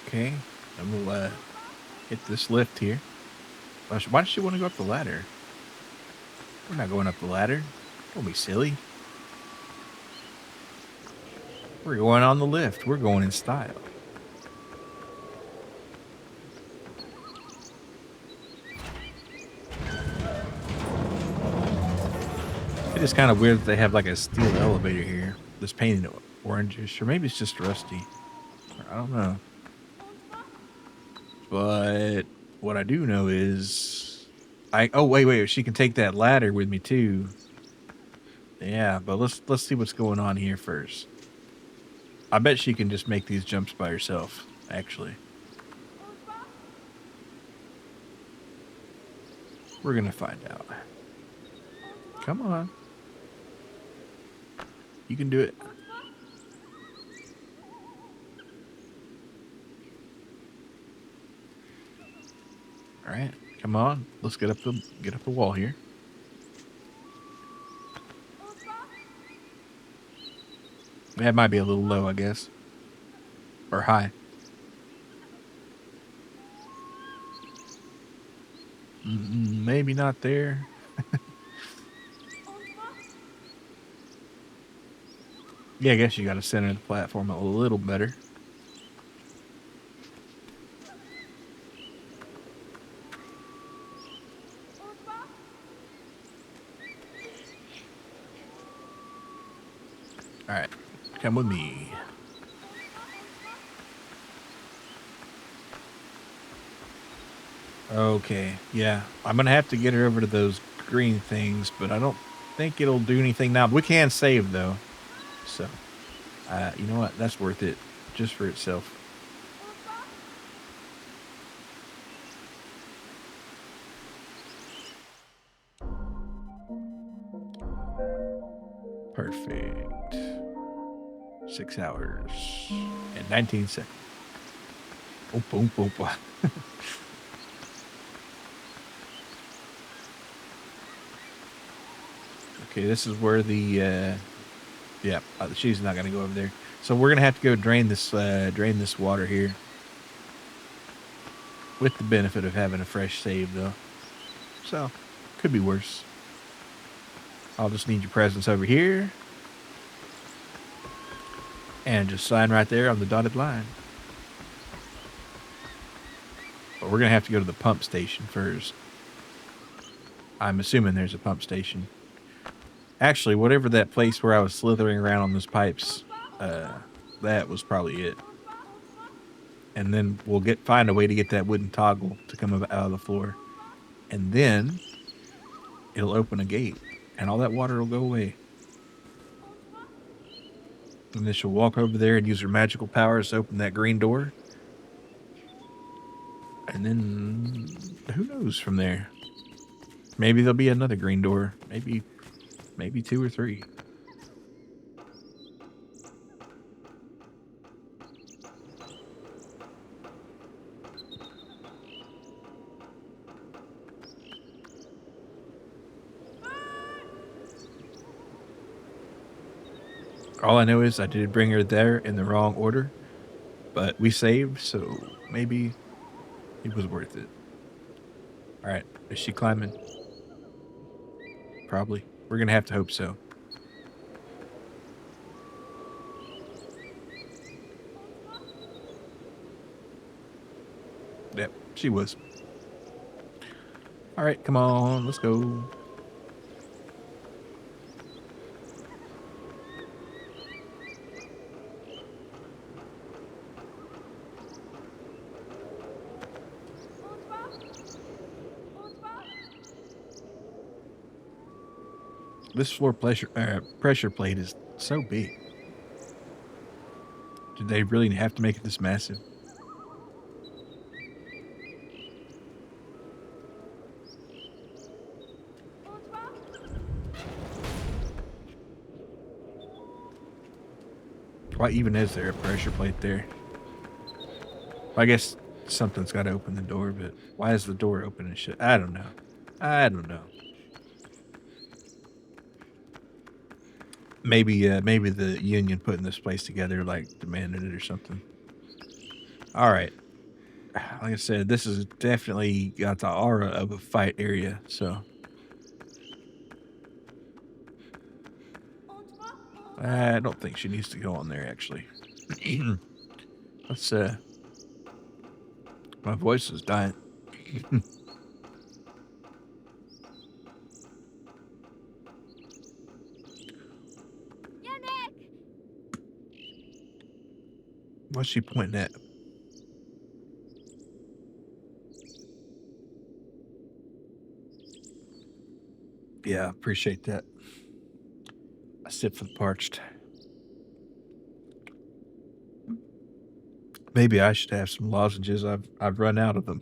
Okay, and we'll hit this lift here. Why does she want to go up the ladder? We're not going up the ladder. Don't be silly. We're going on the lift. We're going in style. It is kind of weird that they have like a steel elevator here that's painted orangish, or maybe it's just rusty. I don't know. But what I do know is oh wait, she can take that ladder with me too. Yeah, but let's see what's going on here first. I bet she can just make these jumps by herself, actually. We're gonna find out. Come on. You can do it. All right, come on. Let's get up the wall here. That might be a little low, I guess. Or high. Maybe not there. Yeah, I guess you got to center the platform a little better. All right, come with me. Okay, yeah. I'm going to have to get her over to those green things, but I don't think it'll do anything now. We can save, though. So, you know what? That's worth it just for itself. Perfect. 6 hours and 19 seconds. Boom, boom, boom, boom. Okay, this is where the yeah, she's not gonna go over there. So we're gonna have to go drain this water here. With the benefit of having a fresh save, though. So could be worse. I'll just need your presence over here, and just sign right there on the dotted line. But we're gonna have to go to the pump station first. I'm assuming there's a pump station. Actually, whatever that place where I was slithering around on those pipes, that was probably it. And then we'll find a way to get that wooden toggle to come out of the floor. And then it'll open a gate, and all that water will go away. And then she'll walk over there and use her magical powers to open that green door. And then who knows from there? Maybe there'll be another green door. Maybe 2 or 3. All I know is I did bring her there in the wrong order, but we saved, so maybe it was worth it. All right, is she climbing? Probably. We're gonna have to hope so. Yep, she was. All right, come on, let's go. This floor pressure plate is so big. Did they really have to make it this massive? Why even is there a pressure plate there? I guess something's got to open the door, but why is the door open and shit? I don't know. I don't know. Maybe the union putting this place together like demanded it or something. All right. Like I said, this has definitely got the aura of a fight area, so I don't think she needs to go on there actually. Let's my voice is dying. What's she pointing at? Yeah, appreciate that. A sip for the parched. Maybe I should have some lozenges. I've run out of them.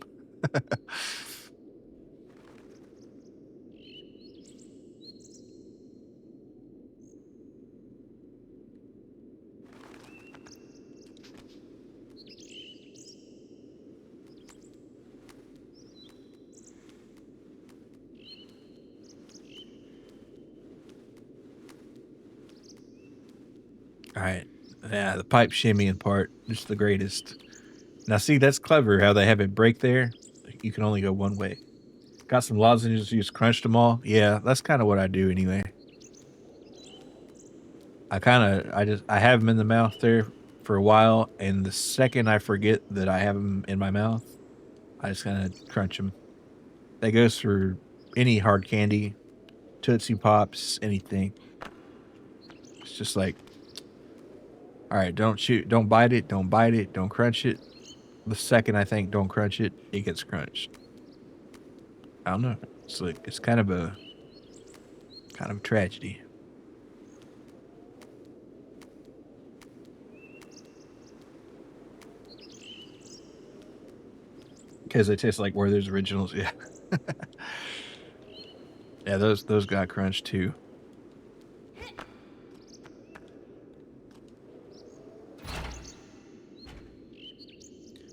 All right. Yeah, the pipe shimmying part is the greatest. Now, see, that's clever how they have it break there. You can only go one way. Got some lozenges, you just crunched them all. Yeah, that's kind of what I do anyway. I have them in the mouth there for a while, and the second I forget that I have them in my mouth, I just kind of crunch them. That goes for any hard candy, Tootsie Pops, anything. It's just like, all right, don't bite it, don't crunch it. The second I think don't crunch it, it gets crunched. I don't know. It's like it's kind of a tragedy. Because they taste like Werther's Originals, yeah. Yeah, those got crunched too.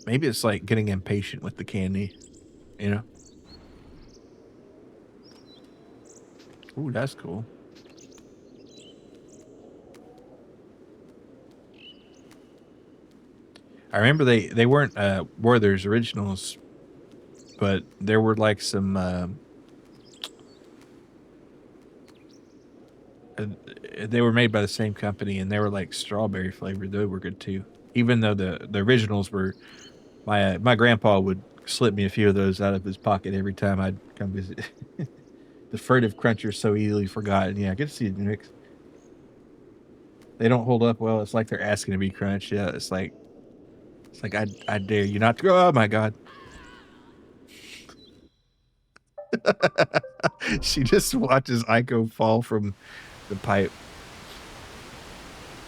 Maybe it's like getting impatient with the candy, you know? Ooh, that's cool. I remember they weren't Werther's Originals, but there were like some they were made by the same company, and they were like strawberry flavored. They were good too. Even though the originals were, my grandpa would slip me a few of those out of his pocket every time I'd come visit. The furtive crunchers so easily forgotten. Yeah, good to see you, Nick. They don't hold up well. It's like they're asking to be crunched. Yeah, it's like I dare you not to go. Oh my god. She just watches Aiko fall from the pipe.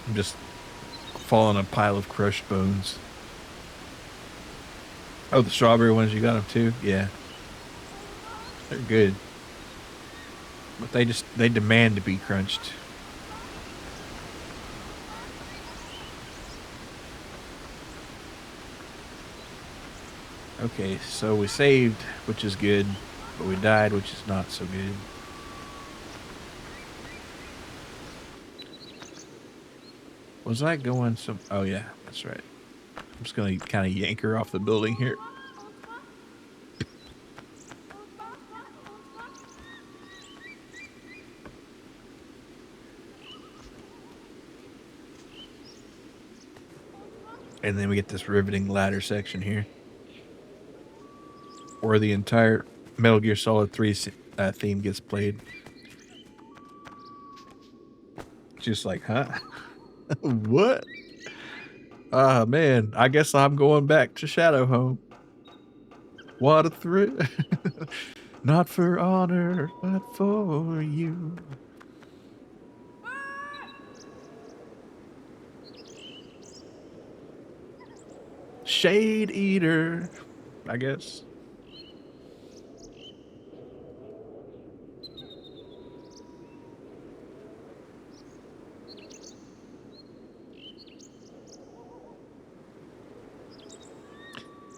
And just fall on a pile of crushed bones. Oh, the strawberry ones, you got them too? Yeah. They're good. But they demand to be crunched. Okay, so we saved, which is good, but we died, which is not so good. Was I going some... Oh, yeah, that's right. I'm just going to kind of yank her off the building here. And then we get this riveting ladder section here, where the entire Metal Gear Solid 3 theme gets played. Just like, huh? What? Ah, man, I guess I'm going back to Shadow Home. What a thrill. Not for honor, but for you. Shade Eater, I guess.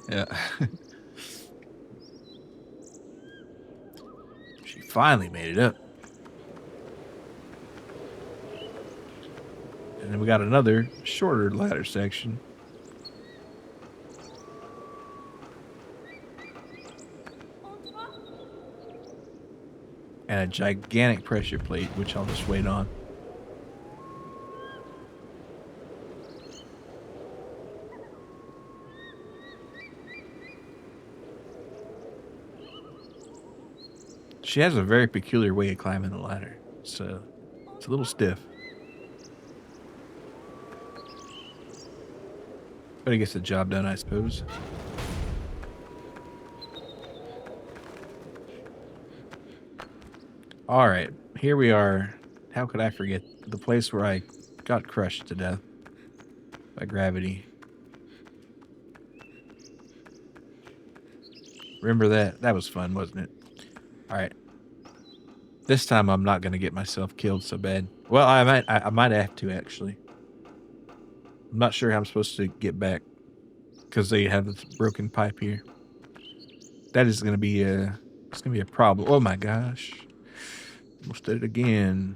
Yeah. She finally made it up. And then we got another shorter ladder section. And a gigantic pressure plate, which I'll just wait on. She has a very peculiar way of climbing the ladder. So it's a little stiff. But it gets the job done, I suppose. All right, here we are. How could I forget the place where I got crushed to death by gravity? Remember that? That was fun, wasn't it? All right. This time I'm not going to get myself killed so bad. Well, I might have to, actually. I'm not sure how I'm supposed to get back because they have this broken pipe here. That is going to be it's going to be a problem. Oh my gosh. Almost did it again.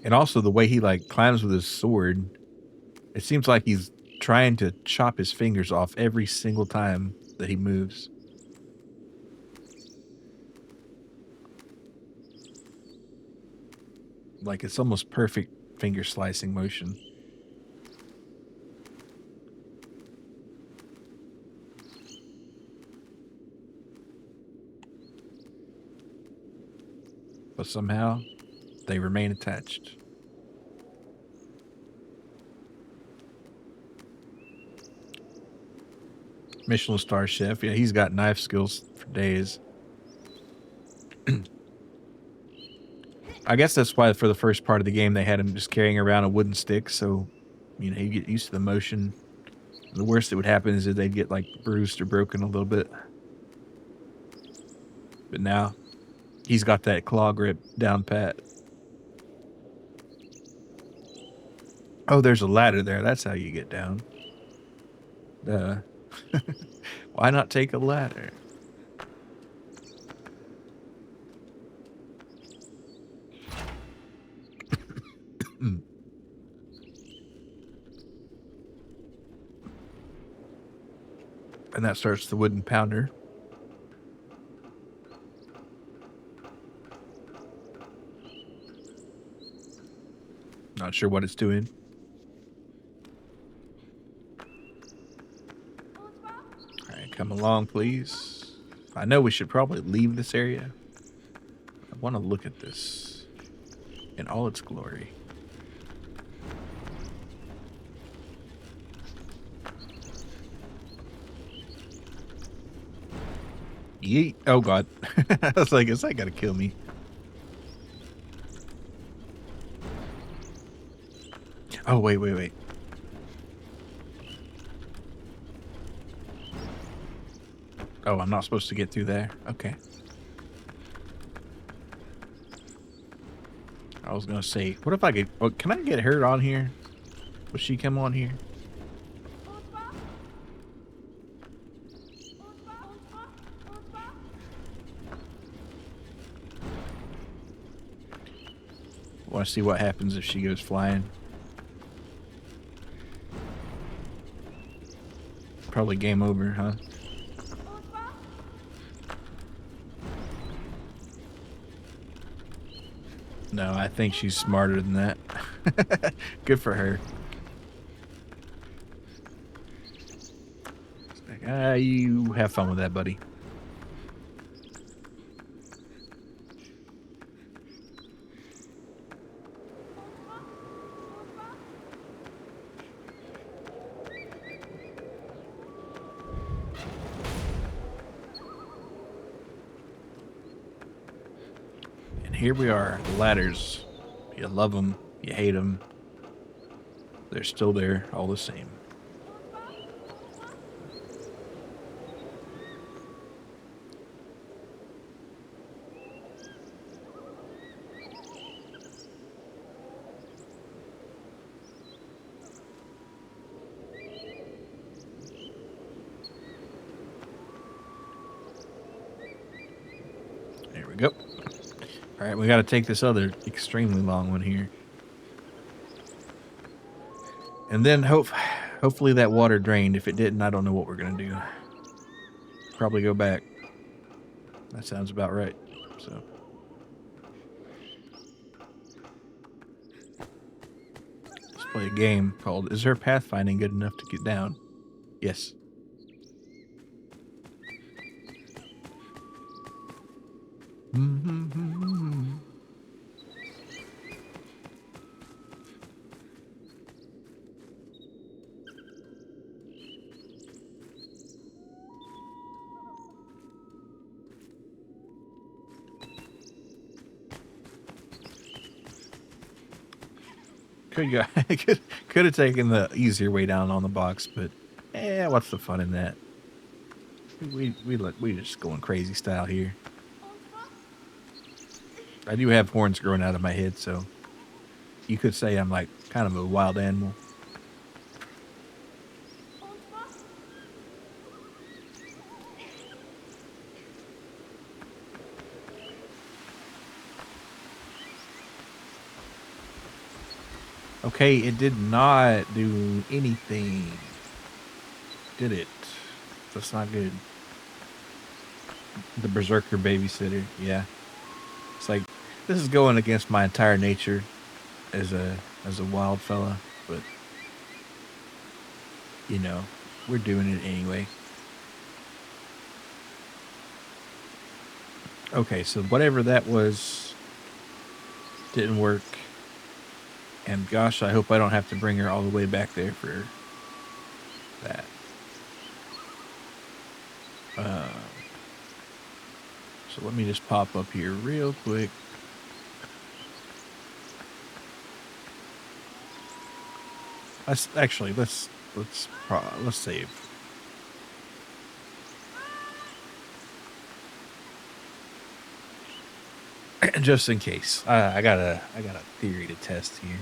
And also the way he like climbs with his sword, it seems like he's trying to chop his fingers off every single time that he moves. Like it's almost perfect finger slicing motion. But somehow they remain attached. Michelin star chef. Yeah, he's got knife skills for days. I guess that's why for the first part of the game they had him just carrying around a wooden stick, so you know, you get used to the motion. The worst that would happen is that they'd get like bruised or broken a little bit. But now he's got that claw grip down pat. Oh, there's a ladder there. That's how you get down. Why not take a ladder? And that starts the wooden pounder. Not sure what it's doing. All right, come along, please. I know we should probably leave this area. I want to look at this in all its glory. Yeet. Oh, God. I was like, is that going to kill me? Oh, wait. Oh, I'm not supposed to get through there. Okay. I was going to say, what if I could... Oh, can I get her on here? Will she come on here? Want to see what happens if she goes flying. Probably game over, huh? No, I think she's smarter than that. Good for her. You have fun with that, buddy. Here we are, ladders. You love them, you hate them. They're still there, all the same. There we go. All right, we got to take this other extremely long one here. And then hopefully that water drained. If it didn't, I don't know what we're going to do. Probably go back. That sounds about right. So let's play a game called Is Her Pathfinding Good Enough to Get Down? Yes. Could have taken the easier way down on the box, but what's the fun in that? We just going crazy style here. I do have horns growing out of my head, so you could say I'm like kind of a wild animal. Okay, it did not do anything. Did it? That's not good. The Berserker babysitter, yeah. It's like, this is going against my entire nature. as a wild fella, but you know, we're doing it anyway. Okay, so whatever that was didn't work. And gosh, I hope I don't have to bring her all the way back there for that. So let me just pop up here real quick. Let's save. Just in case. I got a theory to test here.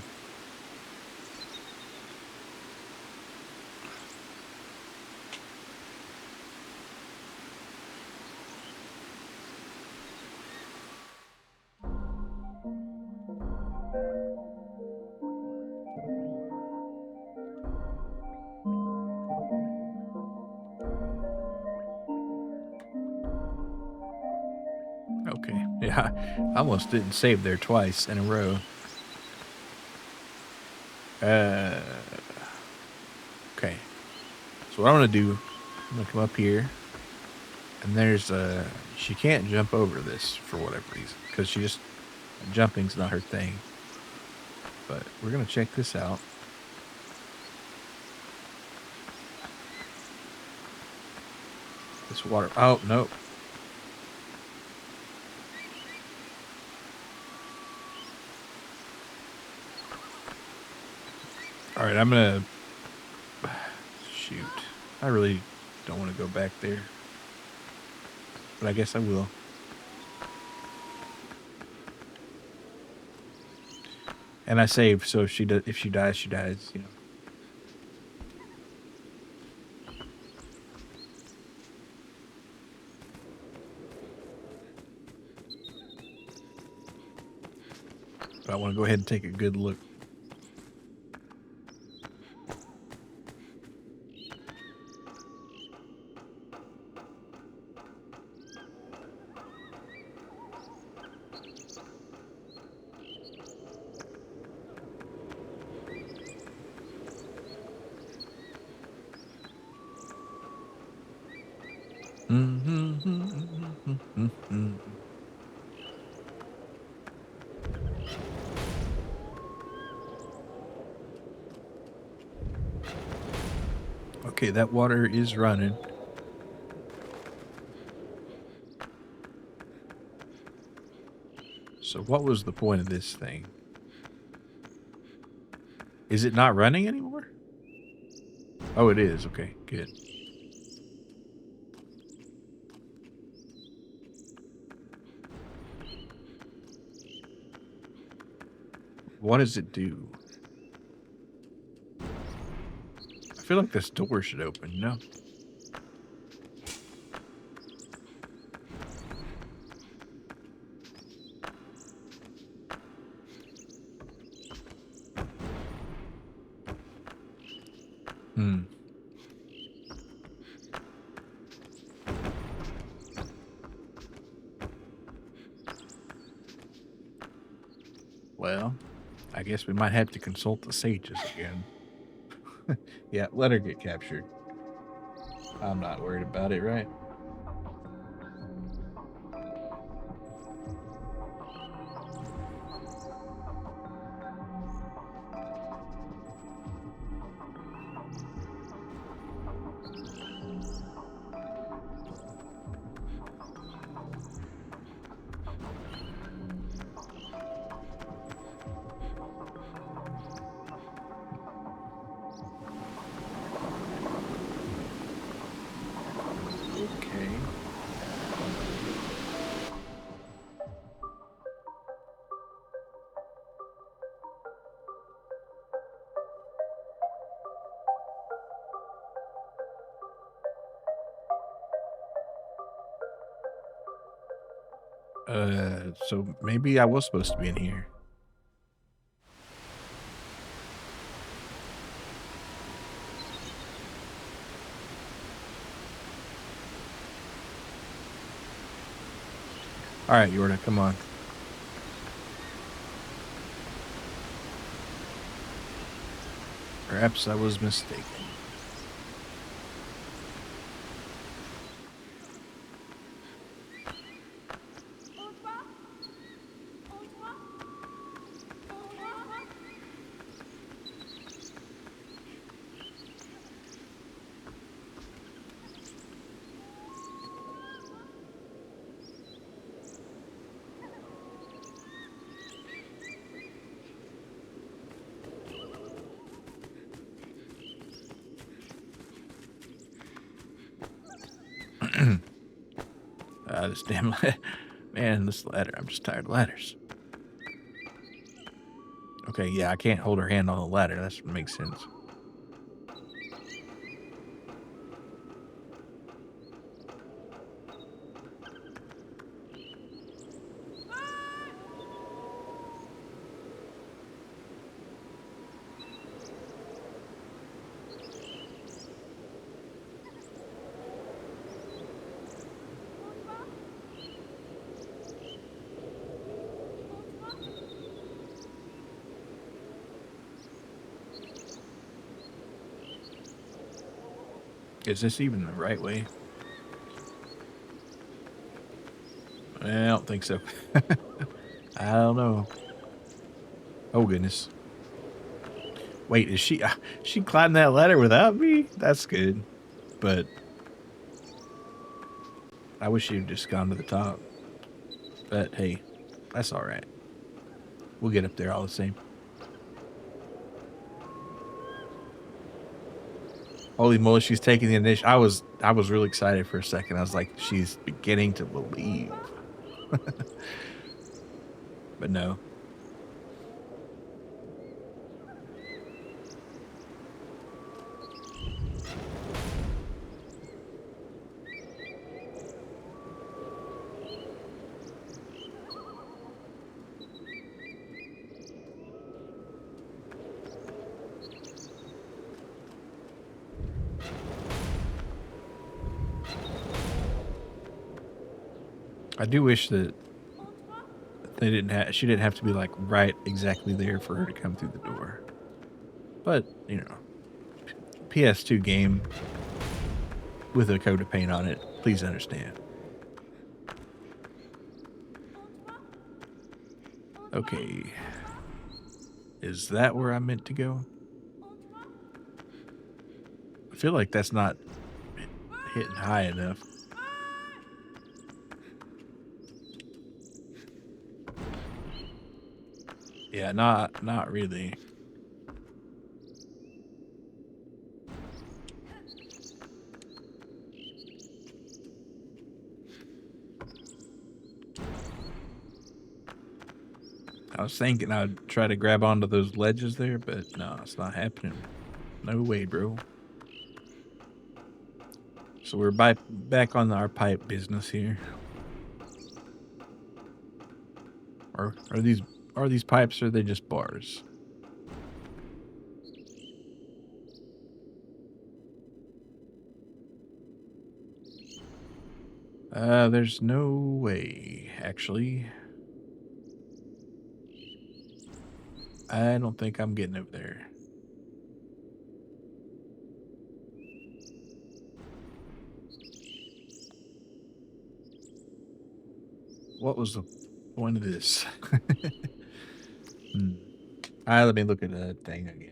Okay. Yeah, I almost didn't save there twice in a row. Okay. So what I'm gonna do, I'm gonna come up here, and there's she can't jump over this for whatever reason, because jumping's not her thing. But we're gonna check this out. This water. Oh no. All right, I'm gonna shoot. I really don't want to go back there, but I guess I will. And I saved, so if she dies, she dies. You know. But I want to go ahead and take a good look. Okay, that water is running. So what was the point of this thing? Is it not running anymore? Oh, it is. Okay, good. What does it do? I feel like this door should open, no? Well, I guess we might have to consult the sages again. Yeah, let her get captured. I'm not worried about it, right? Okay. So maybe I was supposed to be in here. All right, Yorda, come on. Perhaps I was mistaken. This damn ladder. Man, this ladder. I'm just tired of ladders. Okay, yeah, I can't hold her hand on the ladder. That makes sense. Is this even the right way? I don't think so. I don't know. Oh, goodness. Wait, is she climbed that ladder without me? That's good. But I wish she'd just gone to the top. But hey, that's all right. We'll get up there all the same. Holy moly, she's taking the initiative. I was really excited for a second. I was like, she's beginning to believe. But no. I do wish that she didn't have to be like right exactly there for her to come through the door. But, you know, PS2 game with a coat of paint on it. Please understand. Okay. Is that where I meant to go? I feel like that's not hitting high enough. Yeah, not really. I was thinking I'd try to grab onto those ledges there, but no, it's not happening. No way, bro. So we're back on our pipe business here. Or are these pipes, or are they just bars? There's no way, actually. I don't think I'm getting over there. What was the point of this? Let me look at that thing again.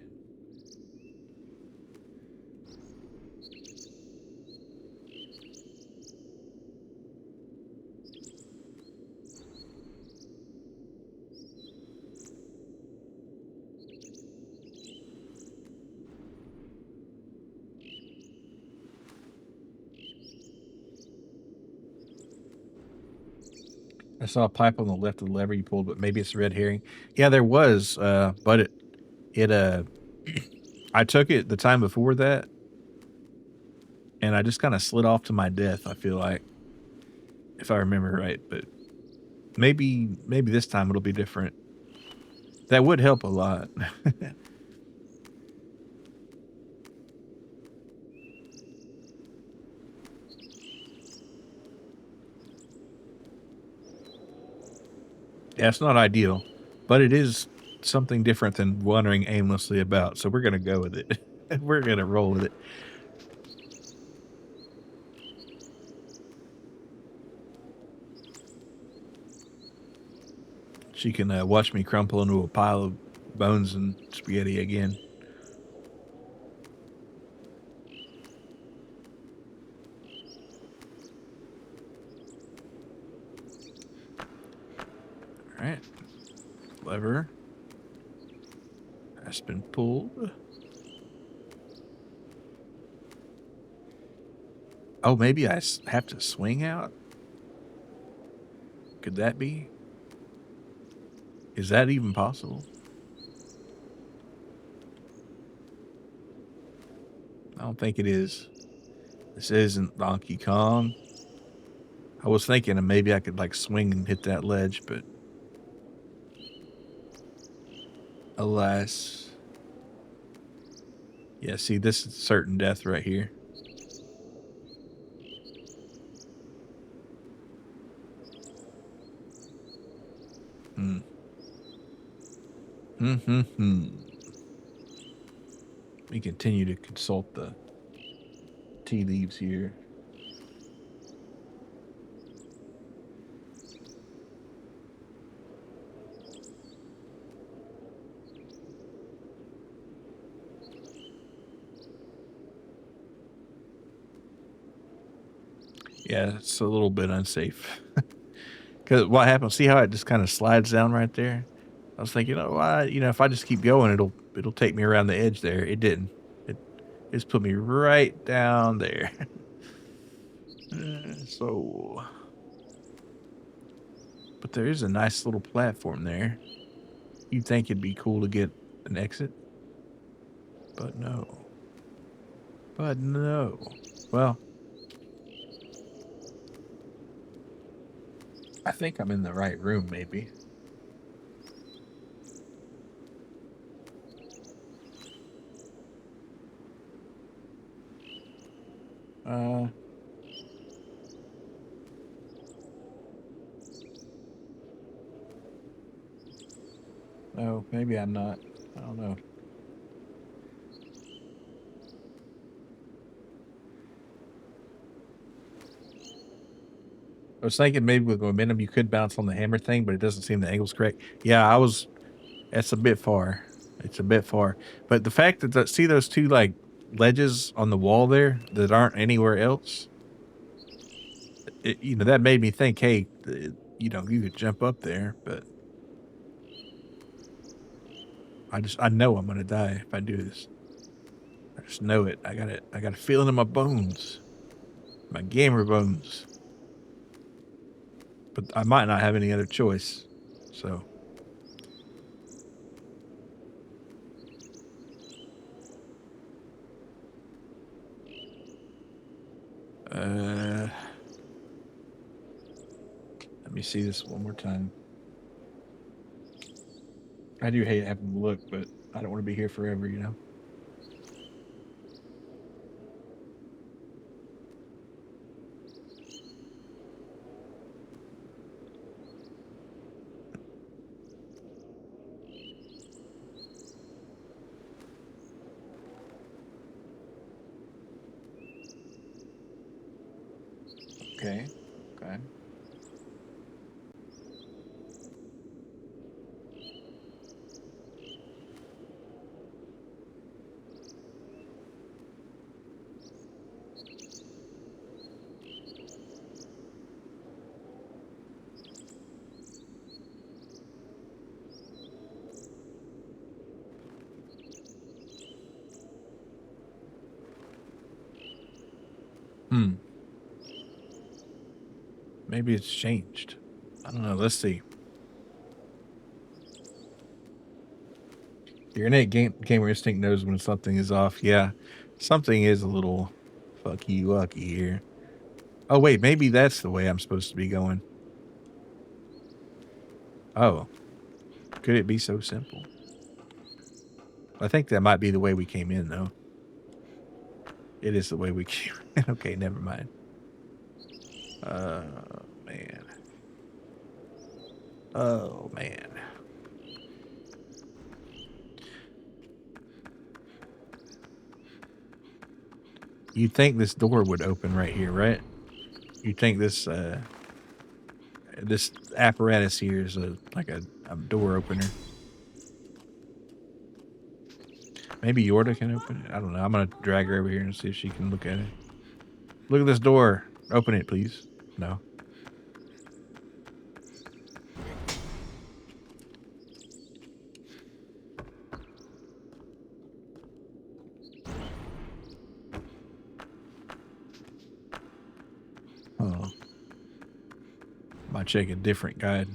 I saw a pipe on the left of the lever you pulled, but maybe it's a red herring. Yeah, there was, but I took it the time before that, and I just kind of slid off to my death, I feel like, if I remember right, but maybe this time it'll be different. That would help a lot. Yeah, it's not ideal, but it is something different than wandering aimlessly about, so we're gonna go with it. We're gonna roll with it. She can watch me crumple into a pile of bones and spaghetti again. All right, lever has been pulled. Oh, maybe I have to swing out? Could that be? Is that even possible? I don't think it is. This isn't Donkey Kong. I was thinking maybe I could like swing and hit that ledge, but alas. Yeah, see, this is certain death right here. Hmm. We continue to consult the tea leaves here. Yeah, it's a little bit unsafe. Because what happens? See how it just kind of slides down right there? I was thinking, oh, if I just keep going, it'll take me around the edge there. It didn't. It just put me right down there. So, but there is a nice little platform there. You'd think it'd be cool to get an exit, but no. But no. Well, I think I'm in the right room, maybe. No, maybe I'm not. I don't know. I was thinking maybe with momentum you could bounce on the hammer thing, but it doesn't seem the angle's correct. Yeah, that's a bit far. It's a bit far. But the fact that, see those two like ledges on the wall there that aren't anywhere else, that made me think, hey, you could jump up there, but I know I'm going to die if I do this. I just know it. I got a feeling in my bones, my gamer bones. But I might not have any other choice. So. Let me see this one more time. I do hate having to look, but I don't want to be here forever, Okay. Okay. Maybe it's changed. I don't know. Let's see. Your innate gamer instinct knows when something is off. Yeah, something is a little fucky wucky here. Oh wait, maybe that's the way I'm supposed to be going. Oh, could it be so simple? I think that might be the way we came in, though. It is the way we came in. Okay, never mind. Man. Oh man. You'd think this door would open right here, right? You'd think this apparatus here is like a door opener. Maybe Yorda can open it. I don't know. I'm gonna drag her over here and see if she can look at it. Look at this door. Open it, please. No. Oh. Might check a different guide.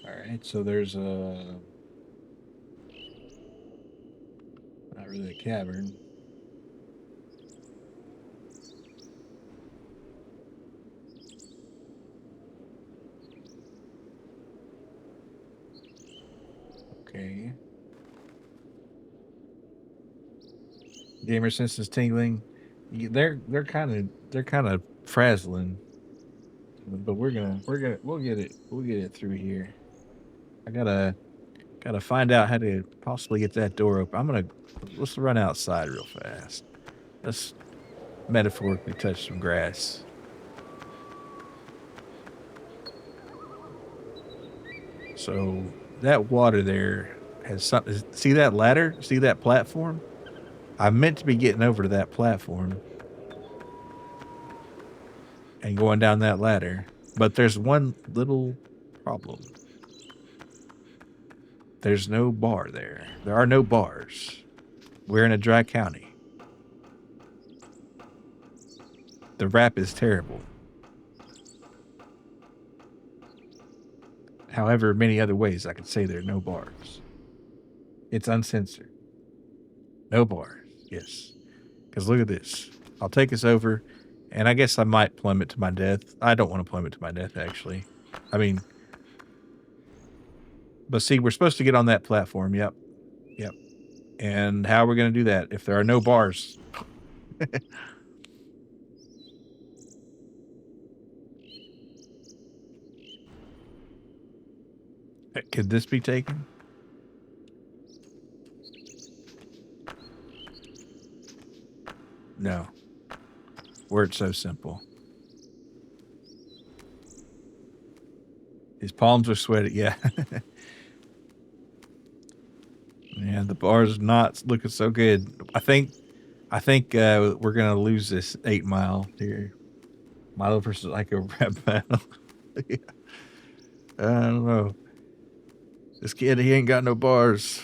All right, so there's a not really a cavern. Okay. Gamer senses tingling. They're kind of frazzling, but we'll get it through here. I gotta find out how to possibly get that door open. Let's run outside real fast. Let's metaphorically touch some grass. So that water there has something. See that ladder? See that platform? I meant to be getting over to that platform and going down that ladder, but there's one little problem. There's no bar there. There are no bars. We're in a dry county. The rap is terrible. However, many other ways I could say there are no bars. It's uncensored. No bars. Yes. Because look at this. I'll take us over, and I guess I might plummet to my death. I don't want to plummet to my death, actually. I mean, but see, we're supposed to get on that platform. Yep. Yep. And how are we going to do that if there are no bars? Could this be taken? No. Were it so simple. His palms are sweaty. Yeah. Yeah, the bar's not looking so good. I think we're gonna lose this 8 mile here. Milo versus like a rap battle. Yeah. I don't know. This kid, he ain't got no bars.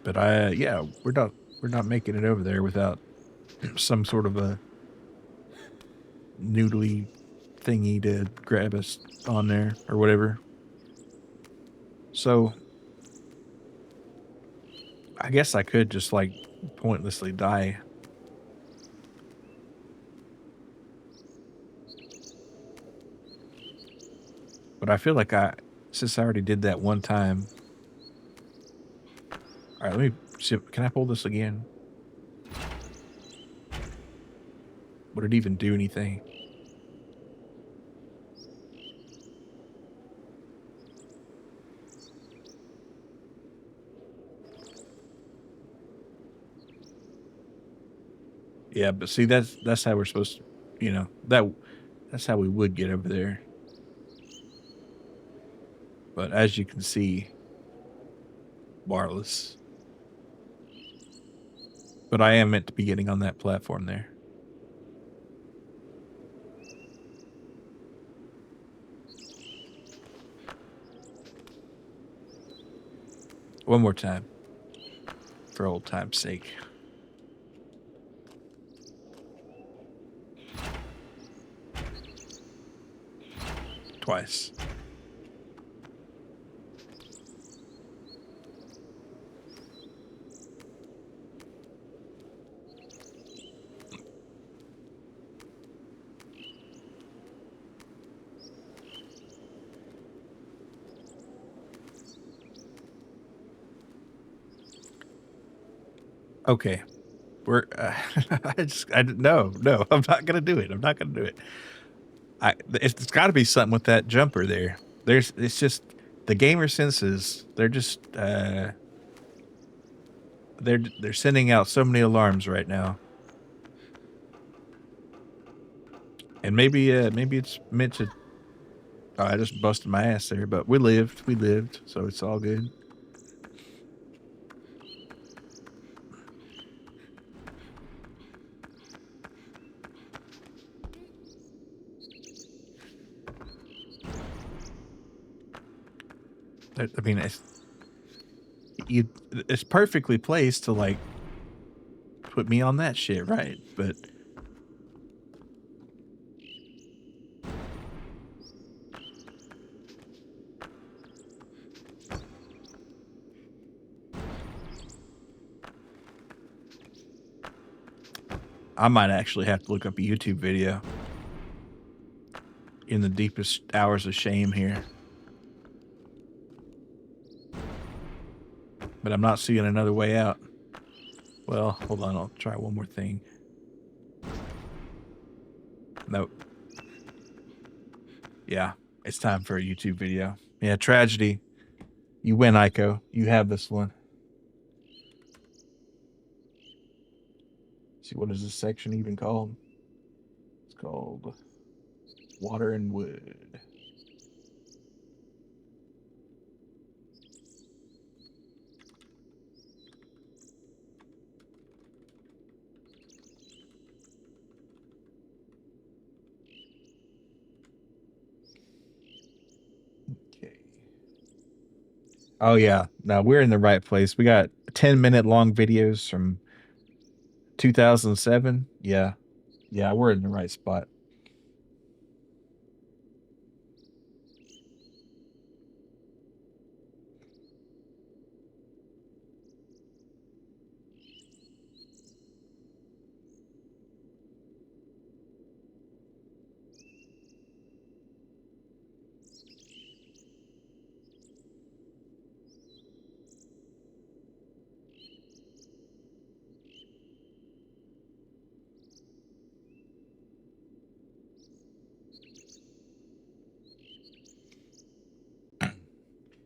But yeah, we're not making it over there without some sort of a noodly thingy to grab us on there or whatever. So I guess I could just like pointlessly die. But I feel like since I already did that one time. All right, let me see. Can I pull this again? Would it even do anything? Yeah, but see, that's how we're supposed to, that's how we would get over there. But as you can see, barless. But I am meant to be getting on that platform there. One more time, for old time's sake. twice. Okay. We're no, I'm not gonna do it. I'm not gonna do it. It's got to be something with that jumper there. It's just the gamer senses. They're sending out so many alarms right now, and maybe it's meant to. Oh, I just busted my ass there, but we lived, so it's all good. I mean, it's perfectly placed to like put me on that shit, right? But I might actually have to look up a YouTube video in the deepest hours of shame here. But I'm not seeing another way out. Well, hold on, I'll try one more thing. Nope. Yeah, it's time for a YouTube video. Yeah, tragedy. You win, Ico. You have this one. See, what is this section even called? It's called Water and Wood. Okay. Oh yeah, no, we're in the right place. We got 10-minute long videos from 2007. Yeah, yeah, we're in the right spot.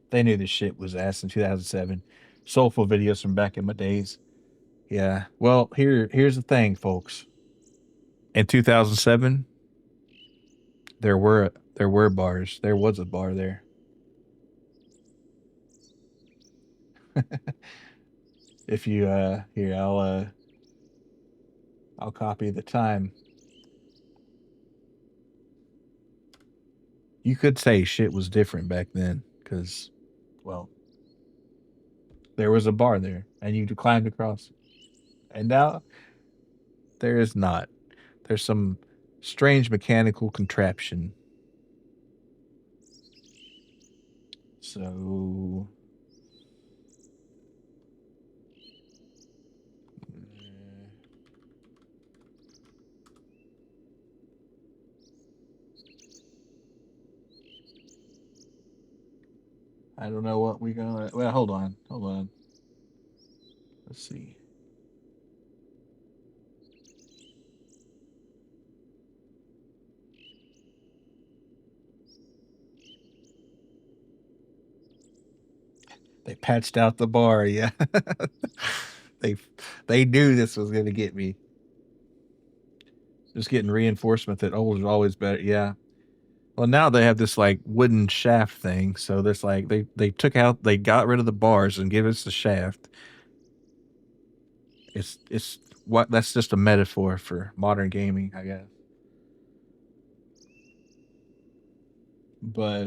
They knew this shit was ass in 2007. Soulful videos from back in my days. Yeah. Well, here's the thing, folks. In 2007, there were bars. There was a bar there. If you here, I'll copy the time. You could say shit was different back then, because, well, there was a bar there, and you climbed across. And now there is not. There's some strange mechanical contraption. So I don't know what we're gonna. Well, hold on, hold on. Let's see. They patched out the bar. Yeah, they they knew this was gonna get me. Just getting reinforcement that old is always better. Yeah. Well, now they have this like wooden shaft thing. So there's like they got rid of the bars and give us the shaft. It's what that's just a metaphor for modern gaming, I guess. But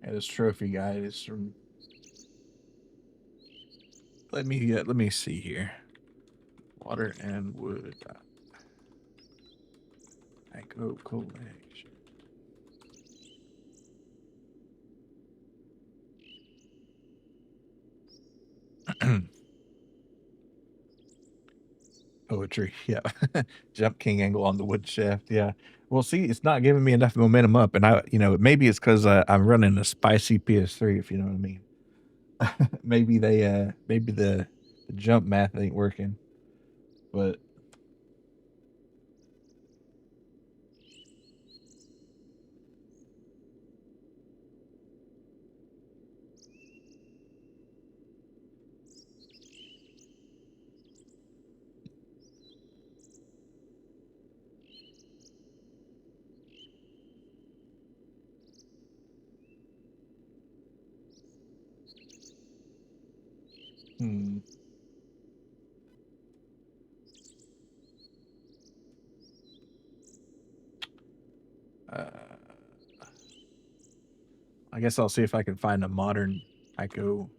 yeah, this trophy guide is from let me see here. Water and wood. Echo collection. Poetry, yeah. Jump king angle on the wood shaft, yeah. Well, see, it's not giving me enough momentum up, and maybe it's because I'm running a spicy PS3, if you know what I mean. Maybe maybe the jump math ain't working, but hmm. Uh, I guess I'll see if I can find a modern Ico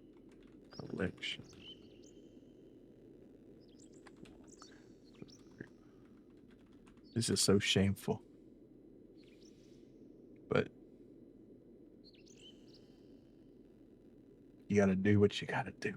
collection. This is so shameful. But you gotta do what you gotta do.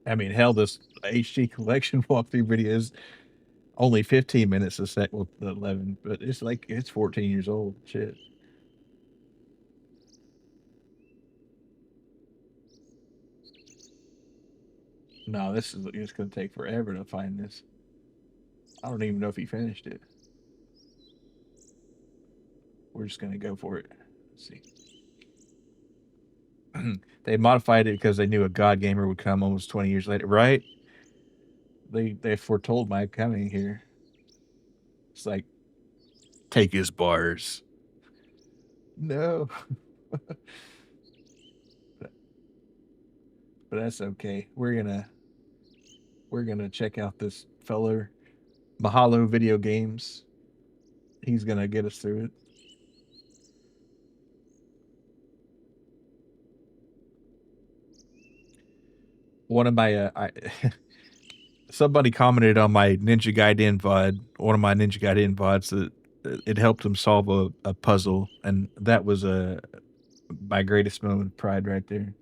I mean, hell, this HD collection walkthrough video is only 15 minutes a sec, well, 11, but it's 14 years old. Shit. No, it's gonna take forever to find this. I don't even know if he finished it. We're just gonna go for it. Let's see. They modified it because they knew a god gamer would come almost 20 years later, right? They foretold my coming here. It's like, take his bars. No. But that's okay. We're gonna check out this feller, Mahalo Video Games. He's gonna get us through it. One of my somebody commented on my Ninja Gaiden VOD, one of my Ninja Gaiden VODs, that it helped him solve a puzzle, and that was my greatest moment of pride right there.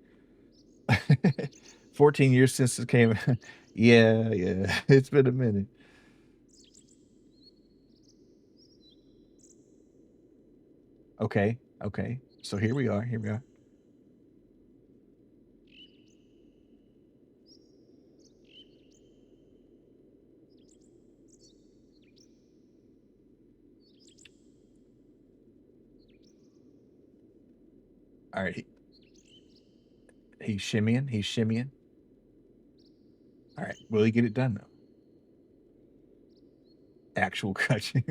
14 years since it came. Yeah, it's been a minute. Okay. So here we are. All right. He's shimmying. All right. Will he get it done though? Actual crushing.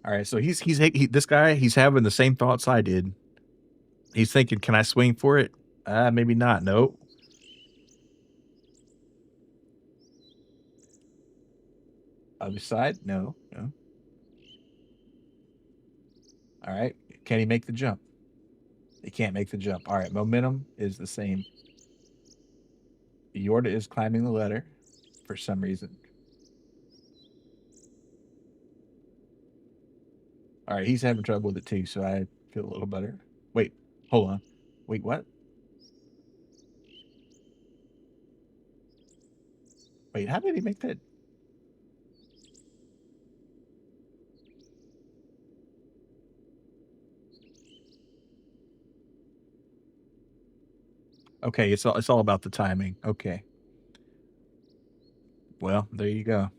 All right. So this guy, he's having the same thoughts I did. He's thinking, can I swing for it? Maybe not. Nope. Other side? No. All right. Can he make the jump? He can't make the jump. All right. Momentum is the same. Yorda is climbing the ladder for some reason. All right. He's having trouble with it too, so I feel a little better. Wait. Hold on. Wait, what? Wait, how did he make that? Okay, it's all about the timing. Okay. Well, there you go.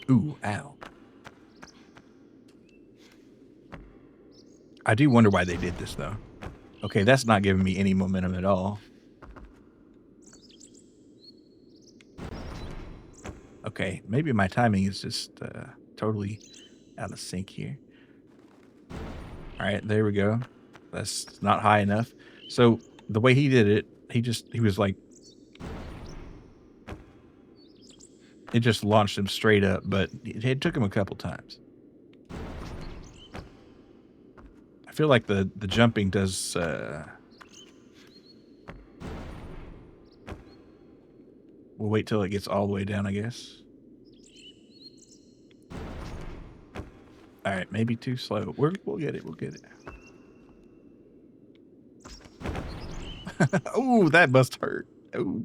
Ooh, ow. I do wonder why they did this though. Okay, that's not giving me any momentum at all. Okay, maybe my timing is just totally out of sync here. All right, there we go. That's not high enough. So the way he did it, he was like, it just launched him straight up, but it took him a couple times. I feel like the jumping does. We'll wait till it gets all the way down, I guess. All right, maybe too slow. We'll get it. We'll get it. Oh, that must hurt. Oh.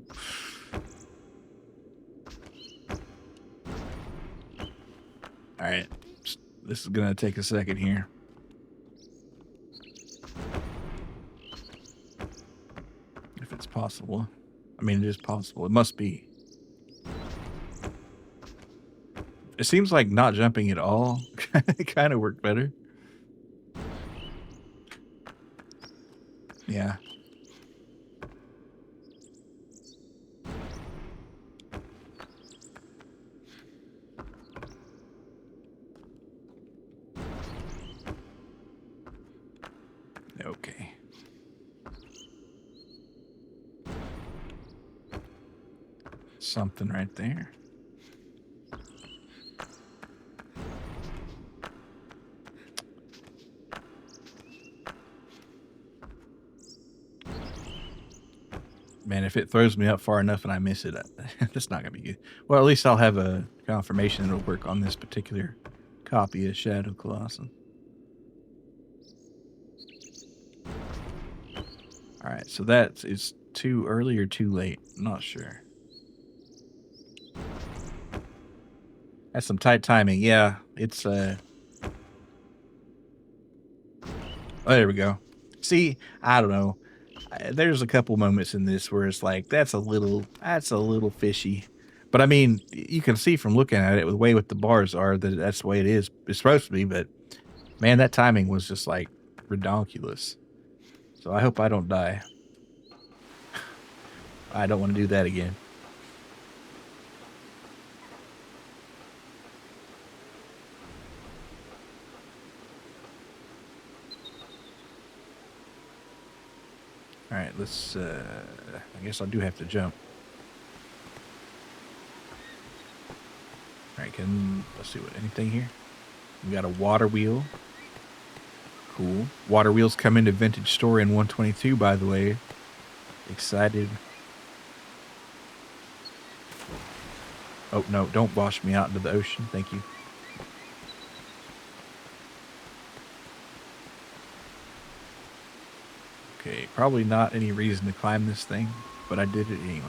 All right. This is going to take a second here. If it's possible. I mean, it is possible. It must be. It seems like not jumping at all kind of worked better. Yeah. Okay. Something right there. Man, if it throws me up far enough and I miss it, that's not going to be good. Well, at least I'll have a confirmation it'll work on this particular copy of Shadow Colossus. All right, so that is too early or too late. I'm not sure. That's some tight timing. Yeah, it's oh, there we go. See, I don't know. There's a couple moments in this where it's like that's a little fishy. But I mean, you can see from looking at it, the way what the bars are, that that's the way it is. It's supposed to be, but man, that timing was just like redonkulous. So I hope I don't die. I don't want to do that again. All right, let's, I guess I do have to jump. All right, let's see what, anything here? We got a water wheel. Cool. Water wheels come into Vintage Store in 122, by the way. Excited. Oh, no, don't wash me out into the ocean. Thank you. Okay, probably not any reason to climb this thing, but I did it anyway.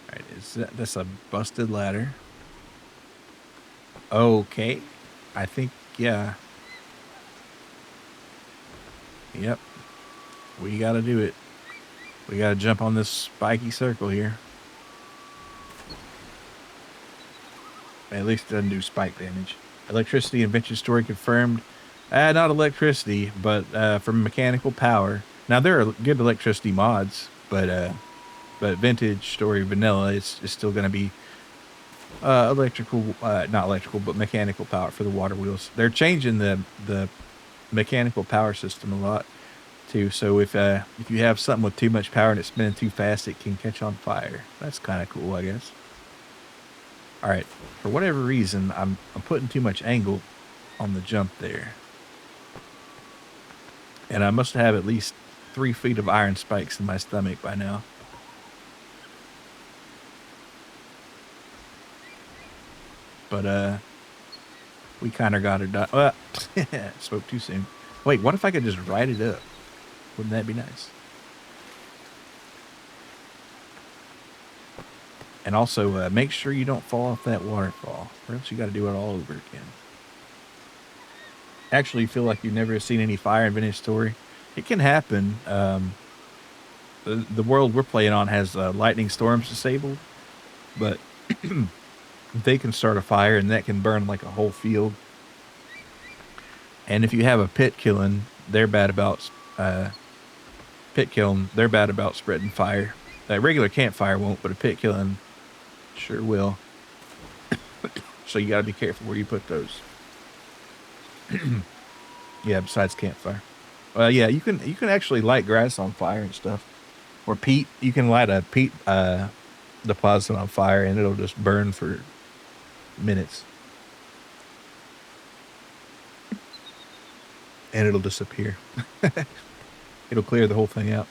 Alright, that's a busted ladder. Okay. I think, yeah. Yep. We gotta do it. We gotta jump on this spiky circle here. At least it doesn't do spike damage. Electricity and Vintage Story confirmed. Not electricity, but from mechanical power. Now there are good electricity mods, but Vintage Story Vanilla is still going to be electrical, not electrical, but mechanical power for the water wheels. They're changing the mechanical power system a lot too. So if you have something with too much power and it's spinning too fast, it can catch on fire. That's kind of cool, I guess. All right, for whatever reason, I'm putting too much angle on the jump there. And I must have at least 3 feet of iron spikes in my stomach by now. But, we kind of got her done. Well, spoke too soon. Wait, what if I could just ride it up? Wouldn't that be nice? And also, make sure you don't fall off that waterfall, or else you got to do it all over again. Actually, feel like you've never seen any fire in Vintage Story. It can happen. The world we're playing on has lightning storms disabled, but they can start a fire, and that can burn like a whole field. And if you have a pit killing, they're bad about they're bad about spreading fire. A regular campfire won't, but a pit killing sure will. So you got to be careful where you put those. Yeah, besides campfire. Well, yeah, you can actually light grass on fire and stuff. Or peat. You can light a peat deposit on fire and it'll just burn for minutes. And it'll disappear. It'll clear the whole thing out.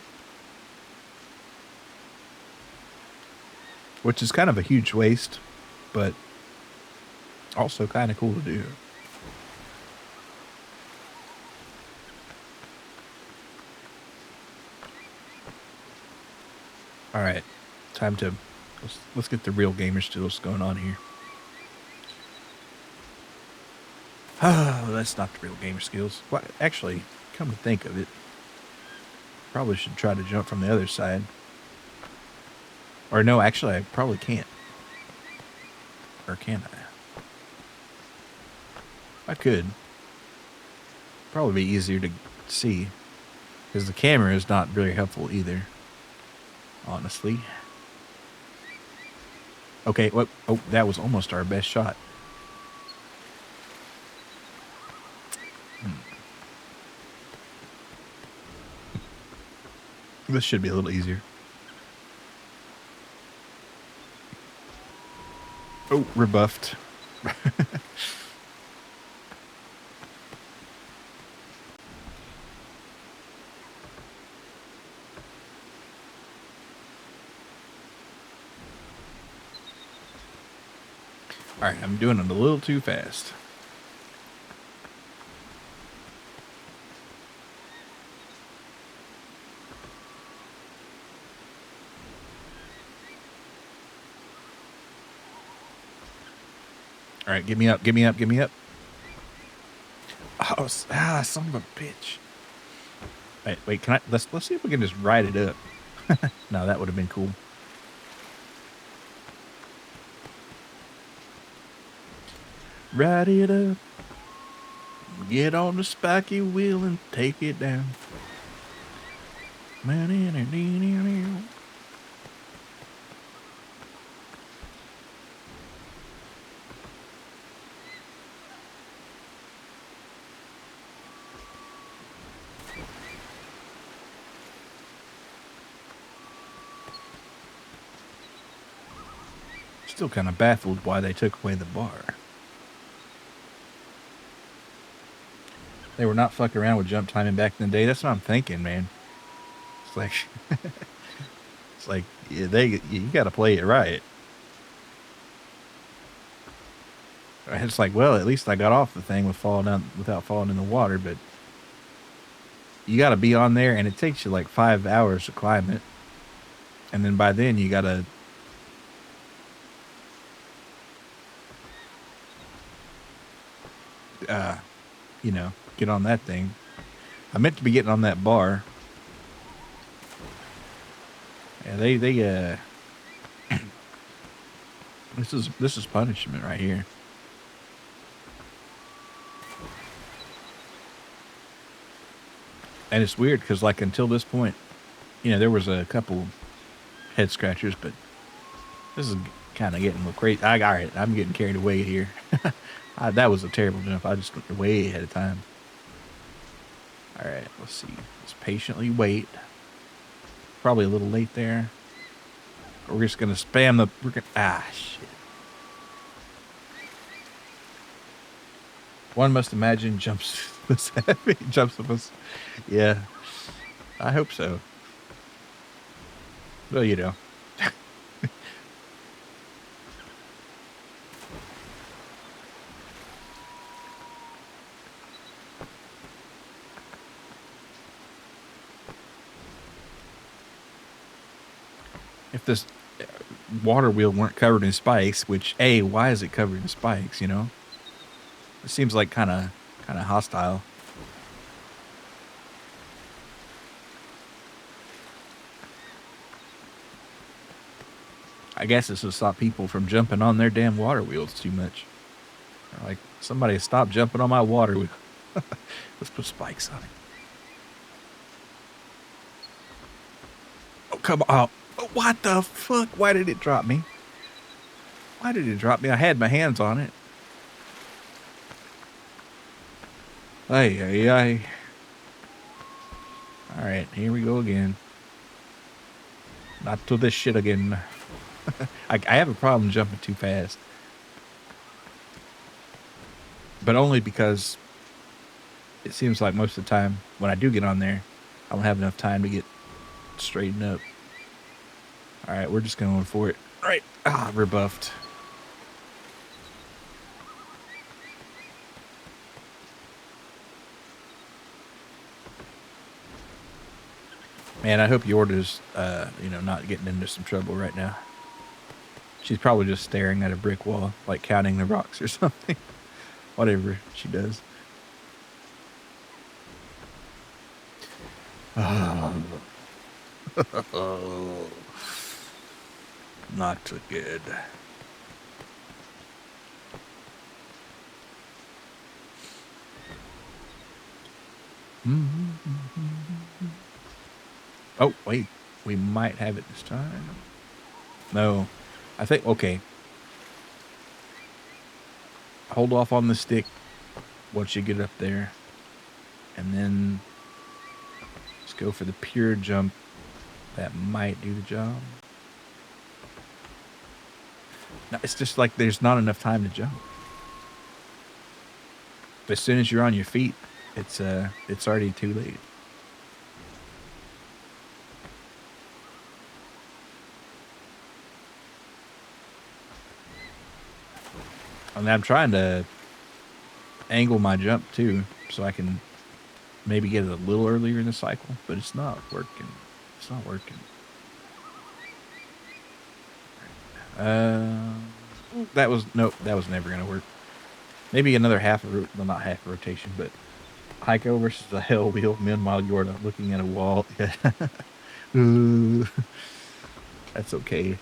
Which is kind of a huge waste, but also kind of cool to do. All right, time to let's get the real gamer skills going on here. Oh, that's not the real gamer skills. Well, actually, come to think of it, probably should try to jump from the other side. Or no, actually, I probably can't. Or can I? I could. Probably be easier to see, because the camera is not very helpful either. Honestly. Okay, what? Oh, that was almost our best shot. This should be a little easier. Oh, rebuffed. All right, I'm doing it a little too fast. All right, give me up, give me up, give me up. Oh, son of a bitch. Wait, can I? Let's see if we can just ride it up. No, that would have been cool. Ride it up. Get on the spiky wheel and take it down. Still kind of baffled why they took away the bar. They were not fucking around with jump timing back in the day. That's what I'm thinking, man. It's like, it's like you got to play it right. It's like, well, at least I got off the thing without falling in the water, but you got to be on there, and it takes you like 5 hours to climb it, and then by then you got to. You know, get on that thing. I meant to be getting on that bar. Yeah, they this is punishment right here. And it's weird because like until this point, you know, there was a couple head scratchers, but this is kind of getting a little crazy. All right, I'm getting carried away here. That was a terrible jump. I just went way ahead of time. All right, let's see. Let's patiently wait. Probably a little late there. We're just gonna spam the. Shit. One must imagine jumps was heavy. Jumps was, yeah. I hope so. Well, you know. If this water wheel weren't covered in spikes, which why is it covered in spikes? You know, it seems like kind of hostile. I guess it's to stop people from jumping on their damn water wheels too much. Like somebody stop jumping on my water wheel. Let's put spikes on it. Oh, come on. Oh, what the fuck? Why did it drop me? Why did it drop me? I had my hands on it. Ay, ay, ay. All right, here we go again. Not to this shit again. I have a problem jumping too fast. But only because it seems like most of the time when I do get on there, I don't have enough time to get straightened up. All right, we're just going for it. All right. Ah, rebuffed. Man, I hope Yorda's, not getting into some trouble right now. She's probably just staring at a brick wall, like counting the rocks or something. Whatever she does. Oh. Not too good. Oh, wait. We might have it this time. No. I think, okay. Hold off on the stick once you get up there. And then just go for the pure jump. That might do the job. No, it's just like there's not enough time to jump. As soon as you're on your feet, it's already too late. I mean, I'm trying to angle my jump too, so I can maybe get it a little earlier in the cycle, but it's not working. It's not working. That was never gonna work. Maybe another well, not half a rotation, but Heiko versus the Hell Wheel. Meanwhile, Yorda looking at a wall. That's okay.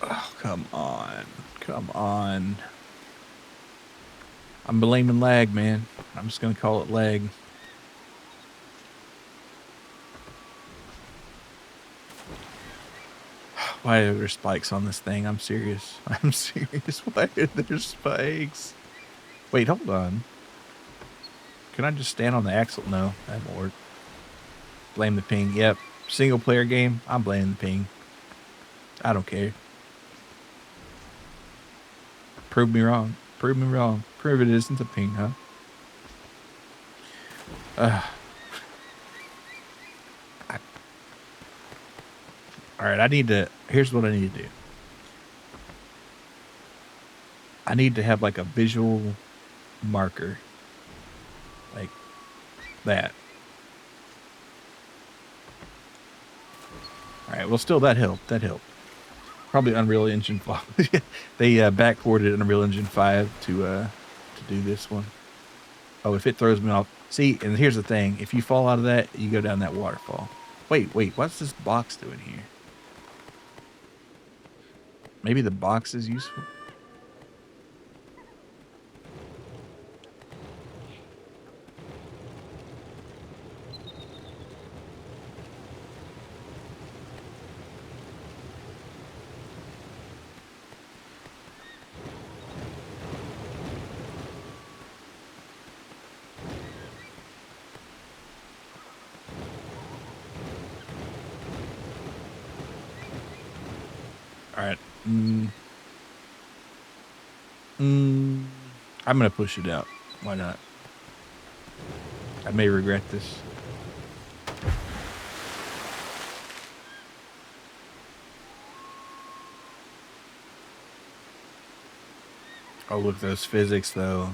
Oh, come on. Come on. I'm blaming lag, man. I'm just going to call it lag. Why are there spikes on this thing? I'm serious. I'm serious. Why are there spikes? Wait, hold on. Can I just stand on the axle? No, that won't work. Blame the ping. Yep. Single player game. I'm blaming the ping. I don't care. Prove me wrong. Prove me wrong. Prove it isn't the ping, huh? All right, here's what I need to do. I need to have like a visual marker. Like that. All right, well, still that helped. That helped. Probably Unreal Engine 5. They backported Unreal Engine 5 to do this one. Oh, if it throws me off. See, and here's the thing. If you fall out of that, you go down that waterfall. Wait, what's this box doing here? Maybe the box is useful? All right. I'm going to push it out. Why not? I may regret this. Oh, look at those physics, though.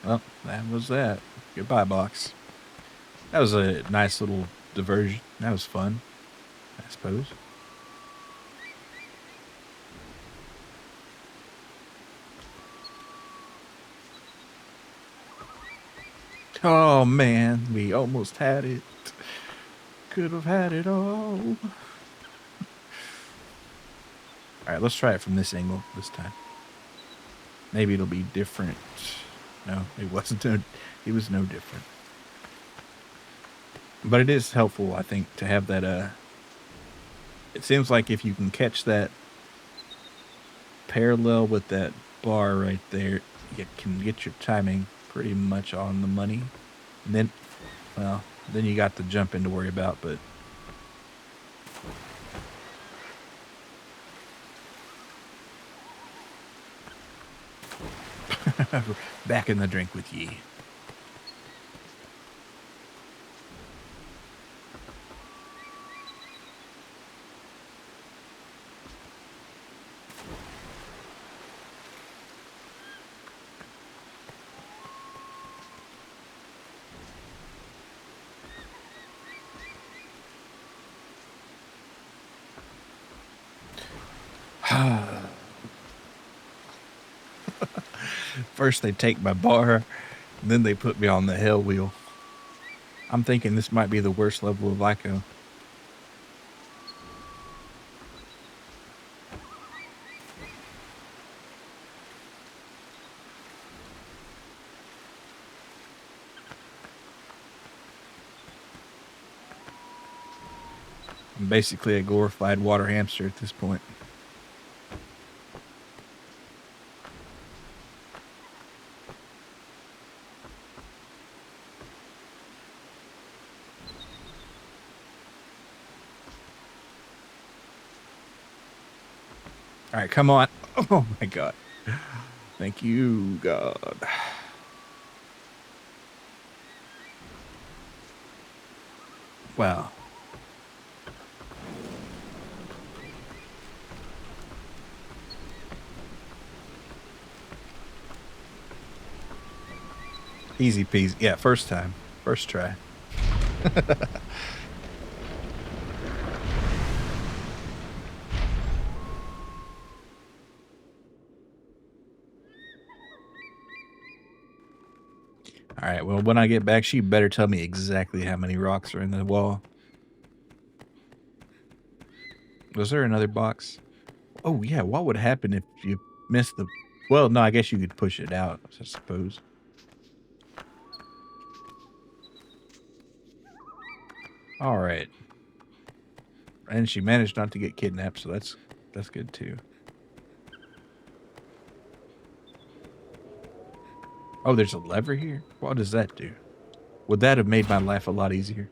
Well, that was that. Goodbye, box. That was a nice little diversion. That was fun, I suppose. Oh, man. We almost had it. Could have had it all. Alright, let's try it from this angle this time. Maybe it'll be different. No, it wasn't. It was no different. But it is helpful, I think, to have that, it seems like if you can catch that parallel with that bar right there, you can get your timing pretty much on the money. And then, well, then you got the jumping to worry about, but back in the drink with ye. First they take my bar, then they put me on the hell wheel. I'm thinking this might be the worst level of Ico. I'm basically a glorified water hamster at this point. All right, come on. Oh my God. Thank you, God. Wow. Easy peasy. Yeah, first time. First try. All right, well, when I get back, she better tell me exactly how many rocks are in the wall. Was there another box? Oh, yeah, what would happen if you missed the... Well, no, I guess you could push it out, I suppose. All right. And she managed not to get kidnapped, so that's good, too. Oh, there's a lever here? What does that do? Would that have made my life a lot easier?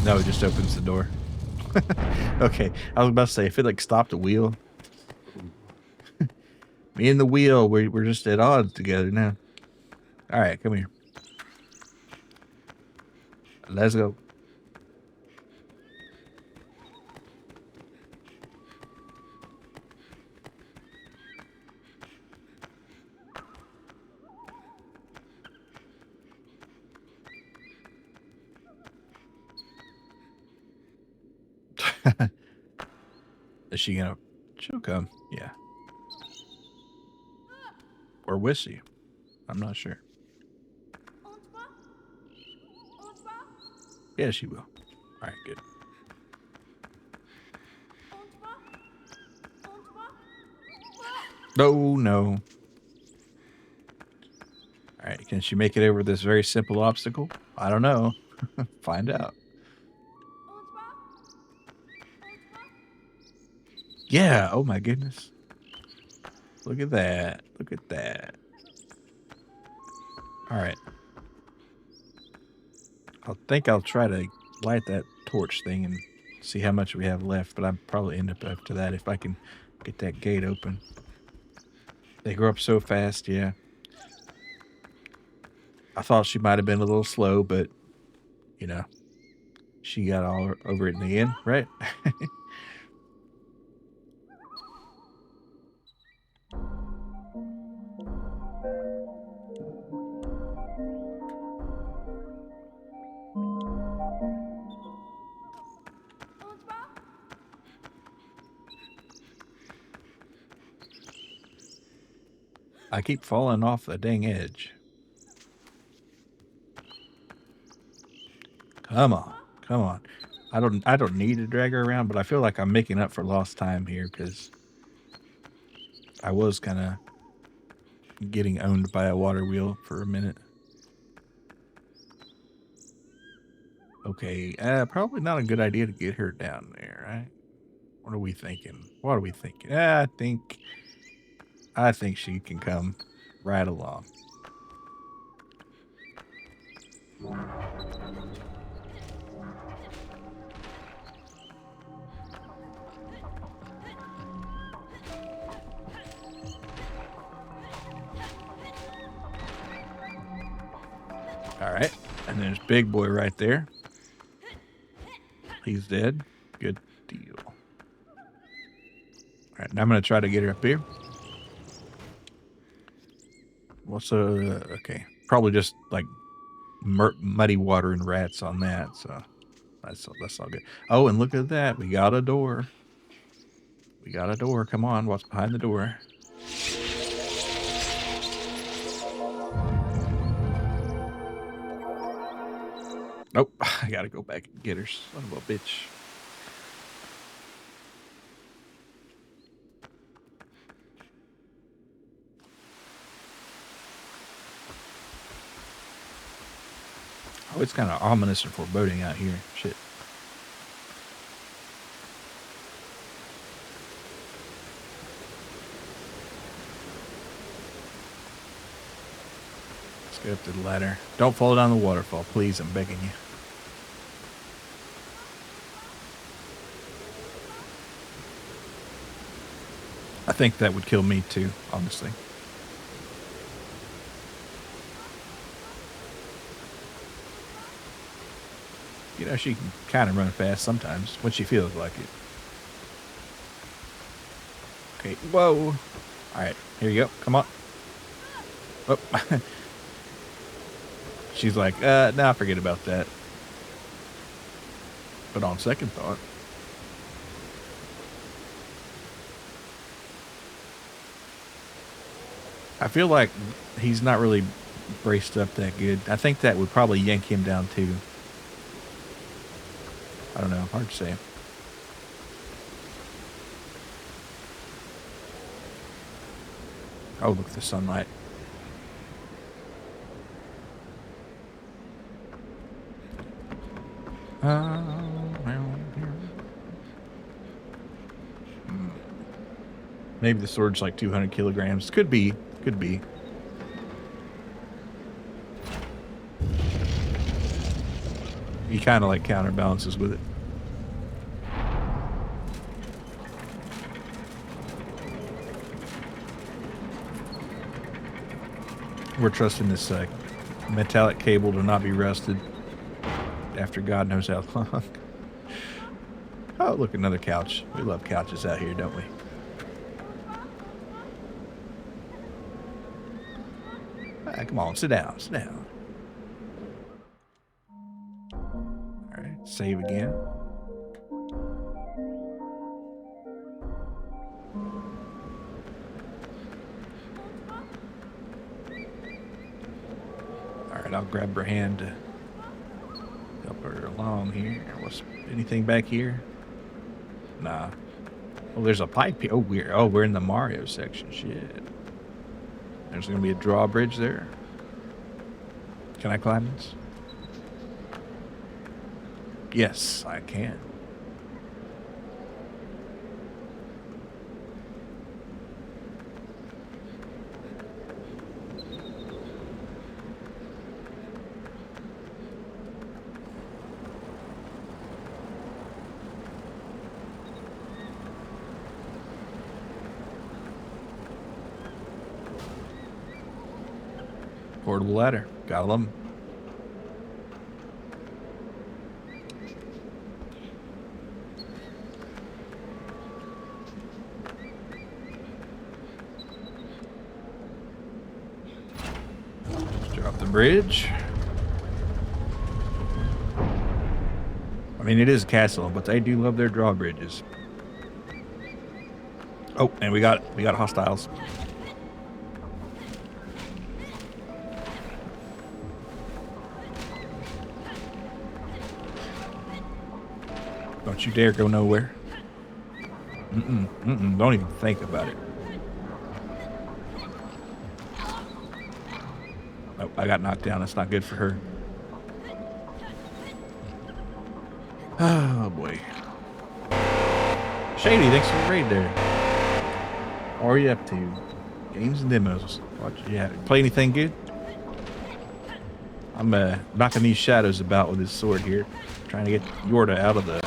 No, it just opens the door. Okay, I was about to say, if it like stopped a wheel. Me and the wheel, we're just at odds together now. All right, come here. Let's go. Is she gonna... She'll come, yeah. Or will she? I'm not sure. Yeah, she will. All right, good. Oh, no. All right, can she make it over this very simple obstacle? I don't know. Find out. Yeah, oh my goodness. Look at that. Look at that. All right. I think I'll try to light that torch thing and see how much we have left, but I'll probably end up after that if I can get that gate open. They grow up so fast, yeah. I thought she might have been a little slow, but, you know, she got all over it in the end, right? I keep falling off the dang edge. Come on. Come on. I don't need to drag her around, but I feel like I'm making up for lost time here because I was kind of getting owned by a water wheel for a minute. Okay, probably not a good idea to get her down there, right? What are we thinking? What are we thinking? I think she can come right along. All right, and there's Big Boy right there. He's dead. Good deal. All right, now I'm gonna try to get her up here. What's okay? Probably just like muddy water and rats on that. So that's all good. Oh, and look at that. We got a door. We got a door. Come on, what's behind the door? Nope. I gotta go back and get her. Son of a bitch. Oh, it's kind of ominous and foreboding out here. Shit. Let's get up to the ladder. Don't fall down the waterfall, please. I'm begging you. I think that would kill me too, honestly. You know, she can kind of run fast sometimes when she feels like it. Okay, whoa. All right, here you go. Come on. Oh. She's like, nah, forget about that. But on second thought, I feel like he's not really braced up that good. I think that would probably yank him down too. I don't know. Hard to say. Oh, look at the sunlight. Maybe the sword's like 200 kilograms. Could be. Could be. He kind of like counterbalances with it. We're trusting this metallic cable to not be rusted after God knows how long. Oh, look, another couch. We love couches out here, don't we? Come on, sit down, sit down. All right, save again. All right, I'll grab her hand to help her along here. What's anything back here? Nah. Oh, there's a pipe here. We're in the Mario section. Shit. There's gonna be a drawbridge there. Can I climb this? Yes, I can. Portable ladder. Got them. Drop the bridge. I mean, it is a castle, but they do love their drawbridges. Oh, and we got hostiles. Don't you dare go nowhere. Don't even think about it. Oh, I got knocked down. That's not good for her. Oh, boy. Shady, thanks for the raid there. What are you up to? Games and demos. Watch, yeah. Play anything good? I'm knocking these shadows about with this sword here. Trying to get Yorda out of the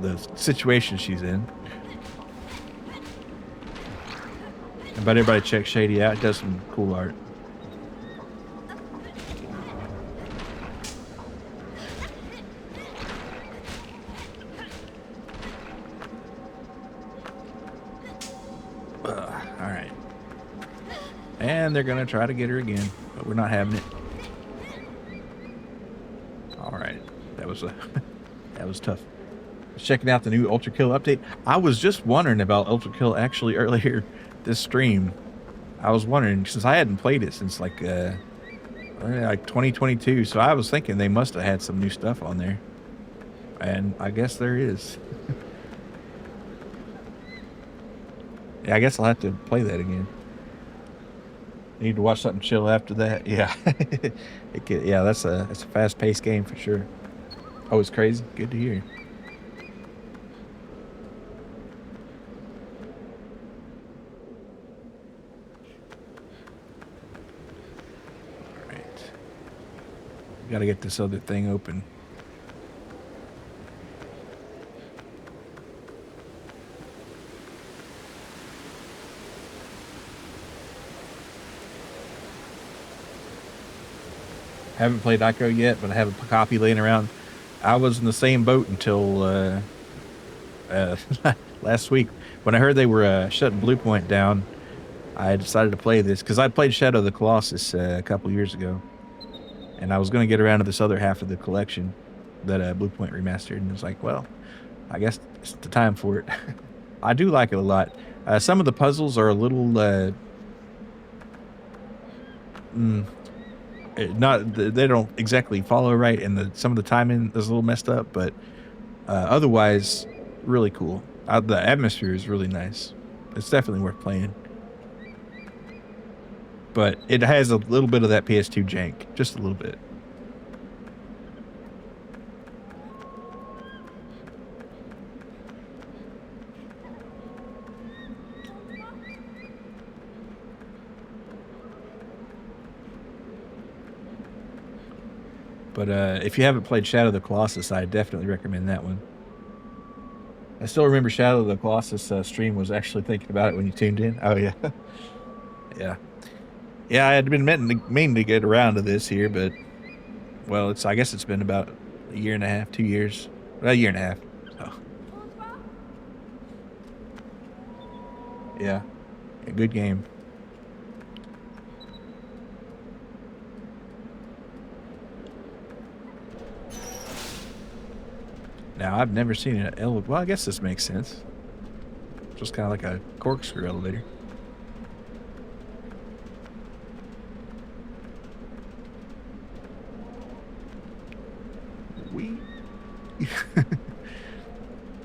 the situation she's in. But everybody check Shady out. He does some cool art. All right. And they're going to try to get her again, but we're not having it. All right. That was that was tough. Checking out the new Ultra Kill update. I was just wondering about Ultra Kill actually earlier this stream. I was wondering, since I hadn't played it since like 2022, so I was thinking they must have had some new stuff on there. And I guess there is. Yeah, I guess I'll have to play that again. Need to watch something chill after that. Yeah. Yeah, that's a fast-paced game for sure. Oh, it's crazy. Good to hear. All right. Got to get this other thing open. Haven't played Ico yet, but I have a copy laying around. I was in the same boat until last week. When I heard they were shutting Bluepoint down, I decided to play this because I'd played Shadow of the Colossus a couple years ago, and I was going to get around to this other half of the collection that Bluepoint remastered, and it was like, well, I guess it's the time for it. I do like it a lot. Some of the puzzles are a little they don't exactly follow right, and some of the timing is a little messed up, but otherwise really cool. The atmosphere is really nice. It's definitely worth playing, but it has a little bit of that PS2 jank, just a little bit. But if you haven't played Shadow of the Colossus, I definitely recommend that one. I still remember Shadow of the Colossus stream was actually thinking about it when you tuned in. Oh, yeah. Yeah. Yeah, I had been meaning to get around to this here, but, well, I guess it's been about a year and a half, 2 years. Well, a year and a half. So. Yeah. A good game. Now, I've never seen an elevator. Well, I guess this makes sense. Just kind of like a corkscrew elevator.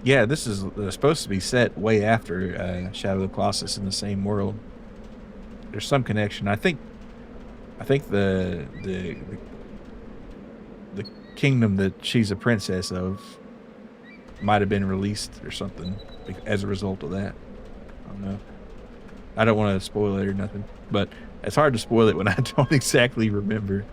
Yeah, this is supposed to be set way after Shadow of the Colossus in the same world. There's some connection. I think the kingdom that she's a princess of might have been released or something as a result of that. I don't know. I don't want to spoil it or nothing, but it's hard to spoil it when I don't exactly remember.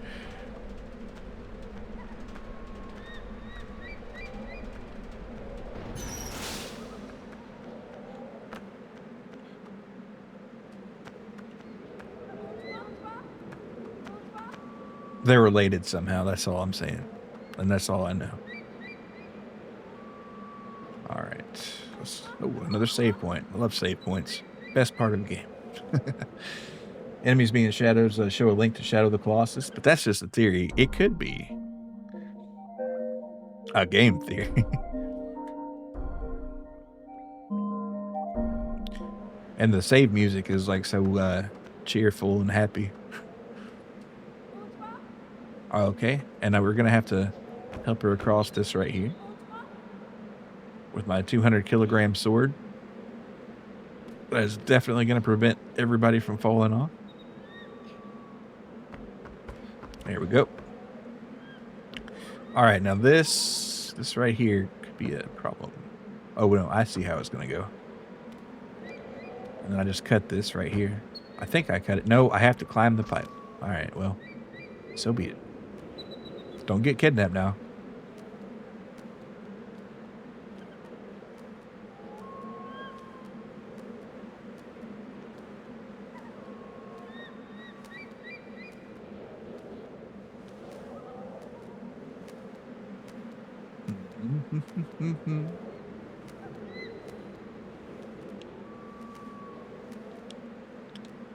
They're related somehow. That's all I'm saying. And that's all I know. All right. Oh, another save point. I love save points. Best part of the game. Enemies being shadows show a link to Shadow of the Colossus, but that's just a theory. It could be a game theory. And the save music is like so cheerful and happy. Okay, and now we're gonna have to help her across this right here with my 200-kilogram sword. That is definitely going to prevent everybody from falling off. There we go. All right, now this right here could be a problem. Oh, no, I see how it's going to go. And then I just cut this right here. I think I cut it. No, I have to climb the pipe. All right, well, so be it. Don't get kidnapped now.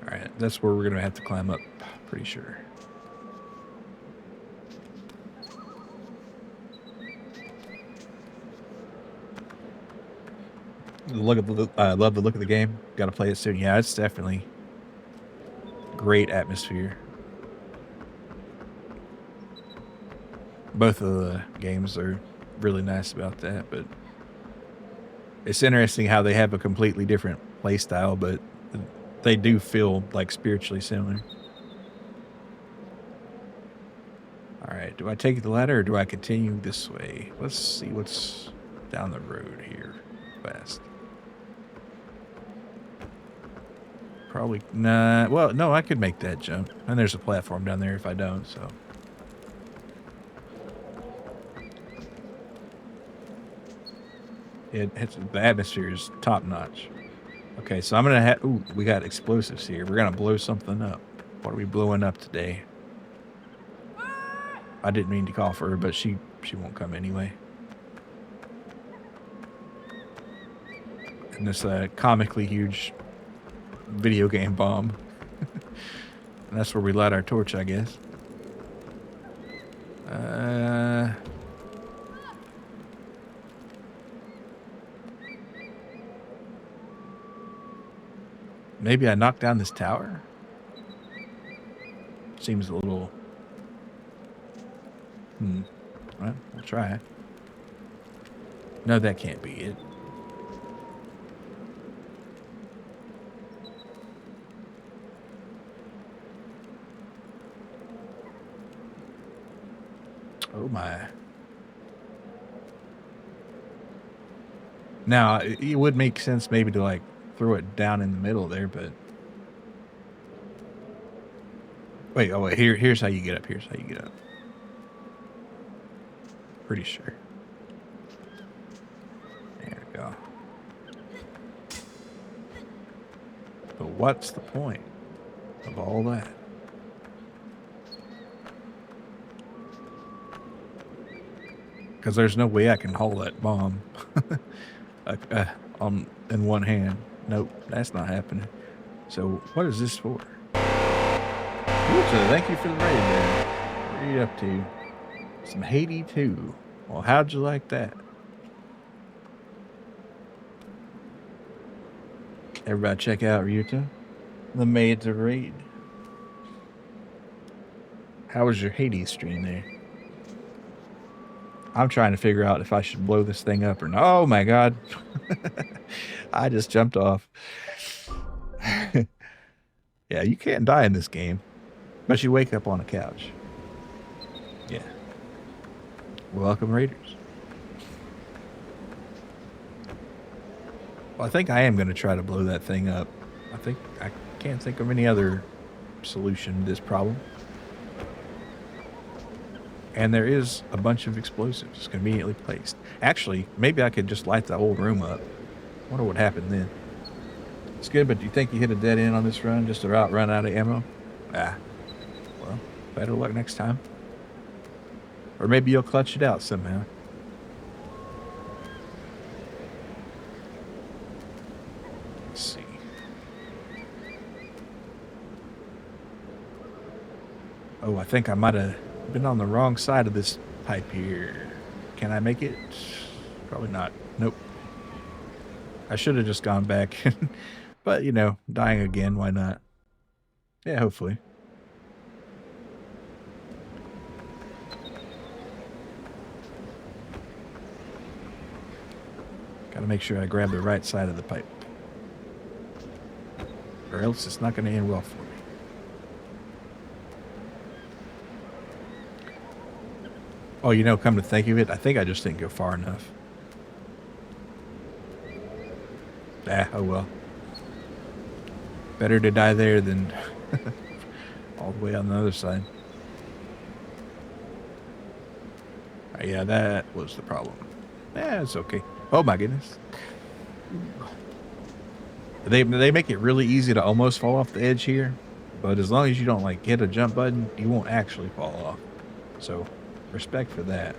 All right, that's where we're going to have to climb up, pretty sure. Love the look of the game. Got to play it soon. Yeah, it's definitely great atmosphere. Both of the games are really nice about that, but it's interesting how they have a completely different play style, but they do feel like spiritually similar. All right, do I take the ladder or do I continue this way? Let's see what's down the road here fast. Probably not. Well, no, I could make that jump. And there's a platform down there if I don't, so. The atmosphere is top notch. Okay, so I'm going to have... Ooh, we got explosives here. We're going to blow something up. What are we blowing up today? I didn't mean to call for her, but she won't come anyway. And this comically huge video game bomb. And that's where we light our torch, I guess. Maybe I knocked down this tower? Seems a little... Well, we'll try. No, that can't be it. Oh my. Now, it would make sense maybe to like throw it down in the middle there, but wait, oh wait, here's how you get up. Here's how you get up. Pretty sure. There we go. But what's the point of all that? Because there's no way I can hold that bomb in one hand. Nope, that's not happening. So what is this for? Thank you for the raid there. What are you up to? Some Haiti too. Well, how'd you like that? Everybody check out Ryuta, the Maids of Raid. How was your Haiti stream there? I'm trying to figure out if I should blow this thing up or not. Oh my god. I just jumped off. Yeah, you can't die in this game. But you wake up on a couch. Yeah. Welcome, Raiders. Well, I think I am going to try to blow that thing up. I can't think of any other solution to this problem. And there is a bunch of explosives conveniently placed. Actually, maybe I could just light the whole room up. Wonder what happened then. It's good, but do you think you hit a dead end on this run just to run out of ammo? Ah. Well, better luck next time. Or maybe you'll clutch it out somehow. Let's see. Oh, I think I might have been on the wrong side of this pipe here. Can I make it? Probably not. Nope. I should have just gone back. But, you know, dying again, why not? Yeah, hopefully. make sure I grab the right side of the pipe. Or else it's not going to end well for me. Oh, you know, come to think of it, I think I just didn't go far enough. Ah, oh well. Better to die there than all the way on the other side. Yeah, that was the problem. Yeah, it's okay. Oh my goodness. They make it really easy to almost fall off the edge here, but as long as you don't like hit a jump button, you won't actually fall off. So, respect for that.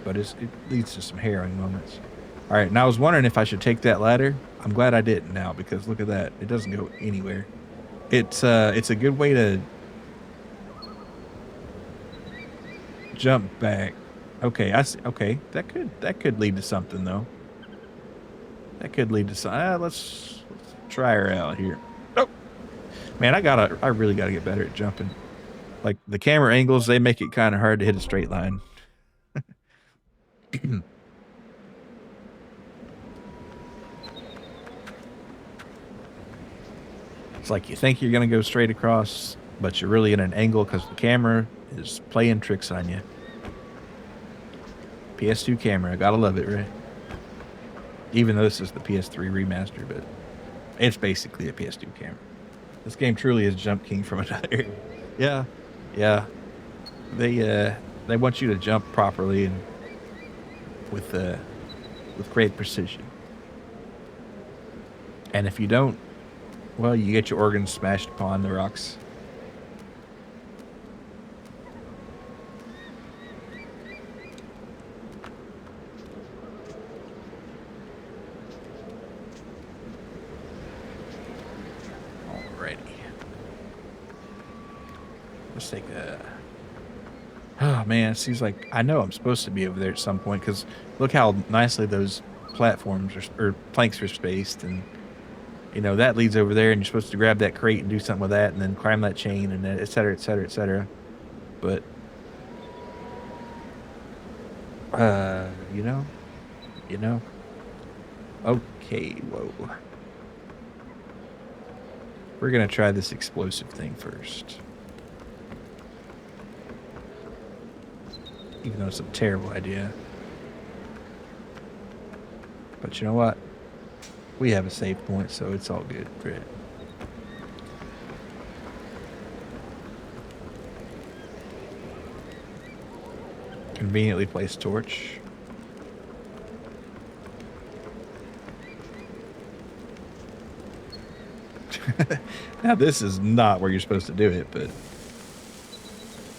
But it leads to some harrowing moments. All right, now I was wondering if I should take that ladder. I'm glad I didn't now because look at that. It doesn't go anywhere. It's a good way to jump back. Okay, I see. Okay, that could lead to something though. That could lead to something. Let's try her out here. Oh, man, I really gotta get better at jumping. Like the camera angles, they make it kind of hard to hit a straight line. It's like you think you're gonna go straight across, but you're really in an angle because the camera is playing tricks on you. PS2 camera, gotta love it, right? Even though this is the PS3 remaster, but it's basically a PS2 camera. This game truly is Jump King from another. Yeah, yeah. They want you to jump properly and with great precision. And if you don't, well, you get your organs smashed upon the rocks. Let's take a... Oh, man, it seems like... I know I'm supposed to be over there at some point, because look how nicely those platforms or planks are spaced, and, you know, that leads over there, and you're supposed to grab that crate and do something with that, and then climb that chain, and then et cetera, et cetera, et cetera. But, you know... Okay, whoa. We're going to try this explosive thing first. Even though it's a terrible idea. But you know what? We have a save point, so it's all good for it. Conveniently placed torch. Now this is not where you're supposed to do it, but...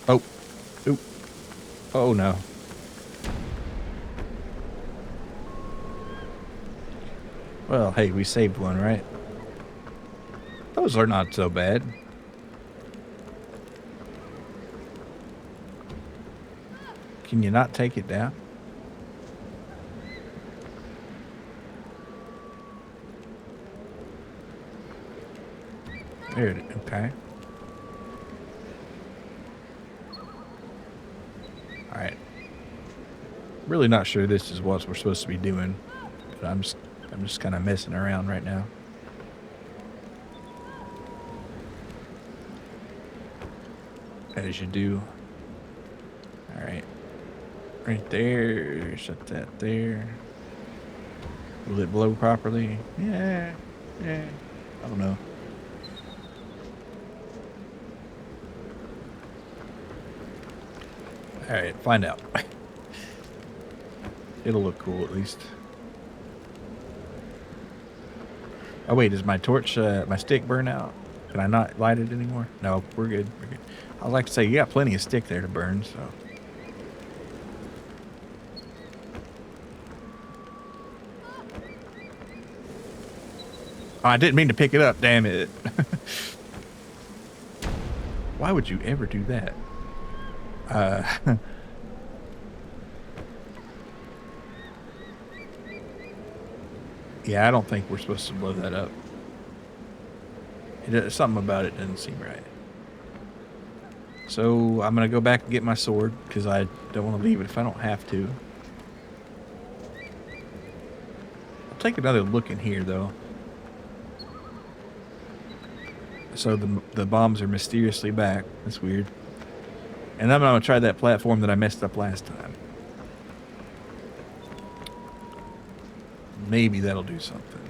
Oh. Oop. Oh no. Well, hey, we saved one, right? Those are not so bad. Can you not take it down? There it is. Okay. Alright. Really not sure this is what we're supposed to be doing, but I'm just kind of messing around right now. As you do. Alright. Right there. Shut that there. Will it blow properly? Yeah. Yeah. I don't know. Alright, find out. It'll look cool at least. Oh wait, does my torch, my stick burn out? Can I not light it anymore? No, we're good. We're good. I'd like to say you got plenty of stick there to burn, so. Oh, I didn't mean to pick it up, damn it. Why would you ever do that? Yeah, I don't think we're supposed to blow that up. Something about it doesn't seem right. So I'm going to go back and get my sword because I don't want to leave it if I don't have to. take another look in here, though. So the bombs are mysteriously back. That's weird. And I'm going to try that platform that I messed up last time. Maybe that'll do something.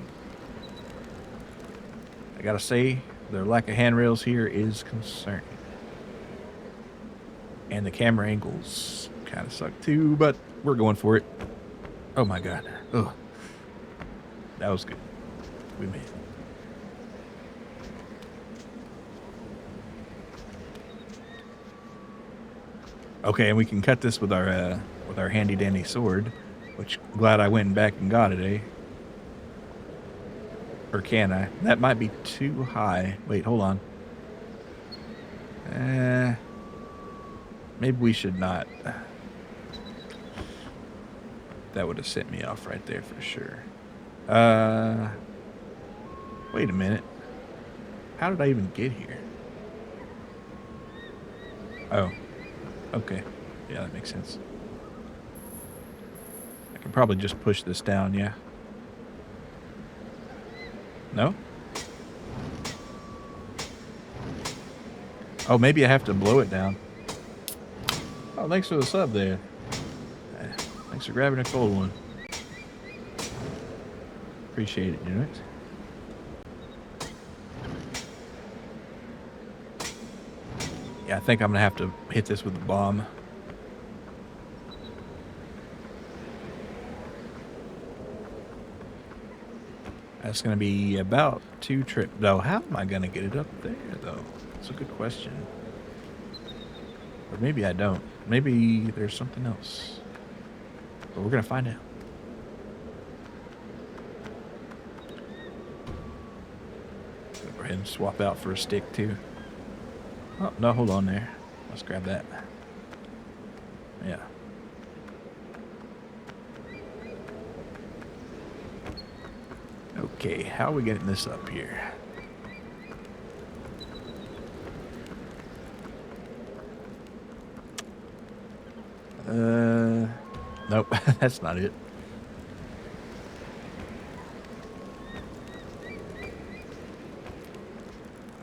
I gotta say, the lack of handrails here is concerning. And the camera angles kind of suck too, but we're going for it. Oh my god. Ugh. That was good. We made it. Okay, and we can cut this with our handy dandy sword, which I'm glad I went back and got it, eh? Or can I? That might be too high. Wait, hold on. Maybe we should not. That would have set me off right there for sure. Wait a minute. How did I even get here? Oh. Okay. Yeah, that makes sense. I can probably just push this down, yeah. No? Oh, maybe I have to blow it down. Oh, thanks for the sub there. Thanks for grabbing a cold one. Appreciate it, unit. Yeah, I think I'm gonna have to hit this with the bomb. That's gonna be about 2 trips. No, how am I gonna get it up there, though? That's a good question. Or maybe I don't. Maybe there's something else. But we're gonna find out. Go ahead and swap out for a stick, too. Oh, no, hold on there. Let's grab that. Yeah. Okay, how are we getting this up here? Nope, that's not it.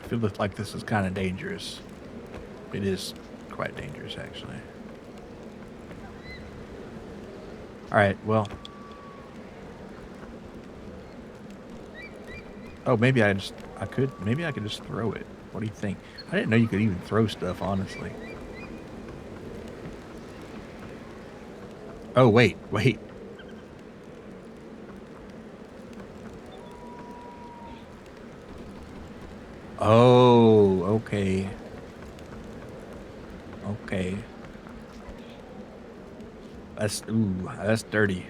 I feel like this is kind of dangerous. It is quite dangerous, actually. Alright, well. Oh, maybe I could just throw it. What do you think? I didn't know you could even throw stuff, honestly. Oh, wait. Oh, okay. Okay. That's dirty.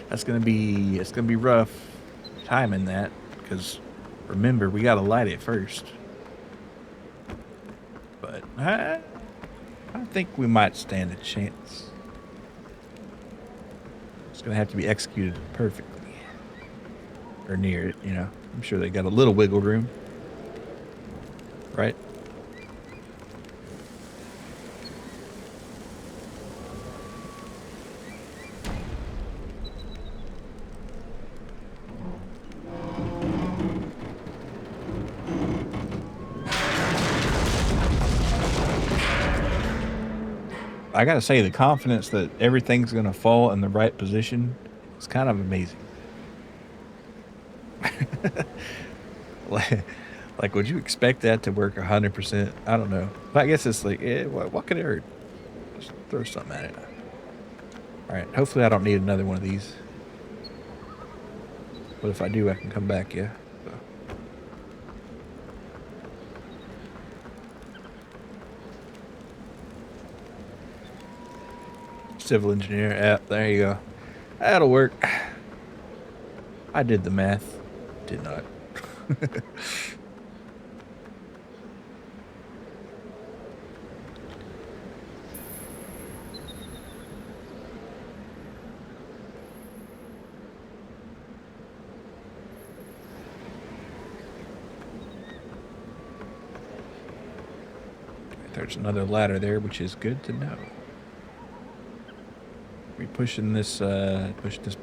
It's gonna be rough timing that, because remember, we gotta light it first. But I think we might stand a chance. It's gonna have to be executed perfectly. Or near it, you know. I'm sure they got a little wiggle room. Right? I gotta say, the confidence that everything's gonna fall in the right position is kind of amazing. Like, would you expect that to work 100%? I don't know. But I guess it's like, what could it hurt? Just throw something at it. All right. Hopefully, I don't need another one of these. But if I do, I can come back. Yeah. So. Civil engineer. Yeah, there you go. That'll work. I did the math. Did not. There's another ladder there, which is good to know. we pushing this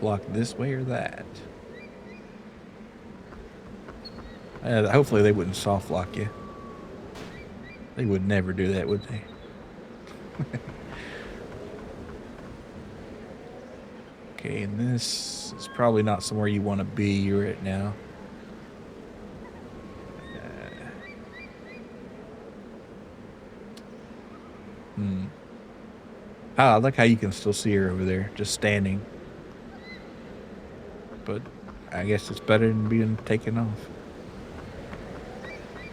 block this way or that? Hopefully they wouldn't soft lock you. They would never do that, would they? Okay, and this is probably not somewhere you want to be right now. I like how you can still see her over there, just standing. But I guess it's better than being taken off.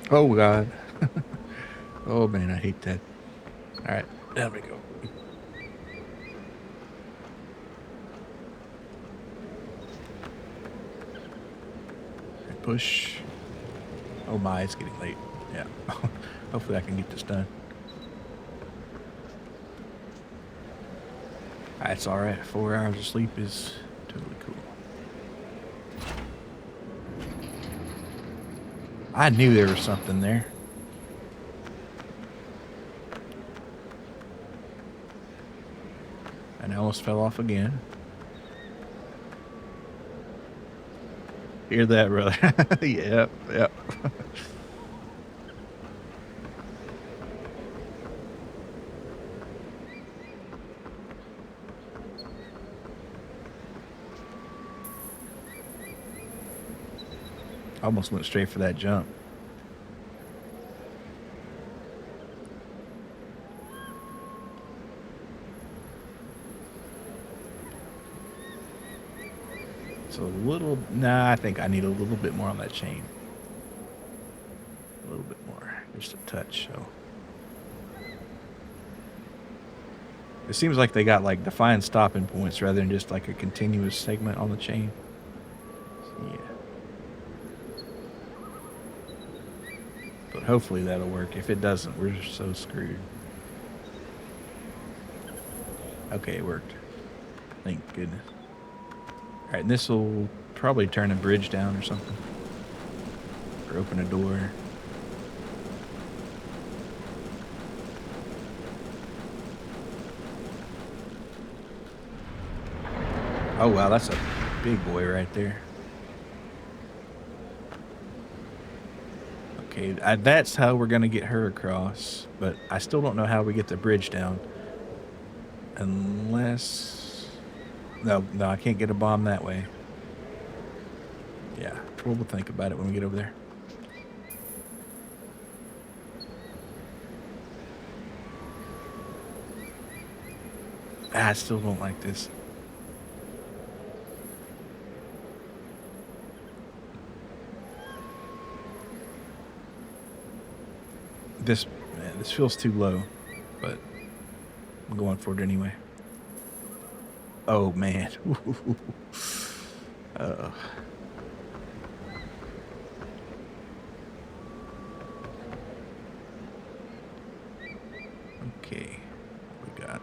Oh, God. Oh, man, I hate that. All right, there we go. Push. Oh, my, it's getting late. Yeah. Hopefully I can get this done. That's all right. 4 hours of sleep is totally cool. I knew there was something there. And I almost fell off again. Hear that, brother? Yep, yep. Almost went straight for that jump. So a little, nah, I think I need a little bit more on that chain. A little bit more, just a touch, so. It seems like they got like defined stopping points rather than just like a continuous segment on the chain. So, yeah. But hopefully that'll work. If it doesn't, we're so screwed. Okay, it worked. Thank goodness. Alright, and this will probably turn a bridge down or something. Or open a door. Oh wow, that's a big boy right there. Okay, that's how we're gonna get her across, but I still don't know how we get the bridge down. Unless... No, I can't get a bomb that way. Yeah, we'll think about it when we get over there. I still don't like this. This feels too low, but I'm going for it anyway. Oh man. Okay, what we got.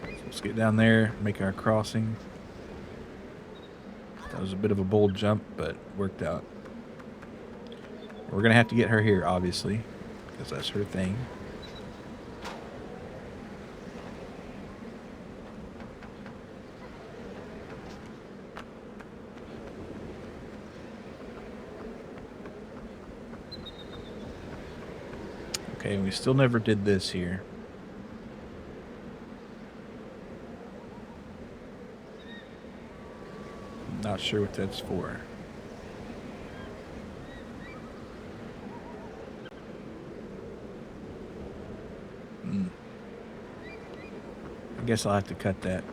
So let's get down there, make our crossing. That was a bit of a bold jump, but worked out. We're gonna have to get her here, obviously, because that's her thing. Okay, we still never did this here. Not sure what that's for. I guess I'll have to cut that.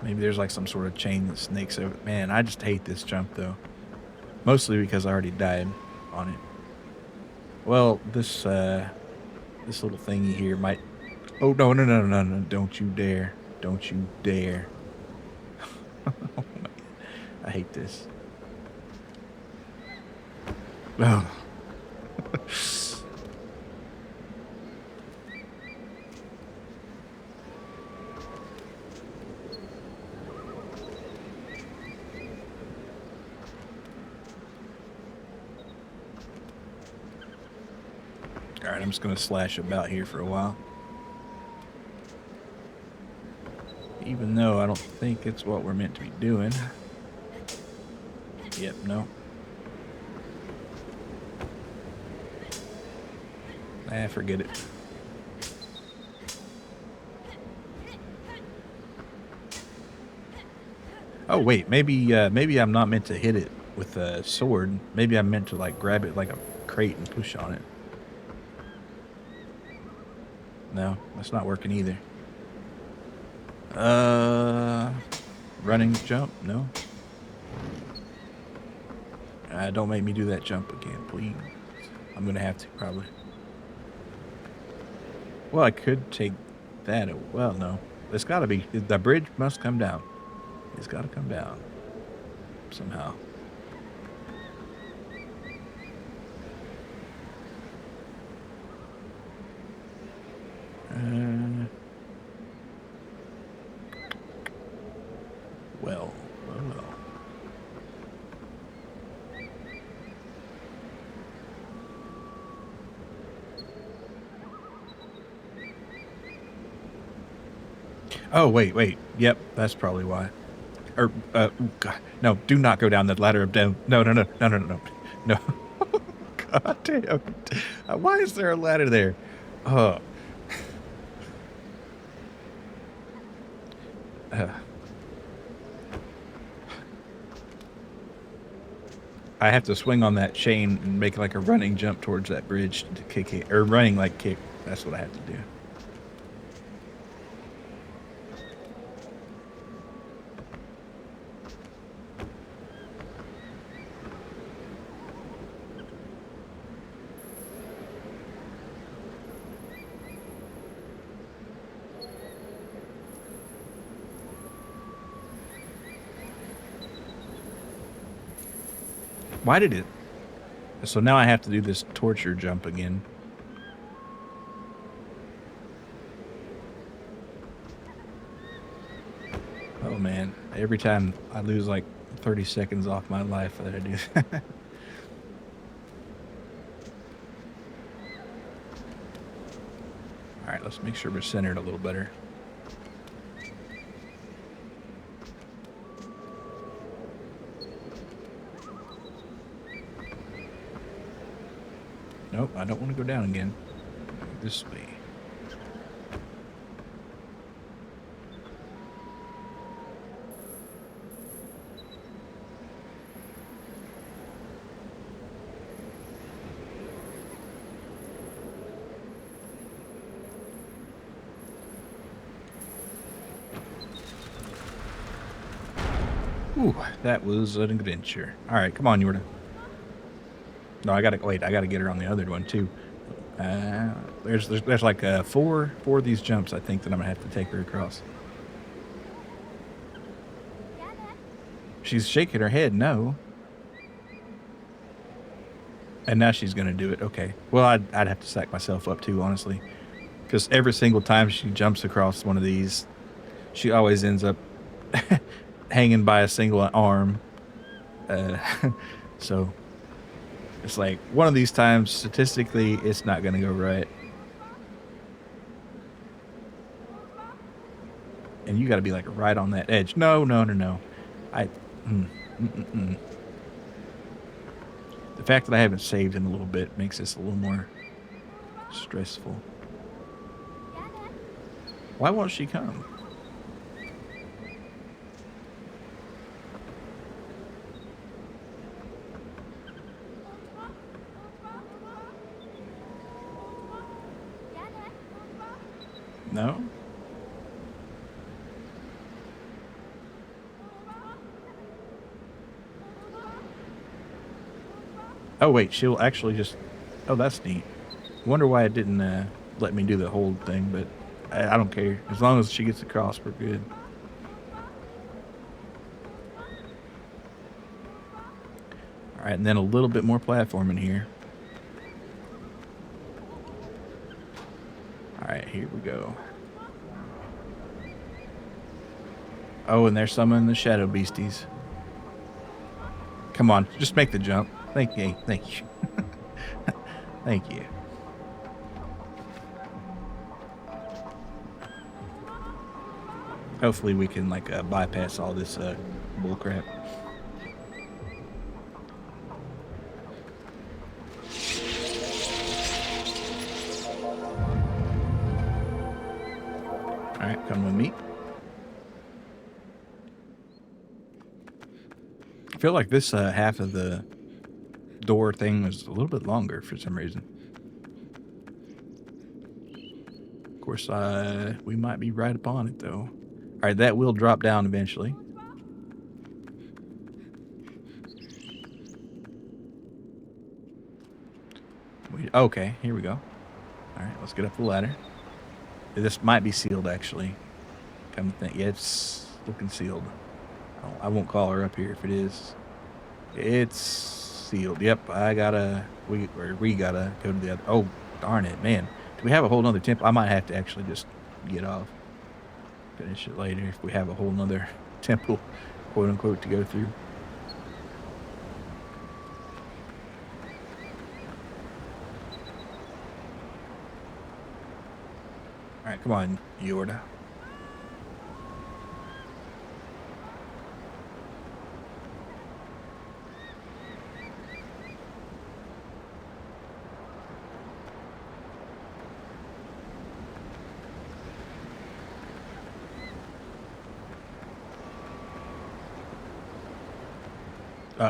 Maybe there's like some sort of chain that snakes over. Man, I just hate this jump though. Mostly because I already died on it. Well, this little thingy here might... Oh, no, don't you dare. Don't you dare. Oh, man. I hate this. Oh. Alright, I'm just going to slash about here for a while. Even though I don't think it's what we're meant to be doing. Yep, no. Forget it. Oh wait, maybe I'm not meant to hit it with a sword. Maybe I'm meant to like grab it like a crate and push on it. No, that's not working either. Running jump? No. Don't make me do that jump again, please. I'm gonna have to probably. Well, I could take that. Well, no. It's gotta be. The bridge must come down. It's gotta come down. Somehow. Well. Oh, wait. Yep, that's probably why. Or, God, no, do not go down the ladder of doom. No. No. God damn. Why is there a ladder there? Oh. I have to swing on that chain and make like a running jump towards that bridge to kick it, or running like kick. That's what I have to do. Why did it? So now I have to do this torture jump again. Oh man, every time I lose like 30 seconds off my life that I do that. Alright, let's make sure we're centered a little better. Nope, I don't want to go down again. This way. Ooh, that was an adventure. All right, come on, Yorda. No, I gotta wait. I gotta get her on the other one too. There's like four of these jumps. I think that I'm gonna have to take her across. She's shaking her head. No. And now she's gonna do it. Okay. Well, I'd have to sack myself up too, honestly, because every single time she jumps across one of these, she always ends up hanging by a single arm. So. It's like one of these times, statistically, it's not going to go right. And you got to be like right on that edge. No. The fact that I haven't saved in a little bit makes this a little more stressful. Why won't she come? No? Oh, wait, she'll actually just... Oh, that's neat. Wonder why it didn't let me do the whole thing, but I don't care. As long as she gets across, we're good. Alright, and then a little bit more platforming here. Alright, here we go. Oh, and there's some in the shadow beasties. Come on, just make the jump. Thank you. Thank you. Hopefully we can like bypass all this bull crap. All right, come with me. I feel like this half of the door thing was a little bit longer for some reason. Of course, we might be right upon it though. All right, that will drop down eventually. Okay, here we go. All right, let's get up the ladder. This might be sealed actually. Come to think, yeah, it's looking sealed. I won't call her up here if it is. It's sealed. Yep, we gotta go to the other. Oh, darn it, man. Do we have a whole nother temple? I might have to actually just get off. Finish it later if we have a whole nother temple, quote unquote, to go through. All right, come on, Yorda.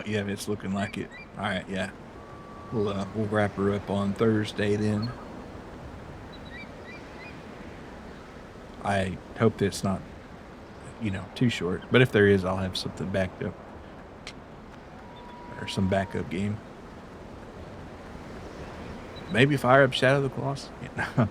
Yeah, it's looking like it. All right, yeah. We'll wrap her up on Thursday then. I hope that it's not, too short. But if there is, I'll have something backed up or some backup game. Maybe fire up Shadow of the Colossus. Yeah, I don't know.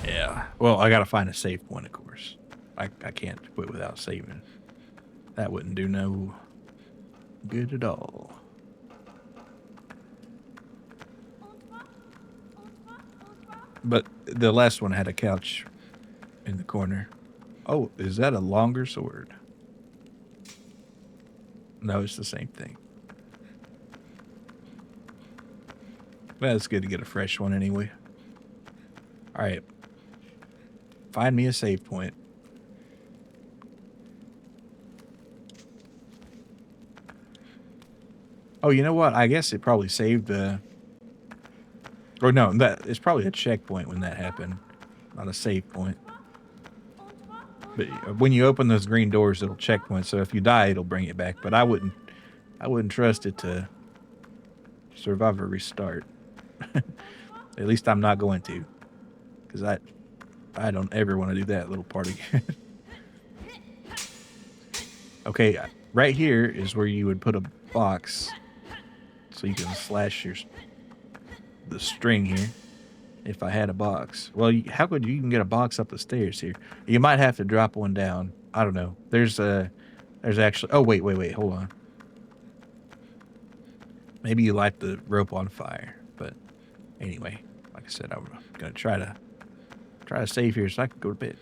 Yeah. Well, I gotta find a save point, of course. I can't quit without saving. That wouldn't do no good at all. But the last one had a couch in the corner. Oh, is that a longer sword? No, it's the same thing. Well, it's good to get a fresh one anyway. All right. Find me a save point. Oh, you know what? I guess it probably saved the... Or no, it's probably a checkpoint when that happened, not a save point. But when you open those green doors, it'll checkpoint. So if you die, it'll bring it back. But I wouldn't trust it to survive a restart. At least I'm not going to, because I don't ever want to do that little part again. Okay, right here is where you would put a box, so you can slash the string here. If I had a box, well, how could you even get a box up the stairs here? You might have to drop one down. I don't know. There's actually. Oh wait, hold on. Maybe you light the rope on fire. But anyway, like I said, I'm gonna try to save here so I can go to bed.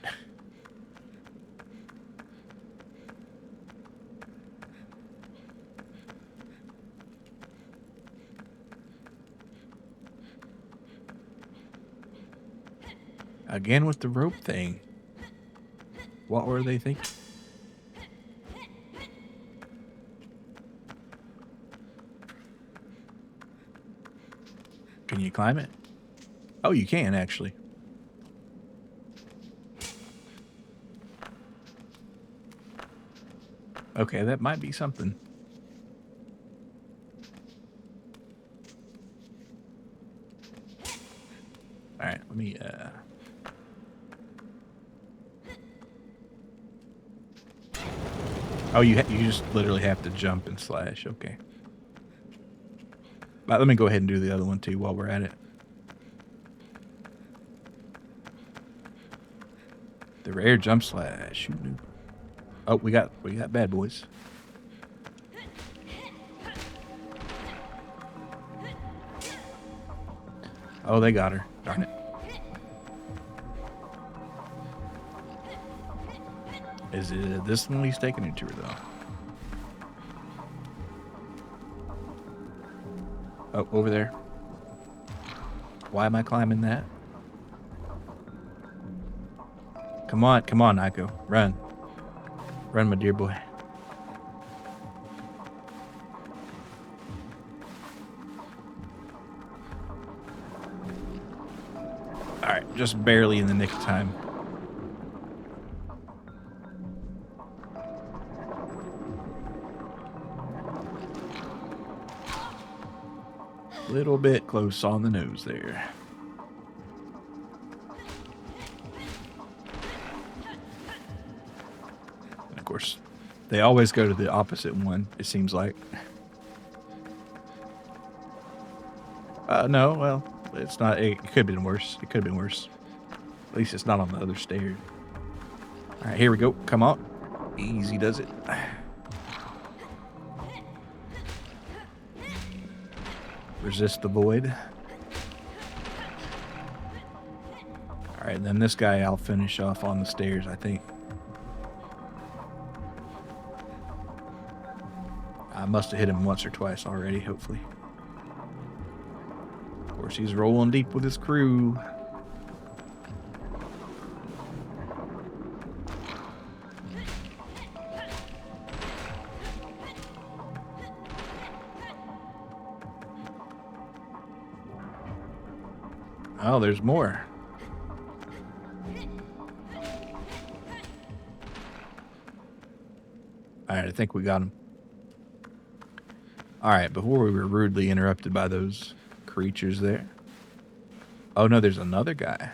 Again with the rope thing. What were they thinking? Can you climb it? Oh, you can actually. Okay, that might be something. All right, let me Oh, you just literally have to jump and slash. Okay. Let me go ahead and do the other one too while we're at it. The rare jump slash. Oh, we got bad boys. Oh, they got her. Darn it. Is it this one he's taking it to, though? Oh, over there. Why am I climbing that? Come on, Nico. Run. Run, my dear boy. Alright, just barely in the nick of time. Little bit close on the nose there. And of course, they always go to the opposite one, it seems like. No, well, it's not. It could have been worse. It could have been worse. At least it's not on the other stairs. All right, here we go. Come on. Easy does it. Resist the void. All right, then this guy I'll finish off on the stairs, I think. I must have hit him once or twice already, hopefully. Of course, he's rolling deep with his crew. Oh, there's more. Alright, I think we got him. Alright, before we were rudely interrupted by those creatures there. Oh no, there's another guy.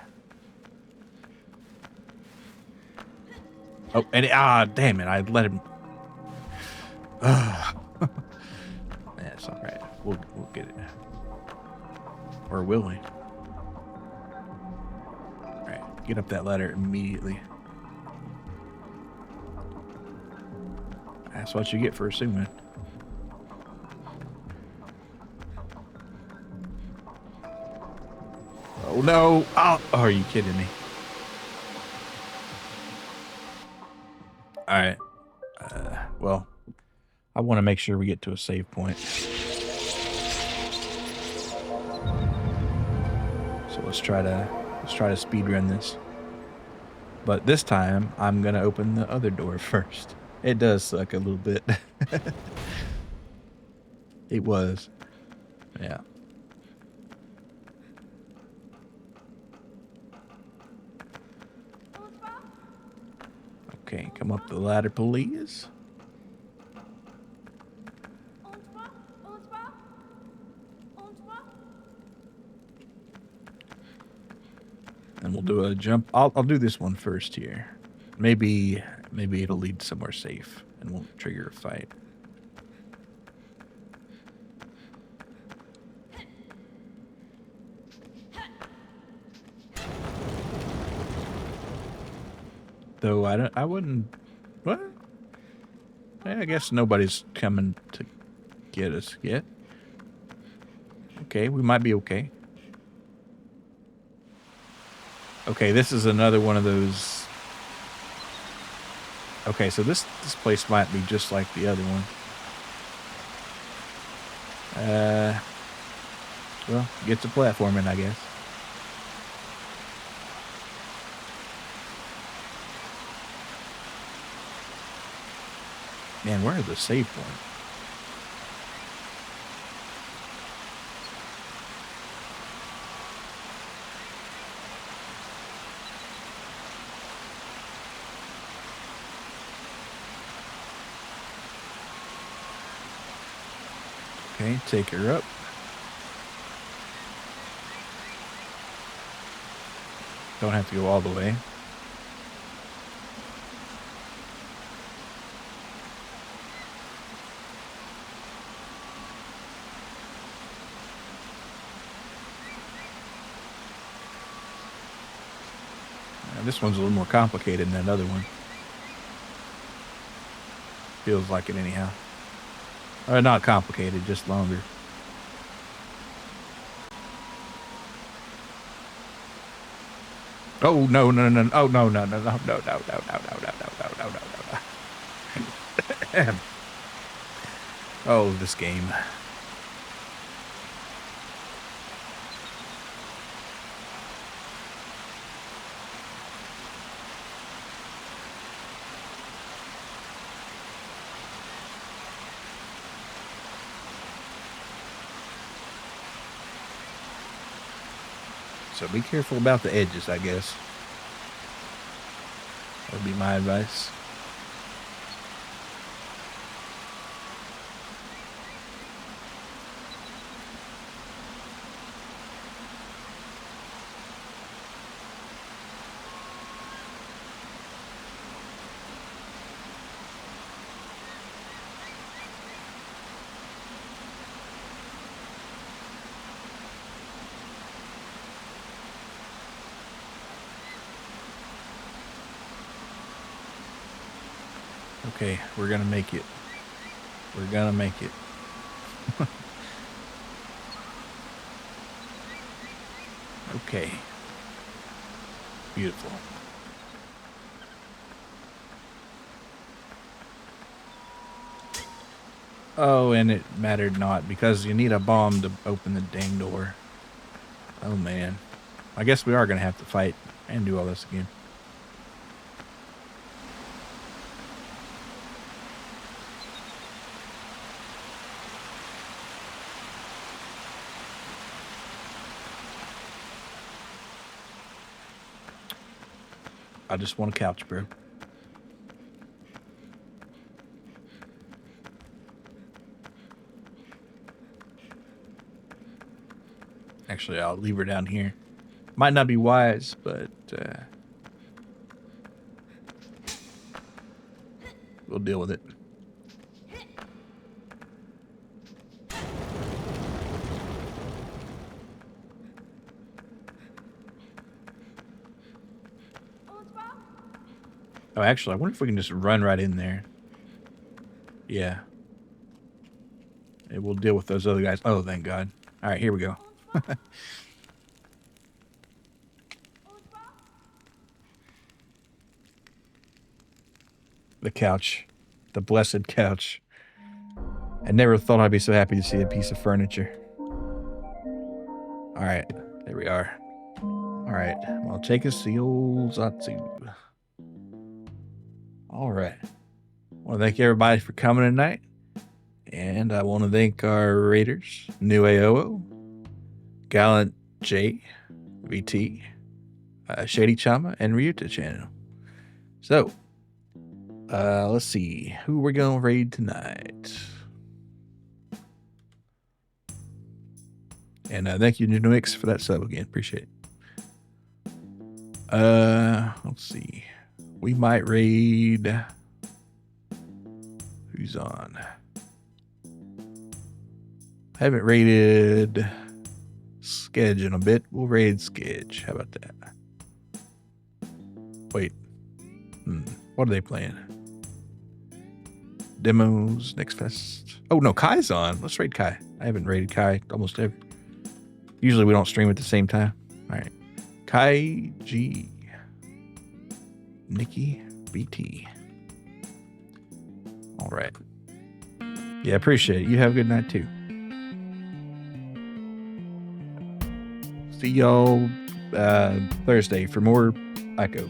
Oh, and damn it, I let him. That's alright. We'll get it. Or will we? Alright, get up that ladder immediately. That's what you get for assuming. Oh no! Oh, are you kidding me? Alright. Well, I want to make sure we get to a save point. So let's try to speed run this. But this time I'm gonna open the other door first. It does suck a little bit. It was. Yeah. Okay, come up the ladder, please. And we'll do a jump. I'll do this one first here. Maybe it'll lead somewhere safe and won't trigger a fight. Though I wouldn't. What? I guess nobody's coming to get us yet. Okay, we might be okay. Okay, this is another one of those. Okay, so this place might be just like the other one. Well, get to platforming, I guess. Man, where are the save points? Okay, take her up. Don't have to go all the way. This one's a little more complicated than that other one. Feels like it anyhow. Not complicated, just longer. Oh no no no! Oh no no no no no no no no no no no no no no no! Oh, this game. So be careful about the edges, I guess. That would be my advice. Okay, we're gonna make it. We're gonna make it. Okay. Beautiful. Oh, and it mattered not because you need a bomb to open the dang door. Oh man. I guess we are gonna have to fight and do all this again. I just want a couch, bro. Actually, I'll leave her down here. Might not be wise, but we'll deal with it. Oh, actually, I wonder if we can just run right in there. Yeah. And we'll deal with those other guys. Oh, thank God. All right, here we go. The couch. The blessed couch. I never thought I'd be so happy to see a piece of furniture. All right, there we are. All right, well, take us to the old Zatsu. All right. I want to thank everybody for coming tonight. And I want to thank our raiders, New AOO, Gallant J, VT, Shady Chama, and Ryuta channel. So, let's see who we're going to raid tonight. And thank you, Nix, for that sub again. Appreciate it. Let's see. We might raid. Who's on? I haven't raided Sketch in a bit. We'll raid Sketch. How about that? Wait. What are they playing? Demos, Next Fest. Oh, no, Kai's on. Let's raid Kai. I haven't raided Kai almost ever. Usually we don't stream at the same time. All right. Kai G. Nikki BT. All right. Yeah, appreciate it. You have a good night too. See y'all Thursday for more Ico.